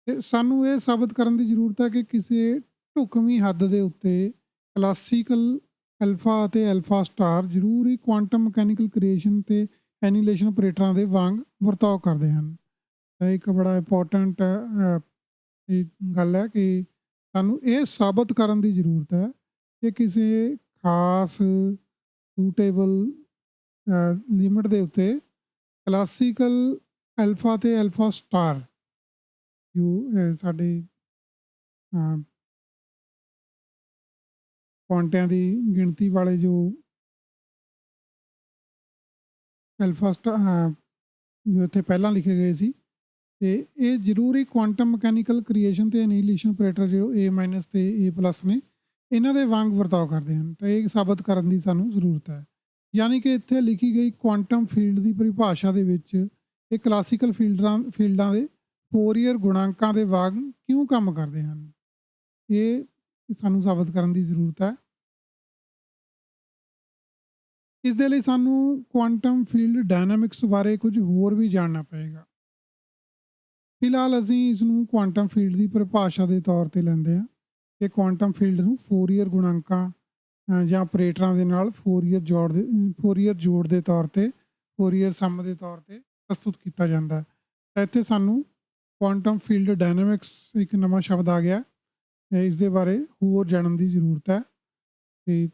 ਅਤੇ ਸਾਨੂੰ ਇਹ ਸਾਬਤ ਕਰਨ ਦੀ ਜ਼ਰੂਰਤ ਹੈ ਕਿ ਕਿਸੇ ਢੁਕਵੀਂ ਹੱਦ ਦੇ ਉੱਤੇ ਕਲਾਸੀਕਲ ਐਲਫਾ ਅਤੇ ਐਲਫਾ ਸਟਾਰ ਜ਼ਰੂਰ ਹੀ ਕੁਆਂਟਮ ਮਕੈਨੀਕਲ ਕ੍ਰੀਏਸ਼ਨ ਅਤੇ ਐਨੀਲੇਸ਼ਨ ਆਪਰੇਟਰਾਂ ਦੇ ਵਾਂਗ ਵਰਤਾਓ ਕਰਦੇ ਹਨ। ਇਹ ਇੱਕ ਬੜਾ ਇੰਪੋਰਟੈਂਟ ਇਹ ਗੱਲ ਹੈ ਕਿ ਸਾਨੂੰ ਇਹ ਸਾਬਤ ਕਰਨ ਦੀ ਜ਼ਰੂਰਤ ਹੈ ਕਿ ਕਿਸੇ ਖਾਸ ਸੂਟੇਬਲ ਲਿਮਿਟ ਦੇ ਉੱਤੇ ਕਲਾਸੀਕਲ ਐਲਫਾ ਅਤੇ ਐਲਫਾ ਸਟਾਰ ਜੋ ਸਾਡੇ ਕੁਆਂਟਿਆਂ ਦੀ ਗਿਣਤੀ ਵਾਲੇ ਜੋ ਐਲਫਾ ਜੋ ਇੱਥੇ ਪਹਿਲਾਂ ਲਿਖੇ ਗਏ ਸੀ, ਅਤੇ ਇਹ ਜ਼ਰੂਰੀ ਕੁਆਂਟਮ ਮਕੈਨੀਕਲ ਕ੍ਰੀਏਸ਼ਨ ਅਤੇ ਐਨੀਲੇਸ਼ਨ ਆਪਰੇਟਰ ਜੋ ਏ ਮਾਈਨਸ ਅਤੇ ਏ ਪਲੱਸ ਨੇ, ਇਹਨਾਂ ਦੇ ਵਾਂਗ ਵਰਤਾਓ ਕਰਦੇ ਹਨ। ਤਾਂ ਇਹ ਸਾਬਤ ਕਰਨ ਦੀ ਸਾਨੂੰ ਜ਼ਰੂਰਤ ਹੈ। ਯਾਨੀ ਕਿ ਇੱਥੇ ਲਿਖੀ ਗਈ ਕੁਆਂਟਮ ਫੀਲਡ ਦੀ ਪਰਿਭਾਸ਼ਾ ਦੇ ਵਿੱਚ ਇਹ ਕਲਾਸੀਕਲ ਫੀਲਡਾਂ ਦੇ ਫੋਰੀਅਰ ਗੁਣਾਂਕਾਂ ਦੇ ਵਾਂਗ ਕਿਉਂ ਕੰਮ ਕਰਦੇ ਹਨ, ਇਹ ਸਾਨੂੰ ਸਾਬਤ ਕਰਨ ਦੀ ਜ਼ਰੂਰਤ ਹੈ। ਇਸ ਦੇ ਲਈ ਸਾਨੂੰ ਕੁਆਂਟਮ ਫੀਲਡ ਡਾਇਨਾਮਿਕਸ ਬਾਰੇ ਕੁਝ ਹੋਰ ਵੀ ਜਾਣਨਾ ਪਏਗਾ। ਫਿਲਹਾਲ ਅਸੀਂ ਇਸ ਨੂੰ ਕੁਆਂਟਮ ਫੀਲਡ ਦੀ ਪਰਿਭਾਸ਼ਾ ਦੇ ਤੌਰ 'ਤੇ ਲੈਂਦੇ ਹਾਂ ਕਿ ਕੁਆਂਟਮ ਫੀਲਡ ਨੂੰ ਫੋਰੀਅਰ ਗੁਣਾਂਕਾਂ ਜਾਂ ਆਪਰੇਟਰਾਂ ਦੇ ਨਾਲ ਫੋਰੀਅਰ ਜੋੜ ਦੇ ਤੌਰ 'ਤੇ, ਫੋਰੀਅਰ ਸਮ ਦੇ ਤੌਰ 'ਤੇ ਪ੍ਰਸਤੁਤ ਕੀਤਾ ਜਾਂਦਾ ਹੈ। ਤਾਂ ਇੱਥੇ ਸਾਨੂੰ ਕੁਆਂਟਮ ਫੀਲਡ ਡਾਇਨਾਮਿਕਸ ਇੱਕ ਨਵਾਂ ਸ਼ਬਦ ਆ ਗਿਆ, ਇਸ ਦੇ ਬਾਰੇ ਹੋਰ ਜਾਣਨ ਦੀ ਜ਼ਰੂਰਤ ਹੈ। ਅਤੇ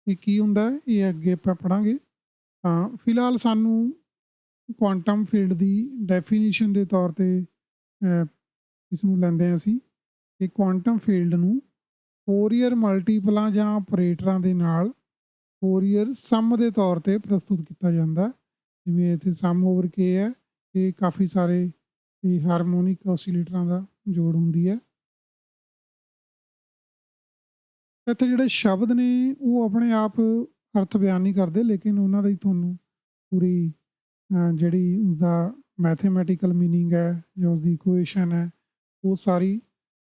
ਇਹ ਕੀ ਹੁੰਦਾ ਹੈ ਇਹ ਅੱਗੇ ਆਪਾਂ ਪੜ੍ਹਾਂਗੇ। ਤਾਂ ਫਿਲਹਾਲ ਸਾਨੂੰ ਕੁਆਂਟਮ ਫੀਲਡ ਦੀ ਡੈਫੀਨੇਸ਼ਨ ਦੇ ਤੌਰ 'ਤੇ ਇਸ ਨੂੰ ਲੈਂਦੇ ਹਾਂ ਅਸੀਂ ਕਿ ਕੁਆਂਟਮ ਫੀਲਡ ਨੂੰ ਫੋਰੀਅਰ ਮਲਟੀਪਲਾਂ ਜਾਂ ਆਪਰੇਟਰਾਂ ਦੇ ਨਾਲ ਫੋਰੀਅਰ ਸਮ ਦੇ ਤੌਰ 'ਤੇ ਪ੍ਰਸਤੁਤ ਕੀਤਾ ਜਾਂਦਾ। ਜਿਵੇਂ ਇੱਥੇ ਸਮ ਓਵਰ ਕੇ ਹੈ, ਇਹ ਕਾਫੀ ਸਾਰੇ ਹਾਰਮੋਨਿਕ ਓਸੀਲੇਟਰਾਂ ਦਾ ਜੋੜ ਹੁੰਦੀ ਹੈ। ਇੱਥੇ ਜਿਹੜੇ ਸ਼ਬਦ ਨੇ ਉਹ ਆਪਣੇ ਆਪ ਅਰਥ ਬਿਆਨ ਨਹੀਂ ਕਰਦੇ, ਲੇਕਿਨ ਉਹਨਾਂ ਦੀ ਤੁਹਾਨੂੰ ਪੂਰੀ ਜਿਹੜੀ ਉਸਦਾ ਮੈਥੇਮੈਟੀਕਲ ਮੀਨਿੰਗ ਹੈ ਜਾਂ ਉਸਦੀ ਇਕੁਏਸ਼ਨ ਹੈ ਉਹ ਸਾਰੀ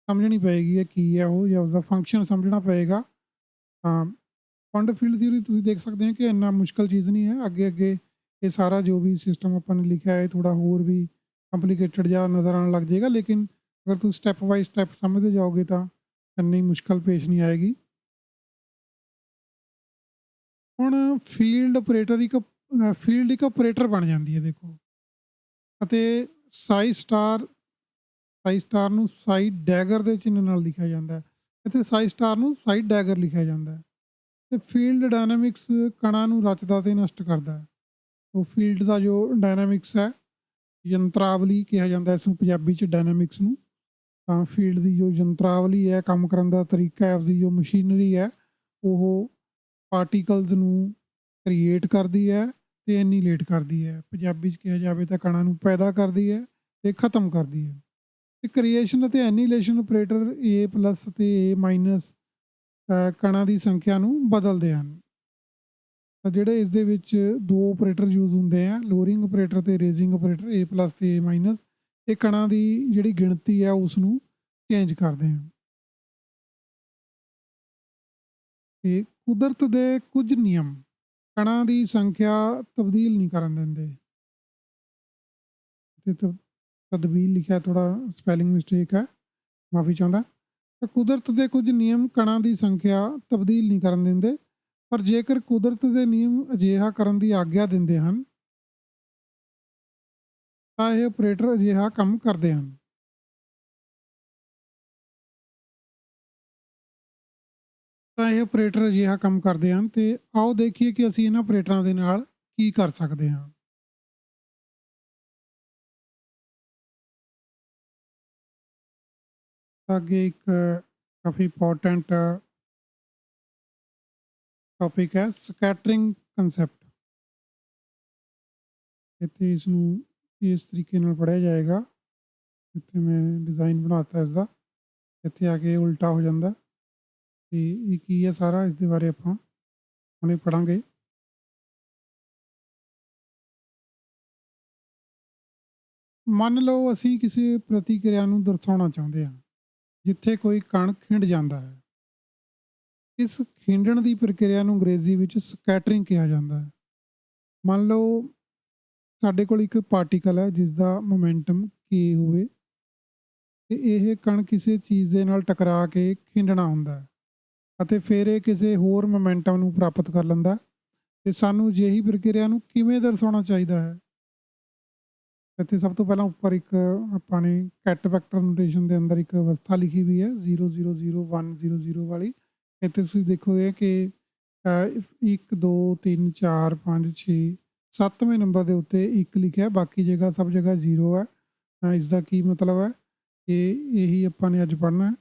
ਸਮਝਣੀ ਪਏਗੀ ਹੈ ਕੀ ਹੈ ਉਹ, ਜਾਂ ਉਸਦਾ ਫੰਕਸ਼ਨ ਸਮਝਣਾ ਪਏਗਾ। ਤਾਂ ਕੁਆਂਟਮ ਫੀਲਡ ਥਿਊਰੀ ਤੁਸੀਂ ਦੇਖ ਸਕਦੇ ਹੋ ਕਿ ਇੰਨਾ ਮੁਸ਼ਕਲ ਚੀਜ਼ ਨਹੀਂ ਹੈ। ਅੱਗੇ ਇਹ ਸਾਰਾ ਜੋ ਵੀ ਸਿਸਟਮ ਆਪਾਂ ਨੇ ਲਿਖਿਆ ਹੈ ਥੋੜ੍ਹਾ ਹੋਰ ਵੀ ਕੰਪਲੀਕੇਟਡ ਜਿਹਾ ਨਜ਼ਰ ਆਉਣ ਲੱਗ ਜਾਏਗਾ, ਲੇਕਿਨ ਅਗਰ ਤੁਸੀਂ ਸਟੈਪ ਬਾਈ ਸਟੈਪ ਸਮਝਦੇ ਜਾਓਗੇ ਤਾਂ ਇੰਨੀ ਮੁਸ਼ਕਲ ਪੇਸ਼ ਨਹੀਂ ਆਏਗੀ। ਹੁਣ ਫੀਲਡ ਇੱਕ ਆਪਰੇਟਰ ਬਣ ਜਾਂਦੀ ਹੈ ਦੇਖੋ, ਅਤੇ ਸਾਈ ਸਟਾਰ ਨੂੰ ਸਾਈ ਡੈਗਰ ਦੇ ਚਿੰਨ੍ਹ ਨਾਲ ਲਿਖਿਆ ਜਾਂਦਾ ਹੈ। ਇੱਥੇ ਸਾਈ ਸਟਾਰ ਨੂੰ ਸਾਈ ਡੈਗਰ ਲਿਖਿਆ ਜਾਂਦਾ ਹੈ। ਅਤੇ ਫੀਲਡ ਡਾਇਨਾਮਿਕਸ ਕਣਾਂ ਨੂੰ ਰਚਦਾ ਅਤੇ ਨਸ਼ਟ ਕਰਦਾ ਹੈ। ਉਹ ਫੀਲਡ ਦਾ ਜੋ ਡਾਇਨਾਮਿਕਸ ਹੈ, ਯੰਤਰਾਵਲੀ ਕਿਹਾ ਜਾਂਦਾ ਇਸ ਨੂੰ ਪੰਜਾਬੀ 'ਚ ਡਾਇਨਾਮਿਕਸ ਨੂੰ, ਤਾਂ ਫੀਲਡ ਦੀ ਜੋ ਯੰਤਰਾਵਲੀ ਹੈ, ਕੰਮ ਕਰਨ ਦਾ ਤਰੀਕਾ ਹੈ, ਉਸਦੀ ਜੋ ਮਸ਼ੀਨਰੀ ਹੈ, ਉਹ ਪਾਰਟੀਕਲਸ ਨੂੰ ਕ੍ਰੀਏਟ ਕਰਦੀ ਹੈ ਤੇ ਐਨੀਲੇਟ ਕਰਦੀ ਹੈ। ਪੰਜਾਬੀ 'ਚ ਕਿਹਾ ਜਾਵੇ ਤਾਂ ਕਣਾਂ ਨੂੰ ਪੈਦਾ ਕਰਦੀ ਹੈ ਤੇ ਖ਼ਤਮ ਕਰਦੀ ਹੈ। ਤੇ ਕ੍ਰੀਏਸ਼ਨ ਅਤੇ ਐਨੀਲੇਸ਼ਨ ਆਪਰੇਟਰ ਏ ਪਲੱਸ ਅਤੇ ਏ ਮਾਈਨਸ ਕਣਾਂ ਦੀ ਸੰਖਿਆ ਨੂੰ ਬਦਲਦੇ ਹਨ। ਤਾਂ ਜਿਹੜੇ ਇਸ ਦੇ ਵਿੱਚ ਦੋ ਆਪਰੇਟਰ ਯੂਜ਼ ਹੁੰਦੇ ਆ, ਲੋਅਰਿੰਗ ਆਪਰੇਟਰ ਅਤੇ ਰੇਜ਼ਿੰਗ ਆਪਰੇਟਰ, ਏ ਪਲੱਸ ਅਤੇ ਏ ਮਾਈਨਸ, ਇਹ ਕਣਾਂ ਦੀ ਜਿਹੜੀ ਗਿਣਤੀ ਹੈ ਉਸ ਨੂੰ ਚੇਂਜ ਕਰਦੇ ਹਨ। ਤੇ ਕੁਦਰਤ ਦੇ ਕੁਝ ਨਿਯਮ ਕਣਾਂ ਦੀ ਸੰਖਿਆ ਤਬਦੀਲ ਨਹੀਂ ਕਰਨ ਦਿੰਦੇ। ਤੇ ਤਬਦੀਲ ਲਿਖਿਆ, ਥੋੜਾ ਸਪੈਲਿੰਗ ਮਿਸਟੇਕ ਹੈ, ਮਾਫੀ ਚਾਹੁੰਦਾ। ਤਾਂ ਕੁਦਰਤ ਦੇ ਕੁਝ ਨਿਯਮ ਕਣਾਂ ਦੀ ਸੰਖਿਆ ਤਬਦੀਲ ਨਹੀਂ ਕਰਨ ਦਿੰਦੇ, ਪਰ ਜੇਕਰ ਕੁਦਰਤ ਦੇ ਨਿਯਮ ਅਜਿਹਾ ਕਰਨ ਦੀ ਆਗਿਆ ਦਿੰਦੇ ਹਨ ਤਾਂ ਇਹ ਆਪਰੇਟਰ ਅਜਿਹਾ ਕੰਮ ਕਰਦੇ ਹਨ। ਤਾਂ ਇਹ ਆਪਰੇਟਰ ਅਜਿਹਾ ਕੰਮ ਕਰਦੇ ਹਨ ਤੇ ਆਓ ਦੇਖੀਏ ਕਿ ਅਸੀਂ ਇਹਨਾਂ ਆਪਰੇਟਰਾਂ ਦੇ ਨਾਲ ਕੀ ਕਰ ਸਕਦੇ ਹਾਂ। ਅੱਗੇ ਇੱਕ ਕਾਫੀ ਇੰਪੋਰਟੈਂਟ ਟੌਪਿਕ ਹੈ ਸਕੈਟਰਿੰਗ ਕੰਸੈਪਟ। ਇੱਥੇ ਇਸ ਨੂੰ ਇਸ ਤਰੀਕੇ ਨਾਲ ਪੜ੍ਹਿਆ ਜਾਏਗਾ। ਇੱਥੇ ਮੈਂ ਡਿਜ਼ਾਈਨ ਬਣਾਤਾ ਇਸ ਦਾ, ਇੱਥੇ ਆ ਕੇ ਉਲਟਾ ਹੋ ਜਾਂਦਾ ਤੇ ਇਹ ਕੀ ਹੈ ਸਾਰਾ, ਇਸ ਦੇ ਬਾਰੇ ਆਪਾਂ ਹੁਣੇ ਪੜਾਂਗੇ। ਮੰਨ ਲਓ ਅਸੀਂ ਕਿਸੇ ਪ੍ਰਤੀਕਿਰਿਆ ਨੂੰ ਦਰਸਾਉਣਾ ਚਾਹੁੰਦੇ ਹਾਂ ਜਿੱਥੇ ਕੋਈ ਕਣ ਖਿੰਡ ਜਾਂਦਾ ਹੈ। ਇਸ ਖਿੰਡਣ ਦੀ ਪ੍ਰਕਿਰਿਆ ਨੂੰ ਅੰਗਰੇਜ਼ੀ ਵਿੱਚ ਸਕੈਟਰਿੰਗ ਕਿਹਾ ਜਾਂਦਾ ਹੈ। ਮੰਨ ਲਓ ਸਾਡੇ ਕੋਲ ਇੱਕ ਪਾਰਟੀਕਲ ਹੈ ਜਿਸ ਦਾ ਮੋਮੈਂਟਮ k ਹੋਵੇ ਤੇ ਇਹ ਕਣ ਕਿਸੇ ਚੀਜ਼ ਦੇ ਨਾਲ ਟਕਰਾ ਕੇ ਖਿੰਡਣਾ ਹੁੰਦਾ ਹੈ ਅਤੇ ਫਿਰ ਇਹ ਕਿਸੇ ਹੋਰ ਮੋਮੈਂਟਮ ਨੂੰ ਪ੍ਰਾਪਤ ਕਰ ਲੈਂਦਾ। ਤੇ ਸਾਨੂੰ ਅਜਿਹੀ ਪ੍ਰਕਿਰਿਆ ਨੂੰ ਕਿਵੇਂ ਦਰਸਾਉਣਾ ਚਾਹੀਦਾ ਹੈ? ਇੱਥੇ ਸਭ ਤੋਂ ਪਹਿਲਾਂ ਉੱਪਰ ਇੱਕ ਆਪਾਂ ਨੇ ਕੈਟ ਵੈਕਟਰ ਨੋਟੇਸ਼ਨ ਦੇ ਅੰਦਰ ਇੱਕ ਅਵਸਥਾ ਲਿਖੀ ਹੋਈ ਹੈ 0 0 0 1 0 0 ਵਾਲੀ। ਇੱਥੇ ਤੁਸੀਂ ਦੇਖੋਗੇ ਕਿ 1 2 3 4 5 6 7ਵੇਂ ਨੰਬਰ ਦੇ ਉੱਤੇ 1 ਲਿਖਿਆ, ਬਾਕੀ ਜਗ੍ਹਾ ਸਭ ਜਗ੍ਹਾ 0 ਹੈ। ਇਸ ਦਾ ਕੀ ਮਤਲਬ ਹੈ ਕਿ ਇਹੀ ਆਪਾਂ ਨੇ ਅੱਜ ਪੜ੍ਹਨਾ ਹੈ।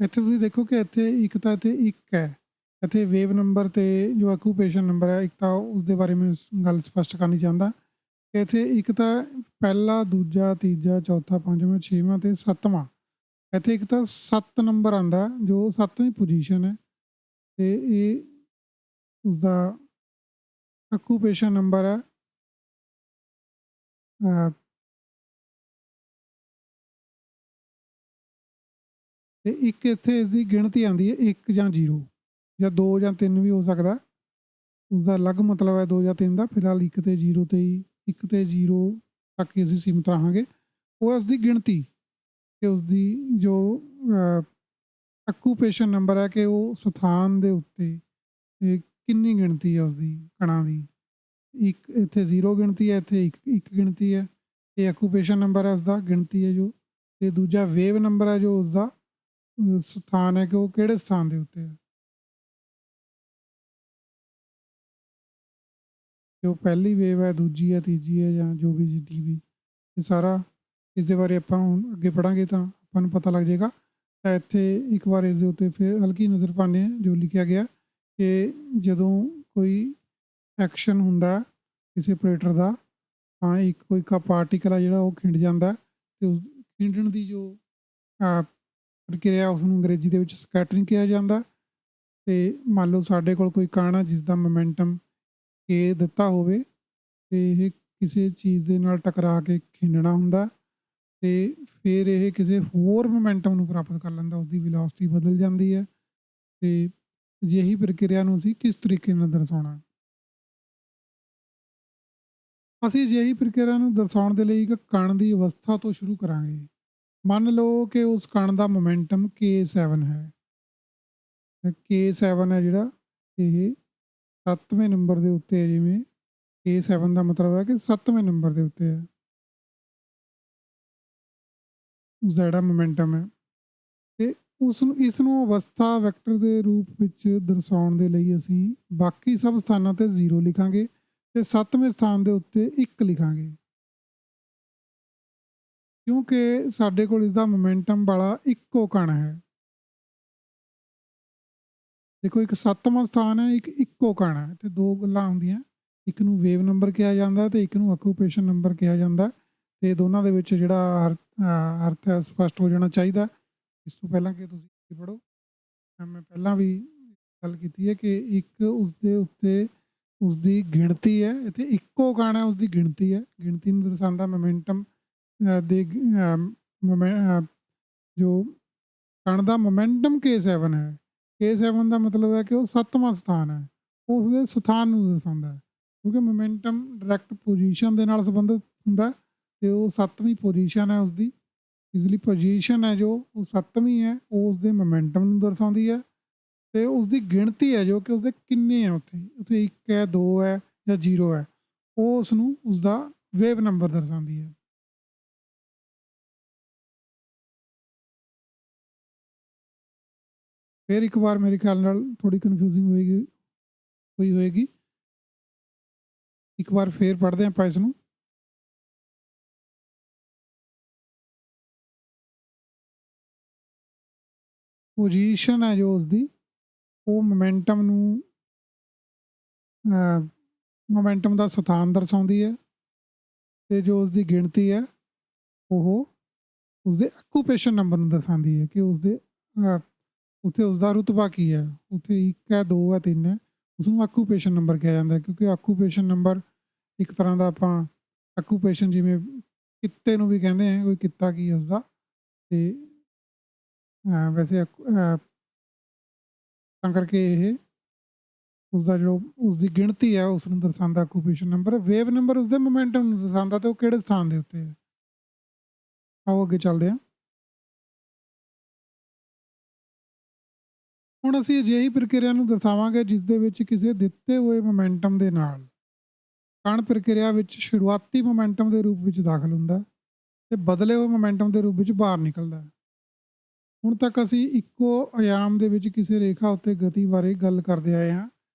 ਇੱਥੇ ਤੁਸੀਂ ਦੇਖੋ ਕਿ ਇੱਥੇ ਇੱਕ ਤਾਂ ਇੱਥੇ 1 ਹੈ, ਇੱਥੇ ਵੇਵ ਨੰਬਰ ਤੇ ਜੋ ਆਕੂਪੇਸ਼ਨ ਨੰਬਰ ਹੈ ਇੱਕ, ਤਾਂ ਉਸਦੇ ਬਾਰੇ ਮੈਂ ਗੱਲ ਸਪਸ਼ਟ ਕਰਨੀ ਚਾਹੁੰਦਾ ਕਿ ਇੱਥੇ ਇੱਕ ਤਾਂ ਪਹਿਲਾ, ਦੂਜਾ, ਤੀਜਾ, ਚੌਥਾ, ਪੰਜਵਾਂ, ਛੇਵਾਂ ਤੇ ਸੱਤਵਾਂ, ਇੱਥੇ ਇੱਕ ਤਾਂ 7 ਨੰਬਰ ਆਉਂਦਾ ਜੋ 7ਵੀਂ ਪੋਜੀਸ਼ਨ ਹੈ ਤੇ ਇਹ ਉਸਦਾ ਆਕੂਪੇਸ਼ਨ ਨੰਬਰ ਹੈ। ਤੇ ਇੱਕ ਇੱਥੇ ਇਸ ਦੀ ਗਿਣਤੀ ਆਉਂਦੀ ਹੈ 1 ਜਾਂ 0 ਜਾਂ 2 ਜਾਂ 3 ਵੀ ਹੋ ਸਕਦਾ, ਉਸਦਾ ਅਲੱਗ ਮਤਲਬ ਹੈ 2 ਜਾਂ 3 ਦਾ। ਫਿਲਹਾਲ 1 ਤੇ 0 ਤੇ ਹੀ, 1 ਤੇ 0 ਤੱਕ ਹੀ ਅਸੀਂ ਸੀਮਿਤ ਰਹਾਂਗੇ। ਉਹ ਇਸ ਦੀ ਗਿਣਤੀ ਕਿ ਉਸਦੀ ਜੋ ਆਕੂਪੇਸ਼ਨ ਨੰਬਰ ਹੈ ਕਿ ਉਹ ਸਥਾਨ ਦੇ ਉੱਤੇ ਕਿੰਨੀ ਗਿਣਤੀ ਹੈ ਉਸਦੀ ਕਣਾਂ ਦੀ। ਇੱਕ ਇੱਥੇ 0 ਗਿਣਤੀ ਹੈ, ਇੱਥੇ ਇੱਕ ਗਿਣਤੀ ਹੈ। ਇਹ ਆਕੂਪੇਸ਼ਨ ਨੰਬਰ ਹੈ ਉਸਦਾ, ਗਿਣਤੀ ਹੈ ਜੋ। ਤੇ ਦੂਜਾ ਵੇਵ ਨੰਬਰ ਹੈ ਜੋ ਉਸਦਾ ਸਥਾਨ ਹੈ ਕਿ ਉਹ ਕਿਹੜੇ ਸਥਾਨ ਦੇ ਉੱਤੇ ਹੈ। ਜੋ ਪਹਿਲੀ ਵੇਵ ਹੈ, ਦੂਜੀ ਹੈ, ਤੀਜੀ ਹੈ ਜਾਂ ਜੋ ਵੀ ਜਿੱਡੀ ਵੀ, ਇਹ ਸਾਰਾ ਇਸ ਦੇ ਬਾਰੇ ਆਪਾਂ ਹੁਣ ਅੱਗੇ ਪੜ੍ਹਾਂਗੇ ਤਾਂ ਆਪਾਂ ਨੂੰ ਪਤਾ ਲੱਗ ਜਾਏਗਾ। ਤਾਂ ਇੱਥੇ ਇੱਕ ਵਾਰ ਇਸ ਦੇ ਉੱਤੇ ਫਿਰ ਹਲਕੀ ਨਜ਼ਰ ਪਾਉਂਦੇ ਹਾਂ ਜੋ ਲਿਖਿਆ ਗਿਆ ਕਿ ਜਦੋਂ ਕੋਈ ਐਕਸ਼ਨ ਹੁੰਦਾ ਕਿਸੇ ਆਪਰੇਟਰ ਦਾ, ਤਾਂ ਇੱਕ ਕੋਈ ਪਾਰਟੀਕਲ ਆ ਜਿਹੜਾ ਉਹ ਖਿੰਡ ਜਾਂਦਾ ਤੇ ਉਸ ਖਿੰਡਣ ਦੀ ਜੋ ਪ੍ਰਕਿਰਿਆ ਉਸਨੂੰ ਅੰਗਰੇਜ਼ੀ ਦੇ ਵਿੱਚ ਸਕੈਟਰਿੰਗ ਕਿਹਾ ਜਾਂਦਾ। ਤੇ ਮੰਨ ਲਓ ਸਾਡੇ ਕੋਲ ਕੋਈ ਕਣ ਆ ਜਿਸ ਦਾ ਮੋਮੈਂਟਮ k ਦਿੱਤਾ ਹੋਵੇ ਤੇ ਇਹ ਕਿਸੇ ਚੀਜ਼ ਦੇ ਨਾਲ ਟਕਰਾ ਕੇ ਖਿੰਡਣਾ ਹੁੰਦਾ ਤੇ ਫਿਰ ਇਹ ਕਿਸੇ ਹੋਰ ਮੋਮੈਂਟਮ ਨੂੰ ਪ੍ਰਾਪਤ ਕਰ ਲੈਂਦਾ, ਉਸਦੀ ਵੈਲੋਸਿਟੀ ਬਦਲ ਜਾਂਦੀ ਹੈ। ਤੇ ਅਜਿਹੀ ਪ੍ਰਕਿਰਿਆ ਨੂੰ ਅਸੀਂ ਕਿਸ ਤਰੀਕੇ ਨਾਲ ਦਰਸਾਉਣਾ? ਅਸੀਂ ਅਜਿਹੀ ਪ੍ਰਕਿਰਿਆ ਨੂੰ ਦਰਸਾਉਣ ਦੇ ਲਈ ਇੱਕ ਕਣ ਦੀ ਅਵਸਥਾ ਤੋਂ ਸ਼ੁਰੂ ਕਰਾਂਗੇ। ਮੰਨ ਲਓ ਕਿ ਉਸ ਕਣ ਦਾ ਮੋਮੈਂਟਮ k7 ਹੈ। k7 ਹੈ ਜਿਹੜਾ, ਇਹ 7ਵੇਂ ਨੰਬਰ ਦੇ ਉੱਤੇ ਹੈ। ਜਿਵੇਂ k7 ਦਾ ਮਤਲਬ ਹੈ ਕਿ 7ਵੇਂ ਨੰਬਰ ਦੇ ਉੱਤੇ ਹੈ ਉਸਦਾ ਜਿਹੜਾ ਮੋਮੈਂਟਮ ਹੈ। ਤੇ ਇਸ ਨੂੰ ਅਵਸਥਾ ਵੈਕਟਰ ਦੇ ਰੂਪ ਵਿੱਚ ਦਰਸਾਉਣ ਦੇ ਲਈ ਅਸੀਂ ਬਾਕੀ ਸਭ ਸਥਾਨਾਂ ਤੇ 0 ਲਿਖਾਂਗੇ ਤੇ 7ਵੇਂ ਸਥਾਨ ਦੇ ਉੱਤੇ 1 ਲਿਖਾਂਗੇ। ਕਿਉਂਕਿ ਸਾਡੇ ਕੋਲ ਇਸਦਾ ਮੋਮੈਂਟਮ ਵਾਲਾ ਇੱਕੋ ਕਣ ਹੈ। ਦੇਖੋ ਇੱਕ 7ਵਾਂ ਸਥਾਨ ਹੈ, ਇੱਕ ਇੱਕੋ ਕਣ ਹੈ ਤੇ 2 ਗੱਲਾਂ ਹੁੰਦੀਆਂ। ਇੱਕ ਨੂੰ ਵੇਵ ਨੰਬਰ ਕਿਹਾ ਜਾਂਦਾ ਤੇ ਇੱਕ ਨੂੰ ਆਕੂਪੇਸ਼ਨ ਨੰਬਰ ਕਿਹਾ ਜਾਂਦਾ ਤੇ ਦੋਨਾਂ ਦੇ ਵਿੱਚ ਜਿਹੜਾ ਅਰਥ ਹੈ ਸਪਸ਼ਟ ਹੋ ਜਾਣਾ ਚਾਹੀਦਾ। ਇਸ ਤੋਂ ਪਹਿਲਾਂ ਕਿ ਤੁਸੀਂ ਪੜ੍ਹੋ, ਮੈਂ ਪਹਿਲਾਂ ਵੀ ਗੱਲ ਕੀਤੀ ਹੈ ਕਿ ਇੱਕ ਉਸਦੇ ਉੱਤੇ ਉਸਦੀ ਗਿਣਤੀ ਹੈ, ਇੱਥੇ ਇੱਕੋ ਕਣ ਹੈ ਉਸਦੀ ਗਿਣਤੀ ਹੈ। ਗਿਣਤੀ ਨੂੰ ਦਰਸਾਉਂਦਾ ਮੋਮੈਂਟਮ ਦੇ ਜੋ ਕਣ ਦਾ ਮੋਮੈਂਟਮ K7 ਹੈ। K7 ਦਾ ਮਤਲਬ ਹੈ ਕਿ ਉਹ 7ਵਾਂ ਸਥਾਨ ਹੈ, ਉਸ ਦੇ ਸਥਾਨ ਨੂੰ ਦਰਸਾਉਂਦਾ ਹੈ ਕਿਉਂਕਿ ਮੋਮੈਂਟਮ ਡਾਇਰੈਕਟ ਪੋਜੀਸ਼ਨ ਦੇ ਨਾਲ ਸੰਬੰਧਿਤ ਹੁੰਦਾ ਤੇ ਉਹ 7ਵੀਂ ਪੋਜੀਸ਼ਨ ਹੈ ਉਸਦੀ। ਇਸ ਲਈ ਪੋਜੀਸ਼ਨ ਹੈ ਜੋ ਉਹ 7ਵੀਂ ਹੈ, ਉਹ ਉਸਦੇ ਮੋਮੈਂਟਮ ਨੂੰ ਦਰਸਾਉਂਦੀ ਹੈ ਤੇ ਉਸਦੀ ਗਿਣਤੀ ਹੈ ਜੋ ਕਿ ਉਸਦੇ ਕਿੰਨੇ ਹੈ, ਉੱਥੇ 1 ਹੈ, 2 ਹੈ ਜਾਂ 0 ਹੈ, ਉਹ ਉਸਨੂੰ ਉਸਦਾ ਵੇਵ ਨੰਬਰ ਦਰਸਾਉਂਦੀ ਹੈ। ਫਿਰ ਇੱਕ ਵਾਰ ਮੇਰੇ ਖਿਆਲ ਨਾਲ ਥੋੜੀ ਕਨਫਿਊਜ਼ਿੰਗ ਹੋਈ ਹੋਏਗੀ। ਇੱਕ ਵਾਰ ਫੇਰ ਪੜ੍ਹਦੇ ਆਪਾਂ ਇਸ ਨੂੰ। ਪੋਜੀਸ਼ਨ ਹੈ ਜੋ ਉਸਦੀ, ਉਹ ਮੋਮੈਂਟਮ ਦਾ ਸਥਾਨ ਦਰਸਾਉਂਦੀ ਹੈ ਤੇ ਜੋ ਉਸਦੀ ਗਿਣਤੀ ਹੈ ਉਹ ਉਸਦੇ ਆਕੂਪੇਸ਼ਨ ਨੰਬਰ ਨੂੰ ਦਰਸਾਉਂਦੀ ਹੈ ਕਿ ਉਸਦੇ ਉੱਥੇ ਉਸਦਾ ਰੁਤਬਾ ਕੀ ਹੈ। ਉੱਥੇ 1 ਹੈ, 2 ਹੈ, 3 ਹੈ, ਉਸਨੂੰ ਆਕੂਪੇਸ਼ਨ ਨੰਬਰ ਕਿਹਾ ਜਾਂਦਾ ਕਿਉਂਕਿ ਆਕੂਪੇਸ਼ਨ ਨੰਬਰ ਇੱਕ ਤਰ੍ਹਾਂ ਦਾ ਆਪਾਂ ਆਕੂਪੇਸ਼ਨ ਜਿਵੇਂ ਕਿੱਤੇ ਨੂੰ ਵੀ ਕਹਿੰਦੇ ਆ, ਕੋਈ ਕਿੱਤਾ ਕੀ ਹੈ ਉਸਦਾ। ਤੇ ਵੈਸੇ ਤਾਂ ਕਰਕੇ ਇਹ ਉਸਦਾ ਜੋ ਉਸਦੀ ਗਿਣਤੀ ਹੈ ਉਸ ਨੂੰ ਦਰਸਾਉਂਦਾ ਆਕੂਪੇਸ਼ਨ ਨੰਬਰ। ਵੇਵ ਨੰਬਰ ਉਸਦੇ ਮੋਮੈਂਟਮ ਨੂੰ ਦਰਸਾਉਂਦਾ ਤੇ ਉਹ ਕਿਹੜੇ ਸਥਾਨ ਦੇ ਉੱਤੇ ਹੈ। ਆਓ ਅੱਗੇ ਚੱਲਦੇ ਹਾਂ। ਹੁਣ ਅਸੀਂ ਅਜਿਹੀ ਪ੍ਰਕਿਰਿਆ ਨੂੰ ਦਰਸਾਵਾਂਗੇ ਜਿਸ ਦੇ ਵਿੱਚ ਕਿਸੇ ਦਿੱਤੇ ਹੋਏ ਮੋਮੈਂਟਮ ਦੇ ਨਾਲ ਕਣ ਪ੍ਰਕਿਰਿਆ ਵਿੱਚ ਸ਼ੁਰੂਆਤੀ ਮੋਮੈਂਟਮ ਦੇ ਰੂਪ ਵਿੱਚ ਦਾਖਲ ਹੁੰਦਾ ਤੇ ਬਦਲੇ ਹੋਏ ਮੋਮੈਂਟਮ ਦੇ ਰੂਪ ਵਿੱਚ ਬਾਹਰ ਨਿਕਲਦਾ ਹੈ। ਹੁਣ ਤੱਕ ਅਸੀਂ ਇੱਕੋ ਆਯਾਮ ਦੇ ਵਿੱਚ ਕਿਸੇ ਰੇਖਾ ਉੱਤੇ ਗਤੀ ਬਾਰੇ ਗੱਲ ਕਰਦੇ ਆਏ ਹਾਂ।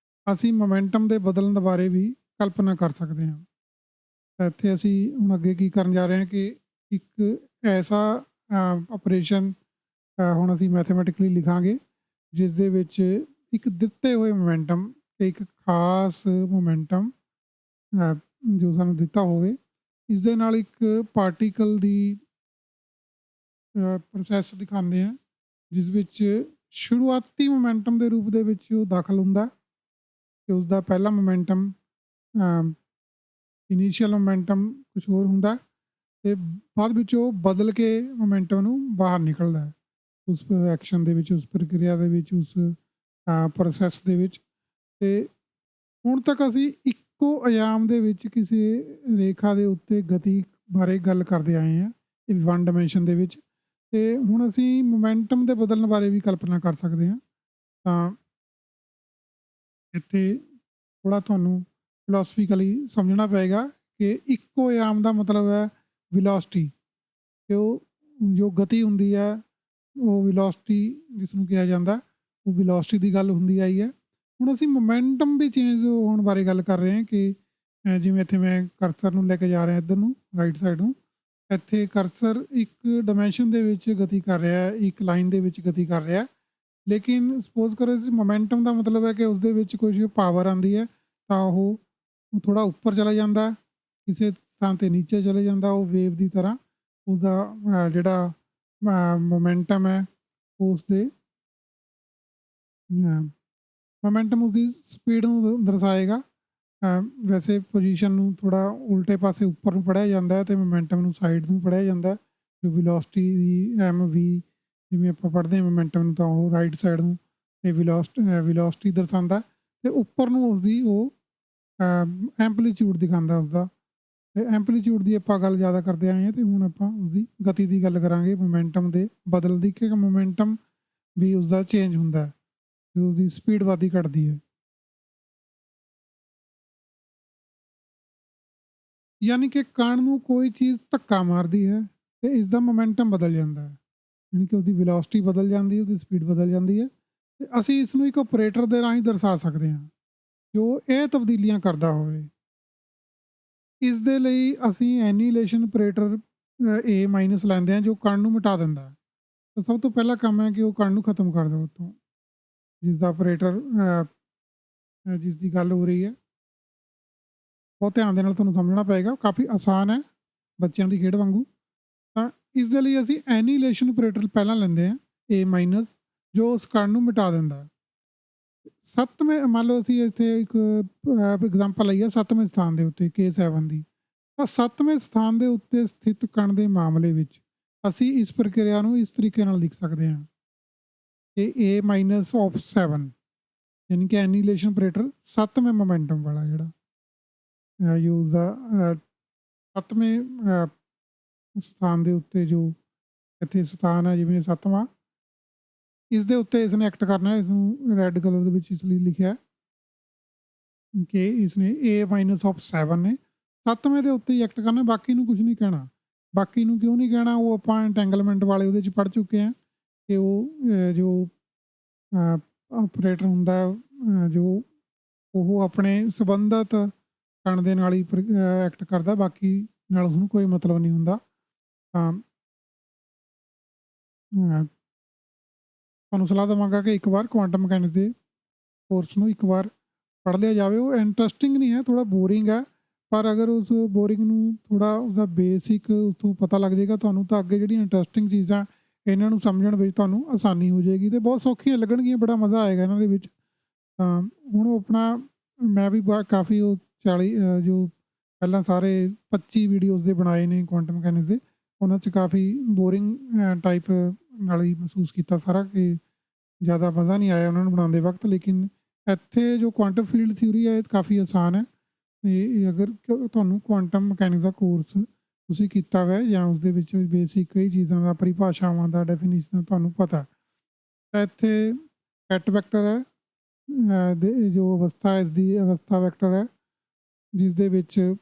ਅਸੀਂ ਮੋਮੈਂਟਮ ਦੇ ਬਦਲਣ ਬਾਰੇ ਵੀ ਕਲਪਨਾ ਕਰ ਸਕਦੇ ਹਾਂ। ਇੱਥੇ ਅਸੀਂ ਹੁਣ ਅੱਗੇ ਕੀ ਕਰਨ ਜਾ ਰਹੇ ਹਾਂ ਕਿ ਇੱਕ ਐਸਾ ਆਪਰੇਸ਼ਨ ਹੁਣ ਅਸੀਂ ਮੈਥਮੈਟਿਕਲੀ ਲਿਖਾਂਗੇ ਜਿਸ ਦੇ ਵਿੱਚ ਇੱਕ ਦਿੱਤੇ ਹੋਏ ਮੋਮੈਂਟਮ ਤੇ ਇੱਕ ਖਾਸ ਮੋਮੈਂਟਮ ਜੋ ਸਾਨੂੰ ਦਿੱਤਾ ਹੋਵੇ, ਇਸ ਦੇ ਨਾਲ ਇੱਕ ਪਾਰਟੀਕਲ ਦੀ ਪ੍ਰੋਸੈਸ ਦਿਖਾਉਂਦੇ ਆ ਜਿਸ ਵਿੱਚ ਸ਼ੁਰੂਆਤੀ ਮੋਮੈਂਟਮ ਦੇ ਰੂਪ ਦੇ ਵਿੱਚ ਉਹ ਦਾਖਲ ਹੁੰਦਾ ਤੇ ਉਸਦਾ ਪਹਿਲਾ ਮੋਮੈਂਟਮ ਇਨੀਸ਼ੀਅਲ ਮੋਮੈਂਟਮ ਕੁਛ ਹੋਰ ਹੁੰਦਾ ਤੇ ਬਾਅਦ ਵਿੱਚ ਉਹ ਬਦਲ ਕੇ ਮੋਮੈਂਟਮ ਨੂੰ ਬਾਹਰ ਨਿਕਲਦਾ ਹੈ ਉਸ ਐਕਸ਼ਨ ਦੇ ਵਿੱਚ, ਉਸ ਪ੍ਰਕਿਰਿਆ ਦੇ ਵਿੱਚ, ਉਸ ਪ੍ਰੋਸੈਸ ਦੇ ਵਿੱਚ। ਤੇ ਹੁਣ ਤੱਕ ਅਸੀਂ ਇੱਕੋ ਆਯਾਮ ਦੇ ਵਿੱਚ ਕਿਸੇ ਰੇਖਾ ਦੇ ਉੱਤੇ ਗਤੀ ਬਾਰੇ ਗੱਲ ਕਰਦੇ ਆਏ ਹਾਂ, ਇਹ 1 ਡਾਇਮੈਂਸ਼ਨ ਦੇ ਵਿੱਚ। ਤੇ ਹੁਣ ਅਸੀਂ ਮੋਮੈਂਟਮ ਦੇ ਬਦਲਣ ਬਾਰੇ ਵੀ ਕਲਪਨਾ ਕਰ ਸਕਦੇ ਹਾਂ। ਤਾਂ ਇੱਥੇ ਥੋੜ੍ਹਾ ਤੁਹਾਨੂੰ ਫਿਲਾਸਫਿਕਲੀ ਸਮਝਣਾ ਪਏਗਾ ਕਿ ਇੱਕੋ ਆਯਾਮ ਦਾ ਮਤਲਬ ਹੈ ਵਿਲੋਸਿਟੀ, ਕਿ ਉਹ ਜੋ ਗਤੀ ਹੁੰਦੀ ਹੈ ਉਹ ਵਿਲੋਸਿਟੀ ਜਿਸ ਨੂੰ ਕਿਹਾ ਜਾਂਦਾ, ਉਹ ਵਿਲੋਸਿਟੀ ਦੀ ਗੱਲ ਹੁੰਦੀ ਆਈ ਹੈ। ਹੁਣ ਅਸੀਂ ਮੋਮੈਂਟਮ ਵੀ ਚੇਂਜ ਹੋਣ ਬਾਰੇ ਗੱਲ ਕਰ ਰਹੇ ਹਾਂ ਕਿ ਜਿਵੇਂ ਇੱਥੇ ਮੈਂ ਕਰਸਰ ਨੂੰ ਲੈ ਕੇ ਜਾ ਰਿਹਾ ਇੱਧਰ ਨੂੰ ਰਾਈਟ ਸਾਈਡ ਨੂੰ, ਇੱਥੇ ਕਰਸਰ ਇੱਕ ਡਾਇਮੈਂਸ਼ਨ ਦੇ ਵਿੱਚ ਗਤੀ ਕਰ ਰਿਹਾ ਹੈ, ਇੱਕ ਲਾਈਨ ਦੇ ਵਿੱਚ ਗਤੀ ਕਰ ਰਿਹਾ। ਲੇਕਿਨ ਸਪੋਜ਼ ਕਰੋ ਇਸ ਮੋਮੈਂਟਮ ਦਾ ਮਤਲਬ ਹੈ ਕਿ ਉਸਦੇ ਵਿੱਚ ਕੁਝ ਪਾਵਰ ਆਉਂਦੀ ਹੈ ਤਾਂ ਉਹ ਥੋੜ੍ਹਾ ਉੱਪਰ ਚਲਾ ਜਾਂਦਾ, ਕਿਸੇ ਸਥਾਨ 'ਤੇ ਨੀਚੇ ਚਲੇ ਜਾਂਦਾ। ਉਹ ਵੇਵ ਦੀ ਤਰ੍ਹਾਂ ਉਸਦਾ ਜਿਹੜਾ ਮੋਮੈਂਟਮ ਹੈ ਉਸ ਦੇ ਮੋਮੈਂਟਮ ਉਸਦੀ ਸਪੀਡ ਨੂੰ ਦਰਸਾਏਗਾ। ਵੈਸੇ ਪੋਜੀਸ਼ਨ ਨੂੰ ਥੋੜ੍ਹਾ ਉਲਟੇ ਪਾਸੇ ਉੱਪਰ ਨੂੰ ਪੜ੍ਹਿਆ ਜਾਂਦਾ ਹੈ ਅਤੇ ਮੋਮੈਂਟਮ ਨੂੰ ਸਾਈਡ ਨੂੰ ਪੜ੍ਹਿਆ ਜਾਂਦਾ। ਜੋ ਵਿਲੋਸਿਟੀ ਦੀ MV ਜਿਵੇਂ ਆਪਾਂ ਪੜ੍ਹਦੇ ਹਾਂ ਮੋਮੈਂਟਮ ਨੂੰ, ਤਾਂ ਉਹ ਰਾਈਟ ਸਾਈਡ ਨੂੰ ਇਹ ਵਿਲੋਸਿਟੀ ਦਰਸਾਉਂਦਾ ਅਤੇ ਉੱਪਰ ਨੂੰ ਉਸਦੀ ਉਹ ਐਂਪਲੀਚਿਊਡ ਦਿਖਾਉਂਦਾ ਉਸਦਾ। ਅਤੇ ਐਂਪਲੀਚਿਊਡ ਦੀ ਆਪਾਂ ਗੱਲ ਜ਼ਿਆਦਾ ਕਰਦੇ ਆਏ ਹਾਂ ਅਤੇ ਹੁਣ ਆਪਾਂ ਉਸਦੀ ਗਤੀ ਦੀ ਗੱਲ ਕਰਾਂਗੇ, ਮੋਮੈਂਟਮ ਦੇ ਬਦਲ ਦੀ, ਕਿ ਮੋਮੈਂਟਮ ਵੀ ਉਸਦਾ ਚੇਂਜ ਹੁੰਦਾ ਹੈ, ਉਸਦੀ ਸਪੀਡ ਵੱਧਦੀ ਘਟਦੀ ਹੈ। ਯਾਨੀ ਕਿ ਕਣ ਨੂੰ ਕੋਈ ਚੀਜ਼ ਧੱਕਾ ਮਾਰਦੀ ਹੈ ਅਤੇ ਇਸ ਦਾ ਮੋਮੈਂਟਮ ਬਦਲ ਜਾਂਦਾ ਹੈ, ਯਾਨੀ ਕਿ ਉਸਦੀ ਵਿਲੋਸਿਟੀ ਬਦਲ ਜਾਂਦੀ ਹੈ, ਉਹਦੀ ਸਪੀਡ ਬਦਲ ਜਾਂਦੀ ਹੈ। ਅਤੇ ਅਸੀਂ ਇਸ ਨੂੰ ਇੱਕ ਆਪਰੇਟਰ ਦੇ ਰਾਹੀਂ ਦਰਸਾ ਸਕਦੇ ਹਾਂ ਜੋ ਇਹ ਤਬਦੀਲੀਆਂ ਕਰਦਾ ਹੋਵੇ। ਇਸ ਦੇ ਲਈ ਅਸੀਂ ਐਨੀਲੇਸ਼ਨ ਆਪਰੇਟਰ A ਮਾਈਨਸ ਲੈਂਦੇ ਆ ਜੋ ਕਣ ਨੂੰ ਮਿਟਾ ਦਿੰਦਾ ਹੈ। ਤਾਂ ਸਭ ਤੋਂ ਪਹਿਲਾ ਕੰਮ ਹੈ ਕਿ ਉਹ ਕਣ ਨੂੰ ਖਤਮ ਕਰ ਦਿਓ ਉੱਥੋਂ, ਜਿਸ ਦਾ ਆਪਰੇਟਰ ਜਿਸ ਦੀ ਗੱਲ ਹੋ ਰਹੀ ਹੈ। ਬਹੁਤ ਧਿਆਨ ਦੇ ਨਾਲ ਤੁਹਾਨੂੰ ਸਮਝਣਾ ਪਏਗਾ, ਕਾਫੀ ਆਸਾਨ ਹੈ ਬੱਚਿਆਂ ਦੀ ਖੇਡ ਵਾਂਗੂ। ਤਾਂ ਇਸ ਦੇ ਲਈ ਅਸੀਂ ਐਨੀਲੇਸ਼ਨ ਆਪਰੇਟਰ ਪਹਿਲਾਂ ਲੈਂਦੇ ਹਾਂ A ਮਾਈਨਸ, ਜੋ ਉਸ ਕਣ ਨੂੰ ਮਿਟਾ ਦਿੰਦਾ ਹੈ। 7ਵੇਂ ਮੰਨ ਲਓ ਅਸੀਂ ਇੱਥੇ ਇੱਕ ਐਗਜ਼ਾਮਪਲ ਲਈ ਹੈ 7ਵੇਂ ਸਥਾਨ ਦੇ ਉੱਤੇ K7 ਦੀ। ਤਾਂ 7ਵੇਂ ਸਥਾਨ ਦੇ ਉੱਤੇ ਸਥਿਤ ਕਣ ਦੇ ਮਾਮਲੇ ਵਿੱਚ ਅਸੀਂ ਇਸ ਪ੍ਰਕਿਰਿਆ ਨੂੰ ਇਸ ਤਰੀਕੇ ਨਾਲ ਲਿਖ ਸਕਦੇ ਹਾਂ ਕਿ A ਮਾਈਨਸ ਆਫ 7, ਯਾਨੀ ਕਿ ਐਨੀਲੇਸ਼ਨ ਆਪਰੇਟਰ 7ਵੇਂ ਮੋਮੈਂਟਮ ਵਾਲਾ ਜਿਹੜਾ ਯੂਜ਼ ਦਾ 7ਵੇਂ ਸਥਾਨ ਦੇ ਉੱਤੇ ਜੋ ਇੱਥੇ ਸਥਾਨ ਹੈ ਜਿਵੇਂ 7ਵਾਂ, ਇਸ ਦੇ ਉੱਤੇ ਇਸਨੇ ਐਕਟ ਕਰਨਾ ਹੈ। ਇਸ ਨੂੰ ਰੈੱਡ ਕਲਰ ਦੇ ਵਿੱਚ ਇਸ ਲਈ ਲਿਖਿਆ ਕਿ ਇਸਨੇ A ਮਾਈਨਸ ਆਫ 7 ਨੇ 7ਵੇਂ ਦੇ ਉੱਤੇ ਹੀ ਐਕਟ ਕਰਨਾ, ਬਾਕੀ ਨੂੰ ਕੁਝ ਨਹੀਂ ਕਹਿਣਾ। ਬਾਕੀ ਨੂੰ ਕਿਉਂ ਨਹੀਂ ਕਹਿਣਾ, ਉਹ ਆਪਾਂ ਐਂਟੈਂਗਲਮੈਂਟ ਵਾਲੇ ਉਹਦੇ 'ਚ ਪੜ੍ਹ ਚੁੱਕੇ ਹਾਂ ਕਿ ਉਹ ਜੋ ਆਪਰੇਟਰ ਹੁੰਦਾ ਜੋ ਉਹ ਆਪਣੇ ਸੰਬੰਧਿਤ ਕਣ ਦੇ ਨਾਲ ਹੀ ਐਕਟ ਕਰਦਾ, ਬਾਕੀ ਨਾਲ ਉਸਨੂੰ ਕੋਈ ਮਤਲਬ ਨਹੀਂ ਹੁੰਦਾ। ਤਾਂ ਤੁਹਾਨੂੰ ਸਲਾਹ ਦੇਵਾਂਗਾ ਕਿ ਇੱਕ ਵਾਰ ਕੁਆਂਟਮ ਮਕੈਨਿਕਸ ਦੇ ਕੋਰਸ ਨੂੰ ਇੱਕ ਵਾਰ ਪੜ੍ਹ ਲਿਆ ਜਾਵੇ। ਉਹ ਇੰਟਰਸਟਿੰਗ ਨਹੀਂ ਹੈ, ਥੋੜ੍ਹਾ ਬੋਰਿੰਗ ਹੈ, ਪਰ ਅਗਰ ਉਸ ਬੋਰਿੰਗ ਨੂੰ ਥੋੜ੍ਹਾ ਉਸਦਾ ਬੇਸਿਕ ਉੱਥੋਂ ਪਤਾ ਲੱਗ ਜਾਏਗਾ ਤੁਹਾਨੂੰ, ਤਾਂ ਅੱਗੇ ਜਿਹੜੀਆਂ ਇੰਟਰਸਟਿੰਗ ਚੀਜ਼ਾਂ ਇਹਨਾਂ ਨੂੰ ਸਮਝਣ ਵਿੱਚ ਤੁਹਾਨੂੰ ਆਸਾਨੀ ਹੋ ਜਾਏਗੀ ਅਤੇ ਬਹੁਤ ਸੌਖੀਆਂ ਲੱਗਣਗੀਆਂ, ਬੜਾ ਮਜ਼ਾ ਆਏਗਾ ਇਹਨਾਂ ਦੇ ਵਿੱਚ। ਤਾਂ ਹੁਣ ਉਹ ਆਪਣਾ ਮੈਂ ਵੀ ਕਾਫੀ ਉਹ 40 ਜੋ ਪਹਿਲਾਂ ਸਾਰੇ 25 ਵੀਡੀਓਜ਼ ਦੇ ਬਣਾਏ ਨੇ ਕੁਆਂਟਮ ਮਕੈਨਿਕਸ ਦੇ, ਉਹਨਾਂ 'ਚ ਕਾਫੀ ਬੋਰਿੰਗ ਟਾਈਪ ਨਾਲ ਹੀ ਮਹਿਸੂਸ ਕੀਤਾ ਸਾਰਾ, ਕਿ ਜ਼ਿਆਦਾ ਮਜ਼ਾ ਨਹੀਂ ਆਇਆ ਉਹਨਾਂ ਨੂੰ ਬਣਾਉਂਦੇ ਵਕਤ। ਲੇਕਿਨ ਇੱਥੇ ਜੋ ਕੁਆਂਟਮ ਫੀਲਡ ਥਿਊਰੀ ਹੈ ਇਹ ਕਾਫੀ ਆਸਾਨ ਹੈ। ਇਹ ਅਗਰ ਤੁਹਾਨੂੰ ਕੁਆਂਟਮ ਮਕੈਨਿਕਸ ਦਾ ਕੋਰਸ ਤੁਸੀਂ ਕੀਤਾ ਹੋਇਆ ਜਾਂ ਉਸਦੇ ਵਿੱਚ ਬੇਸਿਕ ਕਈ ਚੀਜ਼ਾਂ ਦਾ, ਪਰਿਭਾਸ਼ਾਵਾਂ ਦਾ, ਡੈਫੀਨੇਸ਼ਨ ਤੁਹਾਨੂੰ ਪਤਾ, ਤਾਂ ਇੱਥੇ ਐਟ ਵੈਕਟਰ ਹੈ ਦੇ ਜੋ ਅਵਸਥਾ ਹੈ, ਇਸ ਦੀ ਅਵਸਥਾ ਵੈਕਟਰ ਹੈ, ਜਿਸ ਦੇ ਵਿੱਚ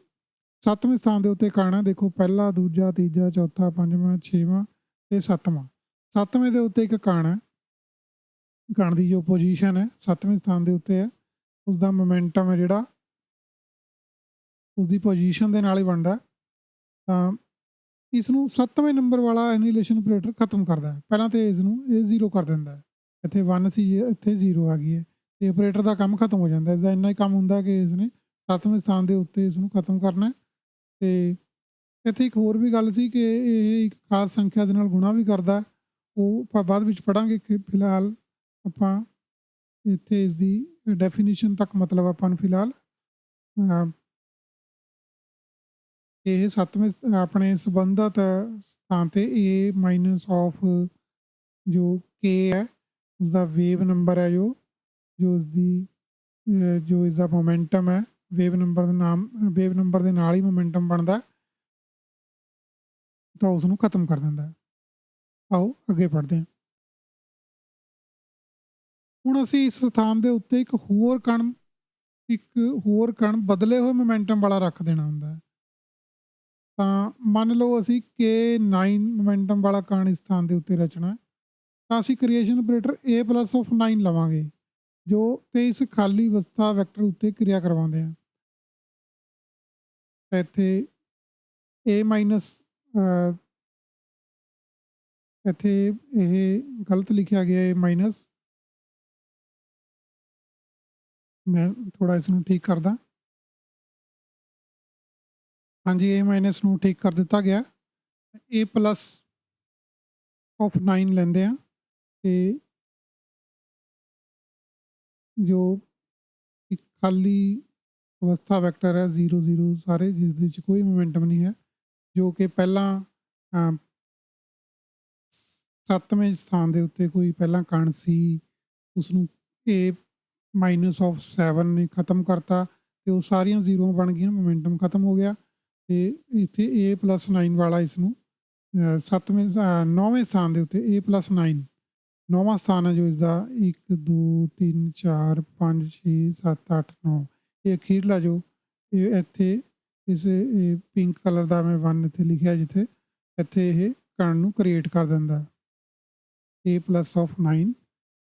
7ਵੇਂ ਸਥਾਨ ਦੇ ਉੱਤੇ ਕਣ ਹੈ। ਦੇਖੋ ਪਹਿਲਾ, ਦੂਜਾ, ਤੀਜਾ, ਚੌਥਾ, 5ਵਾਂ, 6ਵਾਂ ਅਤੇ 7ਵਾਂ। 7ਵੇਂ ਦੇ ਉੱਤੇ ਇੱਕ ਕਣ ਹੈ, ਕਣ ਦੀ ਜੋ ਪੋਜੀਸ਼ਨ ਹੈ 7ਵੇਂ ਸਥਾਨ ਦੇ ਉੱਤੇ ਹੈ, ਉਸਦਾ ਮੋਮੈਂਟਮ ਹੈ ਜਿਹੜਾ ਉਸਦੀ ਪੋਜੀਸ਼ਨ ਦੇ ਨਾਲ ਹੀ ਬਣਦਾ। ਤਾਂ ਇਸ ਨੂੰ 7ਵੇਂ ਨੰਬਰ ਵਾਲਾ ਐਨੀਲੇਸ਼ਨ ਆਪਰੇਟਰ ਖਤਮ ਕਰਦਾ ਹੈ। ਪਹਿਲਾਂ ਤਾਂ ਇਸ ਨੂੰ ਇਹ 0 ਕਰ ਦਿੰਦਾ ਹੈ, ਇੱਥੇ 1 ਸੀ ਇੱਥੇ 0 ਆ ਗਈ ਹੈ, ਅਤੇ ਆਪਰੇਟਰ ਦਾ ਕੰਮ ਖਤਮ ਹੋ ਜਾਂਦਾ। ਇਸਦਾ ਇੰਨਾ ਹੀ ਕੰਮ ਹੁੰਦਾ ਕਿ ਇਸਨੇ 7ਵੇਂ ਸਥਾਨ ਦੇ ਉੱਤੇ ਇਸ ਨੂੰ ਖਤਮ ਕਰਨਾ। ਅਤੇ ਇੱਥੇ ਇੱਕ ਹੋਰ ਵੀ ਗੱਲ ਸੀ ਕਿ ਇਹ ਇੱਕ ਖਾਸ ਸੰਖਿਆ ਦੇ ਨਾਲ ਗੁਣਾ ਵੀ ਕਰਦਾ, ਉਹ ਆਪਾਂ ਬਾਅਦ ਵਿੱਚ ਪੜ੍ਹਾਂਗੇ। ਕਿ ਫਿਲਹਾਲ ਆਪਾਂ ਇੱਥੇ ਇਸ ਦੀ ਡੈਫੀਨੇਸ਼ਨ ਤੱਕ ਮਤਲਬ ਆਪਾਂ ਨੂੰ ਫਿਲਹਾਲ ਇਹ 7ਵੇਂ ਆਪਣੇ ਸੰਬੰਧਿਤ ਸਥਾਨ 'ਤੇ A ਮਾਈਨਸ ਆਫ ਜੋ K ਹੈ ਉਸਦਾ ਵੇਵ ਨੰਬਰ ਹੈ, ਜੋ ਉਸਦੀ ਜੋ ਇਸਦਾ ਮੋਮੈਂਟਮ ਹੈ, ਵੇਵ ਨੰਬਰ ਦੇ ਨਾਲ ਹੀ ਮੋਮੈਂਟਮ ਬਣਦਾ, ਤਾਂ ਉਸ ਨੂੰ ਖਤਮ ਕਰ ਦਿੰਦਾ। ਆਓ ਅੱਗੇ ਪੜ੍ਹਦੇ ਹਾਂ। ਹੁਣ ਅਸੀਂ ਇਸ ਸਥਾਨ ਦੇ ਉੱਤੇ ਇੱਕ ਹੋਰ ਕਣ ਬਦਲੇ ਹੋਏ ਮੋਮੈਂਟਮ ਵਾਲਾ ਰੱਖ ਦੇਣਾ ਹੁੰਦਾ ਹੈ। ਤਾਂ ਮੰਨ ਲਓ ਅਸੀਂ K9 ਮੋਮੈਂਟਮ ਵਾਲਾ ਕਣ ਇਸ ਸਥਾਨ ਦੇ ਉੱਤੇ ਰਚਣਾ, ਤਾਂ ਅਸੀਂ creation operator A plus of 9 ਲਵਾਂਗੇ, ਜੋ ਤੇ ਇਸ ਖਾਲੀ ਅਵਸਥਾ ਵੈਕਟਰ ਉੱਤੇ ਕਿਰਿਆ ਕਰਵਾਉਂਦੇ ਆ। ਇੱਥੇ A ਮਾਈਨਸ ਇੱਥੇ ਇਹ ਗਲਤ ਲਿਖਿਆ ਗਿਆ, A ਮਾਈਨਸ, ਮੈਂ ਥੋੜ੍ਹਾ ਇਸ ਨੂੰ ਠੀਕ ਕਰਦਾ। ਹਾਂਜੀ, A ਮਾਈਨਸ ਨੂੰ ਠੀਕ ਕਰ ਦਿੱਤਾ ਗਿਆ। A ਪਲੱਸ ਆਫ 9 ਲੈਂਦੇ ਆ, ਅਤੇ ਜੋ ਇੱਕ ਖਾਲੀ ਅਵਸਥਾ ਵੈਕਟਰ ਹੈ 0 0 ਸਾਰੇ, ਜਿਸ ਦੇ ਵਿੱਚ ਕੋਈ ਮੋਮੈਂਟਮ ਨਹੀਂ ਹੈ, ਜੋ ਕਿ ਪਹਿਲਾਂ 7ਵੇਂ ਸਥਾਨ ਦੇ ਉੱਤੇ ਕੋਈ ਪਹਿਲਾਂ ਕਣ ਸੀ, ਉਸਨੂੰ A ਮਾਈਨਸ ਆਫ 7 ਨੇ ਖਤਮ ਕਰਤਾ, ਅਤੇ ਉਹ ਸਾਰੀਆਂ 0 ਬਣ ਗਈਆਂ, ਮੋਮੈਂਟਮ ਖਤਮ ਹੋ ਗਿਆ। ਅਤੇ ਇੱਥੇ A ਪਲੱਸ 9 ਵਾਲਾ ਇਸ ਨੂੰ 9ਵੇਂ ਸਥਾਨ ਦੇ ਉੱਤੇ A ਪਲੱਸ 9 9ਵਾਂ ਸਥਾਨ ਹੈ, ਜੋ ਇਸਦਾ 1 2 3 4 5 6 7 8 9 ਇਹ ਅਖੀਰਲਾ ਜੋ ਇਹ ਇੱਥੇ ਇਸ ਪਿੰਕ ਕਲਰ ਦਾ ਮੈਂ 1 ਇੱਥੇ ਲਿਖਿਆ, ਜਿੱਥੇ ਇੱਥੇ ਇਹ ਕਣ ਨੂੰ ਕ੍ਰੀਏਟ ਕਰ ਦਿੰਦਾ। A ਪਲੱਸ ਆਫ 9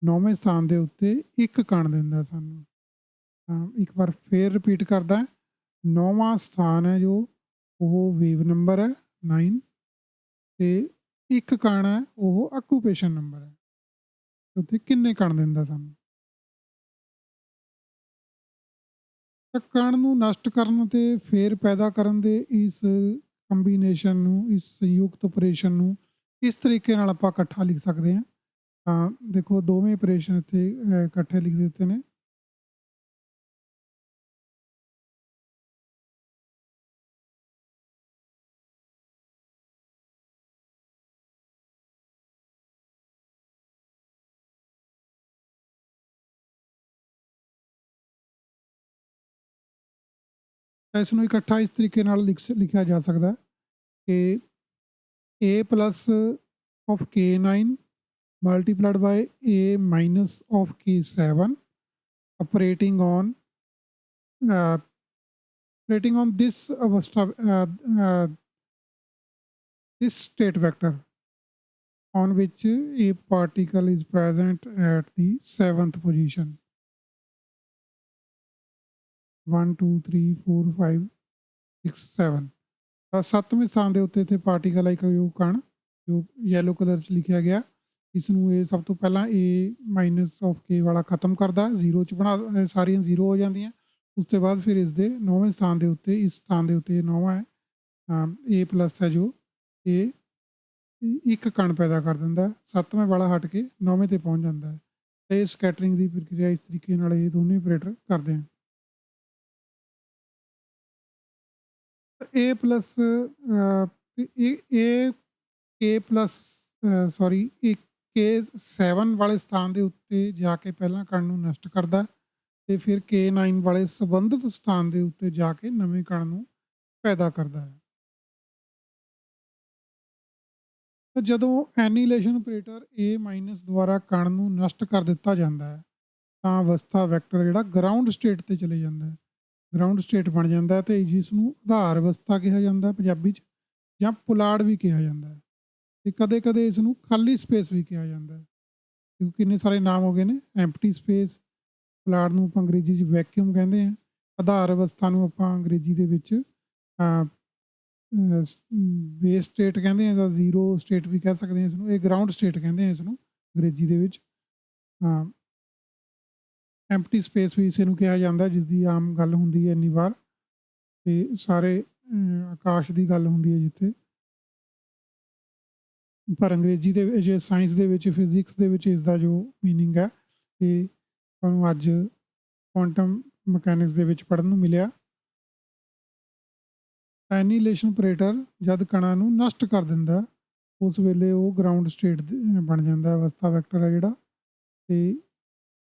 9ਵੇਂ ਸਥਾਨ ਦੇ ਉੱਤੇ ਇੱਕ ਕਣ ਦਿੰਦਾ ਸਾਨੂੰ। ਇੱਕ ਵਾਰ ਫੇਰ ਰਿਪੀਟ ਕਰਦਾ, 9ਵਾਂ ਸਥਾਨ ਹੈ ਜੋ ਉਹ ਵੇਵ ਨੰਬਰ ਹੈ 9, ਤੇ ਇੱਕ ਕਣ ਹੈ ਉਹ ਆਕੂਪੇਸ਼ਨ ਨੰਬਰ ਹੈ। ਉੱਥੇ ਕਿੰਨੇ ਕਣ ਦਿੰਦਾ ਸਾਨੂੰ। ਤਾਂ ਕਣ ਨੂੰ ਨਸ਼ਟ ਕਰਨ ਤੇ ਫੇਰ ਪੈਦਾ ਕਰਨ ਦੇ ਇਸ ਕੰਬੀਨੇਸ਼ਨ ਨੂੰ, ਇਸ ਸੰਯੁਕਤ ਆਪਰੇਸ਼ਨ ਨੂੰ ਇਸ ਤਰੀਕੇ ਨਾਲ ਆਪਾਂ ਇਕੱਠਾ ਲਿਖ ਸਕਦੇ ਹਾਂ। ਤਾਂ ਦੇਖੋ ਦੋਵੇਂ ਆਪਰੇਸ਼ਨ ਇੱਥੇ ਇਕੱਠੇ ਲਿਖ ਦਿੱਤੇ ਨੇ। ਤਾਂ ਇਸ ਨੂੰ ਇਕੱਠਾ ਇਸ ਤਰੀਕੇ ਨਾਲ ਲਿਖਿਆ ਜਾ ਸਕਦਾ ਹੈ ਕਿ a plus of k9 multiplied by a minus of k7 operating on this this state vector on which a particle is present at the 7th position. 1 2 3 4 5 6 7 ਤਾਂ 7ਵੇਂ ਸਥਾਨ ਦੇ ਉੱਤੇ ਇੱਥੇ ਪਾਰਟੀਕਲ ਹੈ ਇੱਕ ਜੋ ਕਣ ਜੋ ਯੈਲੋ ਕਲਰ 'ਚ ਲਿਖਿਆ ਗਿਆ। ਇਸ ਨੂੰ ਇਹ ਸਭ ਤੋਂ ਪਹਿਲਾਂ a ਮਾਈਨਸ ਆਫ k ਵਾਲਾ ਖਤਮ ਕਰਦਾ, 0 'ਚ ਬਣਾ ਸਾਰੀਆਂ 0 ਹੋ ਜਾਂਦੀਆਂ। ਉਸ ਤੋਂ ਬਾਅਦ ਫਿਰ ਇਸ ਦੇ 9ਵੇਂ ਸਥਾਨ ਦੇ ਉੱਤੇ, ਇਸ ਸਥਾਨ ਦੇ ਉੱਤੇ 9ਵਾਂ ਹੈ a ਪਲੱਸ ਹੈ ਜੋ ਇਹ ਇੱਕ ਕਣ ਪੈਦਾ ਕਰ ਦਿੰਦਾ, 7ਵੇਂ ਵਾਲਾ ਹਟ ਕੇ 9ਵੇਂ ਤੇ ਪਹੁੰਚ ਜਾਂਦਾ ਹੈ। ਤੇ ਸਕੈਟਰਿੰਗ ਦੀ ਪ੍ਰਕਿਰਿਆ ਇਸ ਤਰੀਕੇ ਨਾਲ ਇਹ ਦੋਨੇ ਆਪਰੇਟਰ ਕਰਦੇ ਹਨ। ए प्लस के प्लस सॉरी के 7 ਵਾਲੇ ਸਥਾਨ ਦੇ ਉੱਤੇ ਜਾ ਕੇ ਪਹਿਲਾਂ ਕਣ ਨੂੰ ਨਸ਼ਟ ਕਰਦਾ ਤੇ ਫਿਰ K9 ਵਾਲੇ ਸੰਬੰਧਿਤ ਸਥਾਨ ਦੇ ਉੱਤੇ ਜਾ ਕੇ ਨਵੇਂ ਕਣ ਨੂੰ ਪੈਦਾ ਕਰਦਾ ਹੈ। ਤਾਂ ਜਦੋਂ ਐਨੀਲੇਸ਼ਨ ਆਪਰੇਟਰ A- ਦੁਆਰਾ ਕਣ ਨੂੰ ਨਸ਼ਟ ਕਰ ਦਿੱਤਾ ਜਾਂਦਾ ਹੈ ਤਾਂ ਅਵਸਥਾ ਵੈਕਟਰ ਜਿਹੜਾ ਗਰਾਊਂਡ ਸਟੇਟ ਤੇ ਚਲੇ ਜਾਂਦਾ ਹੈ, ਗਰਾਊਂਡ ਸਟੇਟ ਬਣ ਜਾਂਦਾ ਹੈ ਤੇ ਜਿਸ ਨੂੰ ਆਧਾਰ ਅਵਸਥਾ ਕਿਹਾ ਜਾਂਦਾ ਪੰਜਾਬੀ 'ਚ, ਜਾਂ ਪੁਲਾੜ ਵੀ ਕਿਹਾ ਜਾਂਦਾ ਹੈ ਤੇ ਕਦੇ-ਕਦੇ ਇਸ ਨੂੰ ਖਾਲੀ ਸਪੇਸ ਵੀ ਕਿਹਾ ਜਾਂਦਾ ਹੈ। ਕਿਉਂਕਿ ਕਿੰਨੇ ਸਾਰੇ ਨਾਮ ਹੋ ਗਏ ਨੇ, ਐਮਪਟੀ ਸਪੇਸ, ਪੁਲਾੜ ਨੂੰ ਆਪਾਂ ਅੰਗਰੇਜ਼ੀ 'ਚ ਵੈਕਿਊਮ ਕਹਿੰਦੇ ਹਾਂ, ਆਧਾਰ ਅਵਸਥਾ ਨੂੰ ਆਪਾਂ ਅੰਗਰੇਜ਼ੀ ਦੇ ਵਿੱਚ ਬੇਸ ਸਟੇਟ ਕਹਿੰਦੇ ਹਾਂ ਜਾਂ ਜ਼ੀਰੋ ਸਟੇਟ ਵੀ ਕਹਿ ਸਕਦੇ ਹਾਂ ਇਸ ਨੂੰ। ਇਹ ਗਰਾਊਂਡ ਸਟੇਟ ਕਹਿੰਦੇ ਆ ਇਸ ਨੂੰ ਅੰਗਰੇਜ਼ੀ ਦੇ ਵਿੱਚ। ਐਮਪਟੀ ਸਪੇਸ ਵੀ ਇਸੇ ਨੂੰ ਕਿਹਾ ਜਾਂਦਾ ਜਿਸ ਦੀ ਆਮ ਗੱਲ ਹੁੰਦੀ ਹੈ ਇੰਨੀ ਵਾਰ ਤੇ ਸਾਰੇ ਆਕਾਸ਼ ਦੀ ਗੱਲ ਹੁੰਦੀ ਹੈ ਜਿੱਥੇ, ਪਰ ਅੰਗਰੇਜ਼ੀ ਦੇ ਵਿੱਚ, ਸਾਇੰਸ ਦੇ ਵਿੱਚ, ਫਿਜ਼ਿਕਸ ਦੇ ਵਿੱਚ ਇਸ ਦਾ ਜੋ ਮੀਨਿੰਗ ਹੈ ਇਹ ਤੁਹਾਨੂੰ ਅੱਜ ਕੁਆਂਟਮ ਮਕੈਨਿਕਸ ਦੇ ਵਿੱਚ ਪੜ੍ਹਨ ਨੂੰ ਮਿਲਿਆ। ਐਨੀਲੇਸ਼ਨ ਆਪਰੇਟਰ ਜਦ ਕਣਾਂ ਨੂੰ ਨਸ਼ਟ ਕਰ ਦਿੰਦਾ ਉਸ ਵੇਲੇ ਉਹ ਗਰਾਊਂਡ ਸਟੇਟ ਬਣ ਜਾਂਦਾ, ਅਵਸਥਾ ਵੈਕਟਰ ਹੈ ਜਿਹੜਾ, ਤੇ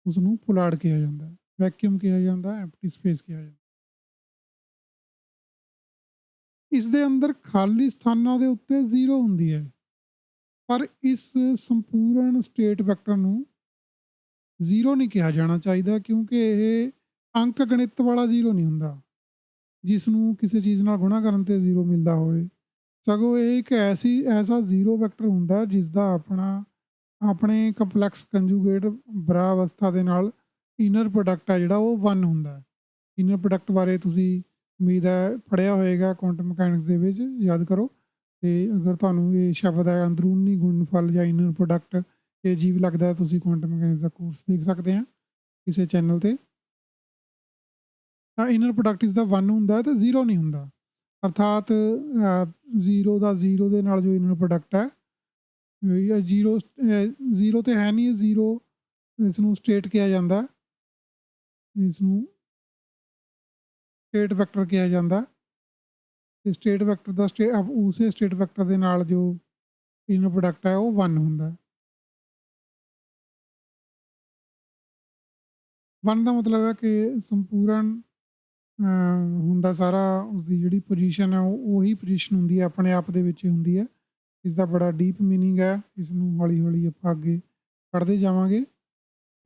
ਉਸ ਨੂੰ ਪੁਲਾੜ ਕਿਹਾ ਜਾਂਦਾ, ਵੈਕਿਊਮ ਕਿਹਾ ਜਾਂਦਾ, ਐਮਪਟੀ ਸਪੇਸ ਕਿਹਾ ਜਾਂਦਾ। ਇਸ ਦੇ ਅੰਦਰ ਖਾਲੀ ਸਥਾਨਾਂ ਦੇ ਉੱਤੇ 0 ਹੁੰਦੀ ਹੈ, ਪਰ ਇਸ ਸੰਪੂਰਨ ਸਟੇਟ ਵੈਕਟਰ ਨੂੰ 0 ਨਹੀਂ ਕਿਹਾ ਜਾਣਾ ਚਾਹੀਦਾ ਕਿਉਂਕਿ ਇਹ ਅੰਕ ਗਣਿਤ ਵਾਲਾ 0 ਨਹੀਂ ਹੁੰਦਾ ਜਿਸ ਨੂੰ ਕਿਸੇ ਚੀਜ਼ ਨਾਲ ਗੁਣਾ ਕਰਨ ਤੇ 0 ਮਿਲਦਾ ਹੋਵੇ, ਸਗੋਂ ਇਹ ਇੱਕ ਐਸਾ 0 ਵੈਕਟਰ ਹੁੰਦਾ ਜਿਸ ਦਾ ਆਪਣੇ ਕੰਪਲੈਕਸ ਕੰਜੂਗੇਟ ਬਰਾ ਅਵਸਥਾ ਦੇ ਨਾਲ ਇਨਰ ਪ੍ਰੋਡਕਟ ਹੈ ਜਿਹੜਾ ਉਹ 1 ਹੁੰਦਾ ਹੈ। ਇਨਰ ਪ੍ਰੋਡਕਟ ਬਾਰੇ ਤੁਸੀਂ ਉਮੀਦ ਹੈ ਪੜ੍ਹਿਆ ਹੋਏਗਾ ਕੁਆਂਟਮ ਮਕੈਨਿਕਸ ਦੇ ਵਿੱਚ, ਯਾਦ ਕਰੋ। ਤੇ ਅਗਰ ਤੁਹਾਨੂੰ ਇਹ ਸ਼ਬਦ ਹੈ ਅੰਦਰੂਨੀ ਗੁਣਨਫਲ ਜਾਂ ਇਨਰ ਪ੍ਰੋਡਕਟ ਇਹ ਅਜੀਬ ਲੱਗਦਾ, ਤੁਸੀਂ ਕੁਆਂਟਮ ਮਕੈਨਿਕਸ ਦਾ ਕੋਰਸ ਦੇਖ ਸਕਦੇ ਆ ਕਿਸੇ ਚੈਨਲ ਤੇ। ਤਾਂ ਇਨਰ ਪ੍ਰੋਡਕਟ ਇਸ ਦਾ 1 ਹੁੰਦਾ ਤੇ 0 ਨਹੀਂ ਹੁੰਦਾ, ਅਰਥਾਤ 0 ਦੇ ਨਾਲ ਜੋ ਇਨਰ ਪ੍ਰੋਡਕਟ ਹੈ ਜ਼ੀਰੋ ਤੇ ਹੈ ਨਹੀਂ, 0 ਇਸ ਨੂੰ ਸਟੇਟ ਕਿਹਾ ਜਾਂਦਾ, ਇਸ ਨੂੰ ਸਟੇਟ ਵੈਕਟਰ ਕਿਹਾ ਜਾਂਦਾ ਤੇ ਸਟੇਟ ਵੈਕਟਰ ਦਾ ਉਸੇ ਸਟੇਟ ਵੈਕਟਰ ਦੇ ਨਾਲ ਜੋ ਇਨਰ ਪ੍ਰੋਡਕਟ ਹੈ ਉਹ 1 ਹੁੰਦਾ। 1 ਦਾ ਮਤਲਬ ਹੈ ਕਿ ਸੰਪੂਰਨ ਹੁੰਦਾ ਸਾਰਾ, ਉਸਦੀ ਜਿਹੜੀ ਪੋਜੀਸ਼ਨ ਹੈ ਉਹ ਉਹੀ ਪੋਜੀਸ਼ਨ ਹੁੰਦੀ ਹੈ, ਆਪਣੇ ਆਪ ਦੇ ਵਿੱਚ ਹੀ ਹੁੰਦੀ ਹੈ। ਇਸ ਦਾ ਬੜਾ ਡੀਪ ਮੀਨਿੰਗ ਹੈ, ਇਸ ਨੂੰ ਹੌਲੀ ਹੌਲੀ ਆਪਾਂ ਅੱਗੇ ਪੜ੍ਹਦੇ ਜਾਵਾਂਗੇ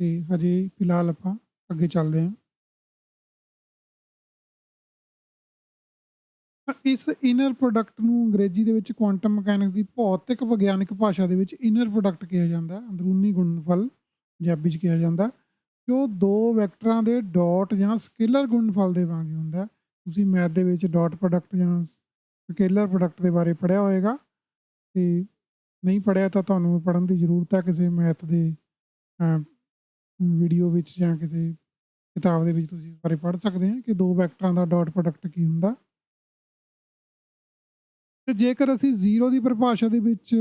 ਤੇ ਹਜੇ ਫਿਲਹਾਲ ਆਪਾਂ ਅੱਗੇ ਚੱਲਦੇ ਹਾਂ। ਇਸ ਇਨਰ ਪ੍ਰੋਡਕਟ ਨੂੰ ਅੰਗਰੇਜ਼ੀ ਦੇ ਵਿੱਚ ਕੁਆਂਟਮ ਮਕੈਨਿਕਸ ਦੀ ਭੌਤਿਕ ਵਿਗਿਆਨਕ ਭਾਸ਼ਾ ਦੇ ਵਿੱਚ ਇਨਰ ਪ੍ਰੋਡਕਟ ਕਿਹਾ ਜਾਂਦਾ, ਅੰਦਰੂਨੀ ਗੁਣਨਫਲ ਪੰਜਾਬੀ 'ਚ ਕਿਹਾ ਜਾਂਦਾ, ਜੋ ਦੋ ਵੈਕਟਰਾਂ ਦੇ ਡਾਟ ਜਾਂ ਸਕੇਲਰ ਗੁਣਨਫਲ ਦੇ ਵਾਂਗ ਹੁੰਦਾ। ਤੁਸੀਂ ਮੈਥ ਦੇ ਵਿੱਚ ਡਾਟ ਪ੍ਰੋਡਕਟ ਜਾਂ ਸਕੇਲਰ ਪ੍ਰੋਡਕਟ ਦੇ ਬਾਰੇ ਪੜ੍ਹਿਆ ਹੋਏਗਾ ਤੇ ਨਹੀਂ ਪੜ੍ਹਿਆ ਤਾਂ ਤੁਹਾਨੂੰ ਪੜ੍ਹਨ ਦੀ ਜ਼ਰੂਰਤ ਹੈ ਕਿਸੇ ਮੈਥ ਦੇ ਵੀਡੀਓ ਵਿੱਚ ਜਾਂ ਕਿਸੇ ਕਿਤਾਬ ਦੇ ਵਿੱਚ ਤੁਸੀਂ ਇਸ ਬਾਰੇ ਪੜ੍ਹ ਸਕਦੇ ਆ ਕਿ ਦੋ ਵੈਕਟਰਾਂ ਦਾ ਡਾਟ ਪ੍ਰੋਡਕਟ ਕੀ ਹੁੰਦਾ। ਤੇ ਜੇਕਰ ਅਸੀਂ ਜ਼ੀਰੋ ਦੀ ਪਰਿਭਾਸ਼ਾ ਦੇ ਵਿੱਚ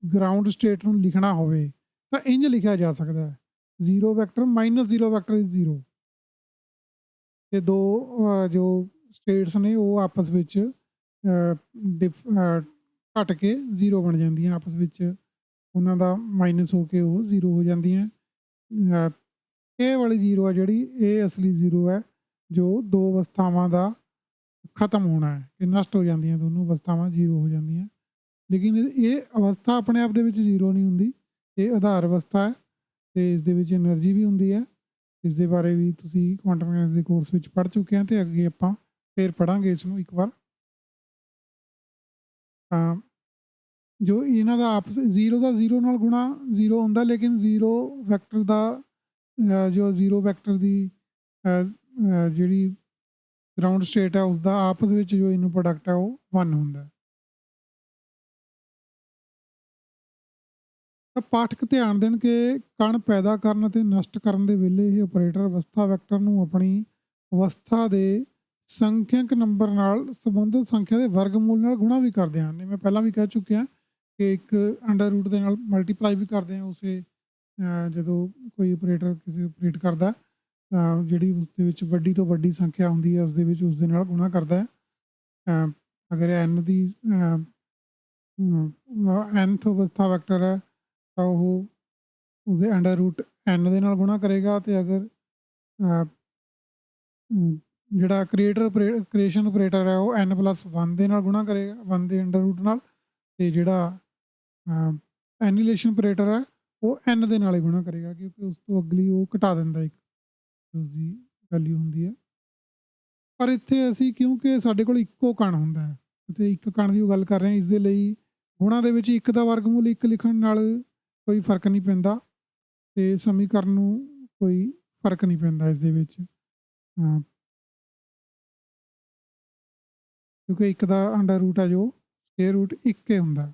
ਗਰਾਊਂਡ ਸਟੇਟ ਨੂੰ ਲਿਖਣਾ ਹੋਵੇ ਤਾਂ ਇੰਝ ਲਿਖਿਆ ਜਾ ਸਕਦਾ ਹੈ, zero vector minus zero vector is zero. ਤੇ ਦੋ ਜੋ ਸਟੇਟਸ ਨੇ ਉਹ ਆਪਸ ਵਿੱਚ ਘਟ ਕੇ ਜ਼ੀਰੋ ਬਣ ਜਾਂਦੀਆਂ, ਆਪਸ ਵਿੱਚ ਉਹਨਾਂ ਦਾ ਮਾਈਨਸ ਹੋ ਕੇ ਉਹ ਜ਼ੀਰੋ ਹੋ ਜਾਂਦੀਆਂ। ਇਹ ਵਾਲੀ ਜ਼ੀਰੋ ਹੈ ਜਿਹੜੀ, ਇਹ ਅਸਲੀ ਜ਼ੀਰੋ ਹੈ ਜੋ ਦੋ ਅਵਸਥਾਵਾਂ ਦਾ ਖਤਮ ਹੋਣਾ ਹੈ, ਕਿ ਨਸ਼ਟ ਹੋ ਜਾਂਦੀਆਂ, ਦੋਨੋਂ ਅਵਸਥਾਵਾਂ ਜ਼ੀਰੋ ਹੋ ਜਾਂਦੀਆਂ। ਲੇਕਿਨ ਇਹ ਅਵਸਥਾ ਆਪਣੇ ਆਪ ਦੇ ਵਿੱਚ ਜ਼ੀਰੋ ਨਹੀਂ ਹੁੰਦੀ, ਇਹ ਆਧਾਰ ਅਵਸਥਾ ਹੈ ਤੇ ਇਸ ਦੇ ਵਿੱਚ એનર્ਜੀ ਵੀ ਹੁੰਦੀ ਹੈ। ਇਸ ਦੇ ਬਾਰੇ ਵੀ ਤੁਸੀਂ ਕੁਆਂਟਮ ਮਕੈਨਿਕਸ ਦੇ ਕੋਰਸ ਵਿੱਚ ਪੜ੍ਹ ਚੁੱਕੇ ਹਾਂ ਤੇ ਅੱਗੇ ਆਪਾਂ ਫੇਰ ਪੜ੍ਹਾਂਗੇ ਇਸ ਨੂੰ ਇੱਕ ਵਾਰ। ਜੋ ਇਹਨਾਂ ਦਾ ਆਪਸ ਜ਼ੀਰੋ ਦਾ ਜ਼ੀਰੋ ਨਾਲ ਗੁਣਾ ਜ਼ੀਰੋ ਹੁੰਦਾ, ਲੇਕਿਨ ਜ਼ੀਰੋ ਵੈਕਟਰ ਦਾ ਜੋ ਜ਼ੀਰੋ ਵੈਕਟਰ ਦੀ ਜਿਹੜੀ ਗਰਾਊਂਡ ਸਟੇਟ ਹੈ ਉਸਦਾ ਆਪਸ ਵਿੱਚ ਜੋ ਇਹਨੂੰ ਪ੍ਰੋਡਕਟ ਹੈ ਉਹ 1 ਹੁੰਦਾ। ਤਾਂ ਪਾਠਕ ਧਿਆਨ ਦੇਣ ਕਿ ਕਣ ਪੈਦਾ ਕਰਨ ਅਤੇ ਨਸ਼ਟ ਕਰਨ ਦੇ ਵੇਲੇ ਇਹ ਆਪਰੇਟਰ ਅਵਸਥਾ ਵੈਕਟਰ ਨੂੰ ਆਪਣੀ ਅਵਸਥਾ ਦੇ ਸੰਖਿਅਕ ਨੰਬਰ ਨਾਲ ਸੰਬੰਧਿਤ ਸੰਖਿਆ ਦੇ ਵਰਗਮੂਲ ਨਾਲ ਗੁਣਾ ਵੀ ਕਰਦੇ ਹਨ। ਮੈਂ ਪਹਿਲਾਂ ਵੀ ਕਹਿ ਚੁੱਕਿਆ ਕਿ ਇੱਕ ਅੰਡਰ ਰੂਟ ਦੇ ਨਾਲ ਮਲਟੀਪਲਾਈ ਵੀ ਕਰਦੇ ਹਾਂ ਉਸੇ ਜਦੋਂ ਕੋਈ ਆਪਰੇਟਰ ਕਿਸੇ ਆਪਰੇਟ ਕਰਦਾ, ਜਿਹੜੀ ਉਸ ਦੇ ਵਿੱਚ ਵੱਡੀ ਤੋਂ ਵੱਡੀ ਸੰਖਿਆ ਹੁੰਦੀ ਹੈ ਉਸ ਦੇ ਵਿੱਚ ਉਸ ਦੇ ਨਾਲ ਗੁਣਾ ਕਰਦਾ ਹੈ। ਅਗਰ n ਦੀ nth ਅਵਸਥਾ ਵੈਕਟਰ ਹੈ ਤਾਂ ਉਹ ਉਸਦੇ ਅੰਡਰ ਰੂਟ n ਦੇ ਨਾਲ ਗੁਣਾ ਕਰੇਗਾ, ਤੇ ਅਗਰ ਜਿਹੜਾ ਕ੍ਰੀਏਸ਼ਨ ਆਪਰੇਟਰ ਹੈ ਉਹ n+1 ਦੇ ਨਾਲ ਗੁਣਾ ਕਰੇਗਾ, 1 ਦੇ ਅੰਡਰ ਰੂਟ ਨਾਲ, ਤੇ ਜਿਹੜਾ ਐਨੀਲੇਸ਼ਨ ਆਪਰੇਟਰ ਹੈ ਉਹ n ਦੇ ਨਾਲ ਹੀ ਗੁਣਾ ਕਰੇਗਾ, ਕਿਉਂਕਿ ਉਸ ਤੋਂ ਅਗਲੀ ਉਹ ਘਟਾ ਦਿੰਦਾ ਇੱਕ ਉਸਦੀ ਵੈਲਿਊ ਹੁੰਦੀ ਹੈ। ਪਰ ਇੱਥੇ ਅਸੀਂ ਕਿਉਂਕਿ ਸਾਡੇ ਕੋਲ ਇੱਕੋ ਕਣ ਹੁੰਦਾ ਹੈ ਅਤੇ ਇੱਕ ਕਣ ਦੀ ਉਹ ਗੱਲ ਕਰ ਰਹੇ ਹਾਂ, ਇਸ ਦੇ ਲਈ ਗੁਣਾ ਦੇ ਵਿੱਚ ਇੱਕ ਦਾ ਵਰਗਮੂਲ ਇੱਕ ਲਿਖਣ ਨਾਲ ਕੋਈ ਫਰਕ ਨਹੀਂ ਪੈਂਦਾ ਤੇ ਸਮੀਕਰਨ ਨੂੰ ਕੋਈ ਫਰਕ ਨਹੀਂ ਪੈਂਦਾ ਇਸ ਦੇ ਵਿੱਚ, ਕਿਉਂਕਿ ਇੱਕ ਦਾ ਅੰਡਰ ਰੂਟ ਹੈ ਜੋ ਸਕੁਏਅਰ ਰੂਟ ਇੱਕ ਹੀ ਹੁੰਦਾ।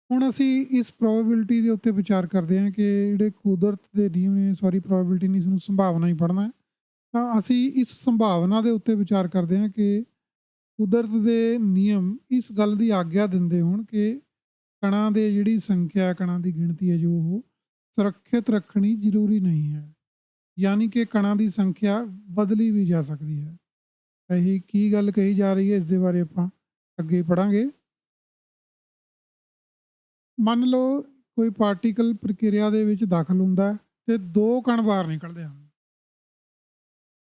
ਹੁਣ ਅਸੀਂ ਇਸ ਪ੍ਰੋਬੇਬਿਲਿਟੀ ਦੇ ਉੱਤੇ ਵਿਚਾਰ ਕਰਦੇ ਹਾਂ ਕਿ ਜਿਹੜੇ ਕੁਦਰਤ ਦੇ ਨਿਯਮ ਨੇ, ਪ੍ਰੋਬੇਬਿਲਿਟੀ ਨਹੀਂ, ਇਸਨੂੰ ਸੰਭਾਵਨਾ ਹੀ ਪੜ੍ਹਨਾ ਹੈ, ਤਾਂ ਅਸੀਂ ਇਸ ਸੰਭਾਵਨਾ ਦੇ ਉੱਤੇ ਵਿਚਾਰ ਕਰਦੇ ਹਾਂ ਕਿ ਕੁਦਰਤ ਦੇ ਨਿਯਮ ਇਸ ਗੱਲ ਦੀ ਆਗਿਆ ਦਿੰਦੇ ਹੋਣ ਕਿ ਕਣਾਂ ਦੇ ਜਿਹੜੀ ਸੰਖਿਆ, ਕਣਾਂ ਦੀ ਗਿਣਤੀ ਹੈ ਜੋ ਉਹ ਸੁਰੱਖਿਅਤ ਰੱਖਣੀ ਜ਼ਰੂਰੀ ਨਹੀਂ ਹੈ, ਯਾਨੀ ਕਿ ਕਣਾਂ ਦੀ ਸੰਖਿਆ ਬਦਲੀ ਵੀ ਜਾ ਸਕਦੀ ਹੈ। ਇਹ ਕੀ ਗੱਲ ਕਹੀ ਜਾ ਰਹੀ ਹੈ ਇਸ ਦੇ ਬਾਰੇ ਆਪਾਂ ਅੱਗੇ ਪੜ੍ਹਾਂਗੇ। ਮੰਨ ਲਓ ਕੋਈ ਪਾਰਟੀਕਲ ਪ੍ਰਕਿਰਿਆ ਦੇ ਵਿੱਚ ਦਾਖਲ ਹੁੰਦਾ ਤੇ ਦੋ ਕਣ ਬਾਹਰ ਨਿਕਲਦੇ ਹਨ,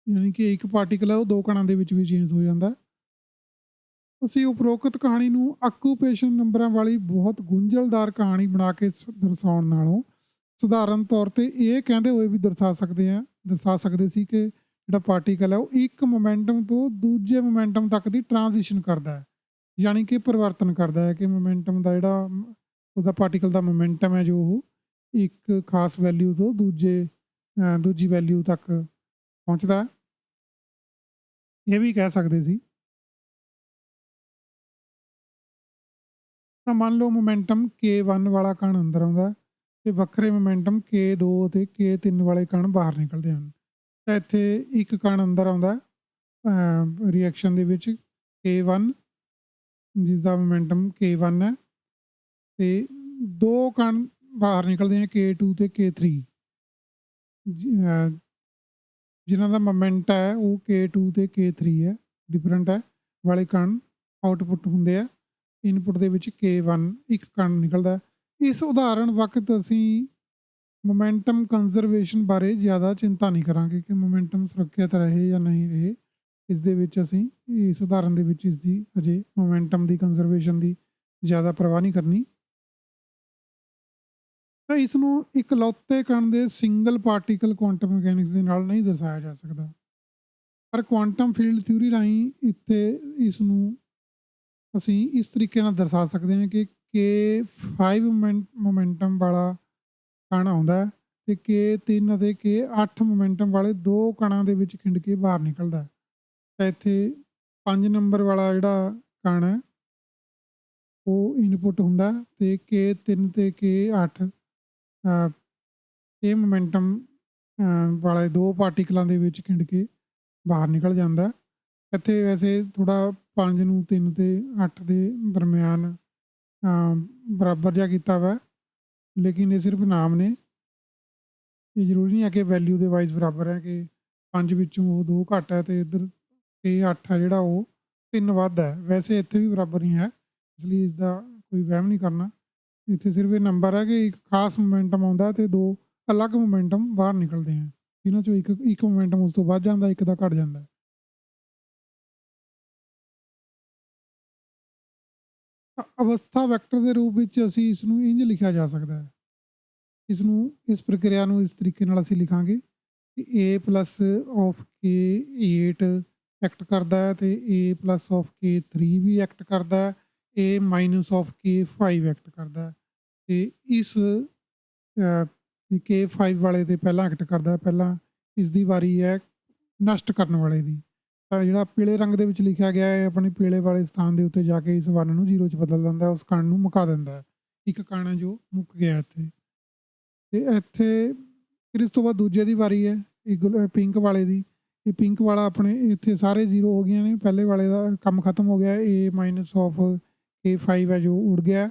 ਯਾਨੀ ਕਿ ਇੱਕ ਪਾਰਟੀਕਲ ਹੈ ਉਹ ਦੋ ਕਣਾਂ ਦੇ ਵਿੱਚ ਵੀ ਚੇਂਜ ਹੋ ਜਾਂਦਾ। ਅਸੀਂ ਉਪਰੋਕਤ ਕਹਾਣੀ ਨੂੰ ਆਕੂਪੇਸ਼ਨ ਨੰਬਰਾਂ ਵਾਲੀ ਬਹੁਤ ਗੁੰਝਲਦਾਰ ਕਹਾਣੀ ਬਣਾ ਕੇ ਦਰਸਾਉਣ ਨਾਲੋਂ ਸਧਾਰਨ ਤੌਰ ਤੇ ਇਹ ਕਹਿੰਦੇ ਹੋਏ ਵੀ ਦਰਸਾ ਸਕਦੇ ਸੀ ਕਿ ਜਿਹੜਾ ਪਾਰਟੀਕਲ ਹੈ ਉਹ ਇੱਕ ਮੋਮੈਂਟਮ ਤੋਂ ਦੂਜੇ ਮੋਮੈਂਟਮ ਤੱਕ ਦੀ ਟ੍ਰਾਂਜੀਸ਼ਨ ਕਰਦਾ ਹੈ, ਯਾਨੀ ਕਿ ਪਰਿਵਰਤਨ ਕਰਦਾ ਹੈ, ਕਿ ਮੋਮੈਂਟਮ ਦਾ ਜਿਹੜਾ ਉਹਦਾ ਪਾਰਟੀਕਲ ਦਾ ਮੋਮੈਂਟਮ ਹੈ ਜੋ ਉਹ ਇੱਕ ਖਾਸ ਵੈਲਿਊ ਤੋਂ ਦੂਜੀ ਵੈਲਿਊ ਤੱਕ ਪਹੁੰਚਦਾ ਹੈ। ਇਹ ਵੀ ਕਹਿ ਸਕਦੇ ਸੀ। ਤਾਂ ਮੰਨ ਲਓ ਮੋਮੈਂਟਮ K1 ਵਾਲਾ ਕਣ ਅੰਦਰ ਆਉਂਦਾ ਤੇ ਵੱਖਰੇ ਮੋਮੈਂਟਮ K2 ਅਤੇ K3 ਵਾਲੇ ਕਣ ਬਾਹਰ ਨਿਕਲਦੇ ਹਨ। ਤਾਂ ਇੱਥੇ ਇੱਕ ਕਣ ਅੰਦਰ ਆਉਂਦਾ ਰਿਐਕਸ਼ਨ ਦੇ ਵਿੱਚ K1, ਜਿਸ ਦਾ ਮੋਮੈਂਟਮ K1 ਹੈ, ਤੇ ਦੋ ਕਣ ਬਾਹਰ ਨਿਕਲਦੇ ਆ K2 ਤੇ K3, ਜਿਨ੍ਹਾਂ ਦਾ ਮੋਮੈਂਟ ਹੈ ਉਹ K2 ਤੇ K3 ਹੈ, ਡਿਫਰੈਂਟ ਹੈ, ਵਾਲੇ ਕਣ ਆਊਟਪੁੱਟ ਹੁੰਦੇ ਆ। ਇਨਪੁੱਟ ਦੇ ਵਿੱਚ K1 ਇੱਕ ਕਣ ਨਿਕਲਦਾ। ਇਸ ਉਦਾਹਰਣ ਵਕਤ ਅਸੀਂ ਮੋਮੈਂਟਮ ਕੰਜ਼ਰਵੇਸ਼ਨ ਬਾਰੇ ਜ਼ਿਆਦਾ ਚਿੰਤਾ ਨਹੀਂ ਕਰਾਂਗੇ ਕਿ ਮੋਮੈਂਟਮ ਸੁਰੱਖਿਅਤ ਰਹੇ ਜਾਂ ਨਹੀਂ ਰਹੇ। ਇਸ ਦੇ ਵਿੱਚ ਅਸੀਂ ਇਸ ਉਦਾਹਰਣ ਦੇ ਵਿੱਚ ਇਸ ਦੀ ਅਜੇ ਮੋਮੈਂਟਮ ਦੀ ਕੰਜ਼ਰਵੇਸ਼ਨ ਦੀ ਜ਼ਿਆਦਾ ਪਰਵਾਹ ਨਹੀਂ ਕਰਨੀ। ਤਾਂ ਇਸ ਨੂੰ ਇਕਲੌਤੇ ਕਣ ਦੇ ਸਿੰਗਲ ਪਾਰਟੀਕਲ ਕੁਆਂਟਮ ਮਕੈਨਿਕਸ ਦੇ ਨਾਲ ਨਹੀਂ ਦਰਸਾਇਆ ਜਾ ਸਕਦਾ, ਪਰ ਕੁਆਂਟਮ ਫੀਲਡ ਥਿਊਰੀ ਰਾਹੀਂ ਇੱਥੇ ਇਸ ਨੂੰ ਅਸੀਂ ਇਸ ਤਰੀਕੇ ਨਾਲ ਦਰਸਾ ਸਕਦੇ ਹਾਂ ਕਿ K5 ਮੋਮੈਂਟਮ ਵਾਲਾ ਕਣ ਆਉਂਦਾ ਤੇ K3 ਅਤੇ K8 ਮੋਮੈਂਟਮ ਵਾਲੇ 2 ਕਣਾਂ ਦੇ ਵਿੱਚ ਖਿੰਡ ਕੇ ਬਾਹਰ ਨਿਕਲਦਾ ਹੈ। ਤਾਂ ਇੱਥੇ 5 ਨੰਬਰ ਵਾਲਾ ਜਿਹੜਾ ਕਣ ਹੈ ਉਹ ਇਨਪੁੱਟ ਹੁੰਦਾ ਤੇ K3 ਤੇ K8 ਇਹ ਮੋਮੈਂਟਮ ਵਾਲੇ 2 ਪਾਰਟੀਕਲਾਂ ਦੇ ਵਿੱਚ ਖਿੰਡ ਕੇ ਬਾਹਰ ਨਿਕਲ ਜਾਂਦਾ। ਇੱਥੇ ਵੈਸੇ ਥੋੜ੍ਹਾ 5 ਨੂੰ 3 ਤੇ 8 ਦੇ ਦਰਮਿਆਨ ਬਰਾਬਰ ਜਿਹਾ ਕੀਤਾ ਵਾ, ਲੇਕਿਨ ਇਹ ਸਿਰਫ ਨਾਮ ਨੇ। ਇਹ ਜ਼ਰੂਰੀ ਨਹੀਂ ਹੈ ਕਿ ਵੈਲਿਊ ਦੇ ਵਾਈਜ਼ ਬਰਾਬਰ ਹੈ ਕਿ 5 ਵਿੱਚੋਂ ਉਹ 2 ਘੱਟ ਹੈ ਤੇ ਇੱਧਰ K8 ਹੈ ਜਿਹੜਾ ਉਹ 3 ਵੱਧ ਹੈ। ਵੈਸੇ ਇੱਥੇ ਵੀ ਬਰਾਬਰ ਹੀ ਹੈ, ਇਸ ਲਈ ਇਸਦਾ ਕੋਈ ਵਹਿਮ ਨਹੀਂ ਕਰਨਾ। ਇੱਥੇ ਸਿਰਫ ਇਹ ਨੰਬਰ ਹੈ ਕਿ ਇੱਕ ਖਾਸ ਮੋਮੈਂਟਮ ਆਉਂਦਾ ਤੇ 2 ਅਲੱਗ ਮੋਮੈਂਟਮ ਬਾਹਰ ਨਿਕਲਦੇ ਆ। ਇਹਨਾਂ ਚੋਂ ਇੱਕ ਮੋਮੈਂਟਮ ਉਸ ਤੋਂ ਵੱਧ ਜਾਂਦਾ, ਇੱਕ ਦਾ ਘੱਟ ਜਾਂਦਾ। ਅਵਸਥਾ ਵੈਕਟਰ ਦੇ ਰੂਪ ਵਿੱਚ ਅਸੀਂ ਇਸ ਨੂੰ ਇੰਝ ਲਿਖਿਆ ਜਾ ਸਕਦਾ ਹੈ। ਇਸ ਪ੍ਰਕਿਰਿਆ ਨੂੰ ਇਸ ਤਰੀਕੇ ਨਾਲ ਅਸੀਂ ਲਿਖਾਂਗੇ ਕਿ A+K8 ਐਕਟ ਕਰਦਾ ਹੈ ਤੇ A+K3 ਵੀ ਐਕਟ ਕਰਦਾ ਹੈ, A-K5 ਐਕਟ ਕਰਦਾ ਹੈ ਤੇ ਇਸ K5 ਵਾਲੇ ਤੇ ਪਹਿਲਾਂ ਐਕਟ ਕਰਦਾ, ਪਹਿਲਾਂ ਇਸ ਦੀ ਵਾਰੀ ਹੈ ਨਸ਼ਟ ਕਰਨ ਵਾਲੇ ਦੀ। ਤਾਂ ਜਿਹੜਾ ਪੀਲੇ ਰੰਗ ਦੇ ਵਿੱਚ ਲਿਖਿਆ ਗਿਆ ਹੈ ਆਪਣੇ ਪੀਲੇ ਵਾਲੇ ਸਥਾਨ ਦੇ ਉੱਤੇ ਜਾ ਕੇ ਇਸ 1 ਨੂੰ 0 'ਚ ਬਦਲ ਦਿੰਦਾ, ਉਸ ਕਣ ਨੂੰ ਮੁਕਾ ਦਿੰਦਾ। ਇੱਕ ਕਣ ਹੈ ਜੋ ਮੁੱਕ ਗਿਆ ਇੱਥੇ। ਤੇ ਇੱਥੇ ਫਿਰ ਇਸ ਤੋਂ ਬਾਅਦ ਦੂਜੇ ਦੀ ਵਾਰੀ ਹੈ ਪਿੰਕ ਵਾਲੇ ਦੀ। ਇਹ ਪਿੰਕ ਵਾਲਾ ਆਪਣੇ ਇੱਥੇ ਸਾਰੇ 0 ਹੋ ਗਈਆਂ ਨੇ, ਪਹਿਲੇ ਵਾਲੇ ਦਾ ਕੰਮ ਖਤਮ ਹੋ ਗਿਆ। A-K5 ਹੈ ਜੋ ਉੜ ਗਿਆ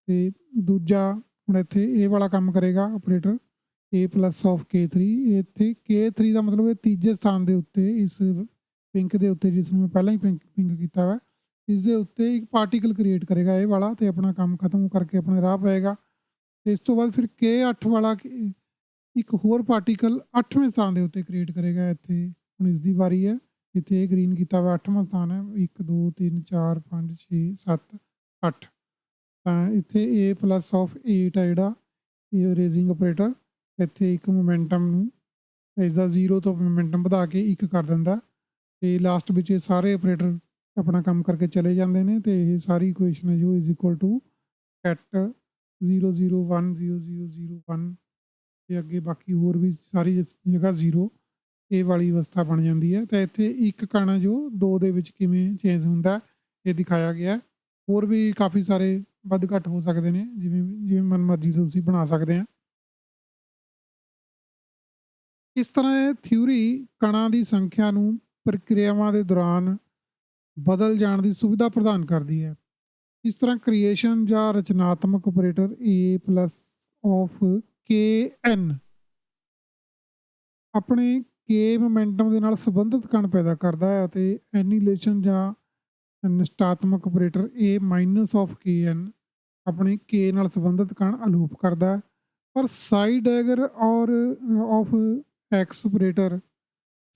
ਤੇ ਦੂਜਾ ਹੁਣ ਇੱਥੇ ਇਹ ਵਾਲਾ ਕੰਮ ਕਰੇਗਾ ਆਪਰੇਟਰ A+K3। ਇੱਥੇ K3 ਦਾ ਮਤਲਬ ਇਹ ਤੀਜੇ ਸਥਾਨ ਦੇ ਉੱਤੇ ਇਸ ਪਿੰਕ ਦੇ ਉੱਤੇ, ਜਿਸ ਨੂੰ ਮੈਂ ਪਹਿਲਾਂ ਹੀ ਪਿੰਕ ਕੀਤਾ ਵਾ, ਇਸ ਦੇ ਉੱਤੇ ਇੱਕ ਪਾਰਟੀਕਲ ਕ੍ਰੀਏਟ ਕਰੇਗਾ ਇਹ ਵਾਲਾ ਤੇ ਆਪਣਾ ਕੰਮ ਖਤਮ ਕਰਕੇ ਆਪਣੇ ਰਾਹ ਪਏਗਾ। ਤੇ ਇਸ ਤੋਂ ਬਾਅਦ ਫਿਰ K8 ਵਾਲਾ ਇੱਕ ਹੋਰ ਪਾਰਟੀਕਲ 8ਵੇਂ ਸਥਾਨ ਦੇ ਉੱਤੇ ਕ੍ਰੀਏਟ ਕਰੇਗਾ। ਇੱਥੇ ਹੁਣ ਇਸ ਦੀ ਵਾਰੀ ਹੈ, ਇੱਥੇ ਇਹ ਗ੍ਰੀਨ ਕੀਤਾ ਵਾ 8ਵਾਂ ਸਥਾਨ ਹੈ। 1 2 3 4 5 6 7 8। ਤਾਂ ਇੱਥੇ A+8 ਹੈ ਜਿਹੜਾ ਇਹ ਰੇਜ਼ਿੰਗ ਆਪਰੇਟਰ, ਇੱਥੇ ਇੱਕ ਮੋਮੈਂਟਮ ਨੂੰ ਇਸਦਾ 0 ਤੋਂ ਮੋਮੈਂਟਮ ਵਧਾ ਕੇ 1 ਕਰ ਦਿੰਦਾ ਤੇ ਲਾਸਟ ਵਿੱਚ ਇਹ ਸਾਰੇ ਆਪਰੇਟਰ ਆਪਣਾ ਕੰਮ ਕਰਕੇ ਚਲੇ ਜਾਂਦੇ ਨੇ। ਤੇ ਇਹ ਸਾਰੀ ਇਕੁਏਸ਼ਨ ਹੈ ਜੋ @at 0 0 1 0 0 0 1 ਤੇ ਅੱਗੇ ਬਾਕੀ ਹੋਰ ਵੀ ਸਾਰੀ ਜਗ੍ਹਾ 0 ਇਹ ਵਾਲੀ ਅਵਸਥਾ ਬਣ ਜਾਂਦੀ ਹੈ। ਤਾਂ ਇੱਥੇ ਇੱਕ ਕਣ ਜੋ 2 ਦੇ ਵਿੱਚ ਕਿਵੇਂ ਚੇਂਜ ਹੁੰਦਾ ਇਹ ਦਿਖਾਇਆ ਗਿਆ। ਹੋਰ ਵੀ ਕਾਫੀ ਸਾਰੇ ਵੱਧ ਘੱਟ ਹੋ ਸਕਦੇ ਨੇ, ਜਿਵੇਂ ਮਨ ਮਰਜ਼ੀ ਤੁਸੀਂ ਬਣਾ ਸਕਦੇ ਆ। ਇਸ ਤਰ੍ਹਾਂ ਇਹ ਥਿਊਰੀ ਕਣਾਂ ਦੀ ਸੰਖਿਆ ਨੂੰ ਪ੍ਰਕਿਰਿਆਵਾਂ ਦੇ ਦੌਰਾਨ ਬਦਲ ਜਾਣ ਦੀ ਸੁਵਿਧਾ ਪ੍ਰਦਾਨ ਕਰਦੀ ਹੈ। ਇਸ ਤਰ੍ਹਾਂ ਕ੍ਰੀਏਸ਼ਨ ਜਾਂ ਰਚਨਾਤਮਕ ਆਪਰੇਟਰ A+Kn ਆਪਣੇ K ਮੋਮੈਂਟਮ ਦੇ ਨਾਲ ਸੰਬੰਧਿਤ ਕਣ ਪੈਦਾ ਕਰਦਾ ਹੈ ਅਤੇ ਐਨੀਲੇਸ਼ਨ ਜਾਂ ਨਿਸ਼ਟਾਤਮਕ ਆਪਰੇਟਰ A-Kn ਆਪਣੇ K ਨਾਲ ਸੰਬੰਧਿਤ ਕਣ ਅਲੋਪ ਕਰਦਾ ਹੈ। ਪਰ ਸਾਈ ਡੈਗਰ ਔਰ of x operator,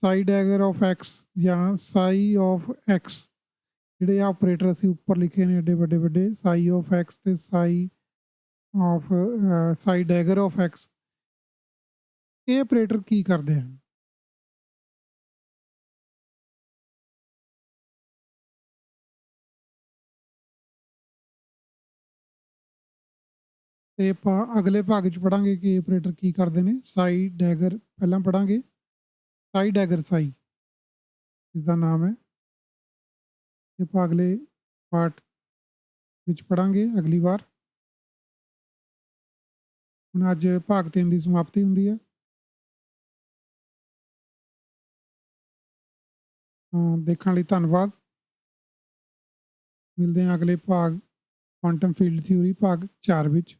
psi dagger of x ਜਾਂ ਸਾਈ ਆਫ ਐਕਸ, ਜਿਹੜੇ ਆ ਆਪਰੇਟਰ ਅਸੀਂ ਉੱਪਰ ਲਿਖੇ ਨੇ ਐਡੇ ਵੱਡੇ ਸਾਈ ਆਫ ਐਕਸ ਤੇ ਸਾਈ ਡੈਗਰ ਆਫ ਐਕਸ, ਇਹ ਆਪਰੇਟਰ ਕੀ ਕਰਦੇ ਹਨ? ਤੇ ਆਪਾਂ ਅਗਲੇ ਭਾਗ 'ਚ ਪੜਾਂਗੇ ਕਿ ਆਪਰੇਟਰ ਕੀ ਕਰਦੇ ਨੇ। ਸਾਈ ਡੈਗਰ ਪਹਿਲਾਂ ਪੜਾਂਗੇ, ਸਾਈ ਡੈਗਰ ਸਾਈ ਇਸਦਾ ਨਾਮ ਹੈ। ਆਪਾਂ ਅਗਲੇ ਪਾਰਟ ਵਿੱਚ ਪੜਾਂਗੇ ਅਗਲੀ ਵਾਰ। ਹੁਣ ਅੱਜ ਭਾਗ 3 ਦੀ ਸਮਾਪਤੀ ਹੁੰਦੀ ਹੈ। ਦੇਖਣ ਲਈ ਧੰਨਵਾਦ। ਮਿਲਦੇ ਹਾਂ ਅਗਲੇ ਭਾਗ ਕੁਆਂਟਮ ਫੀਲਡ ਥਿਊਰੀ ਭਾਗ 4 ਵਿੱਚ।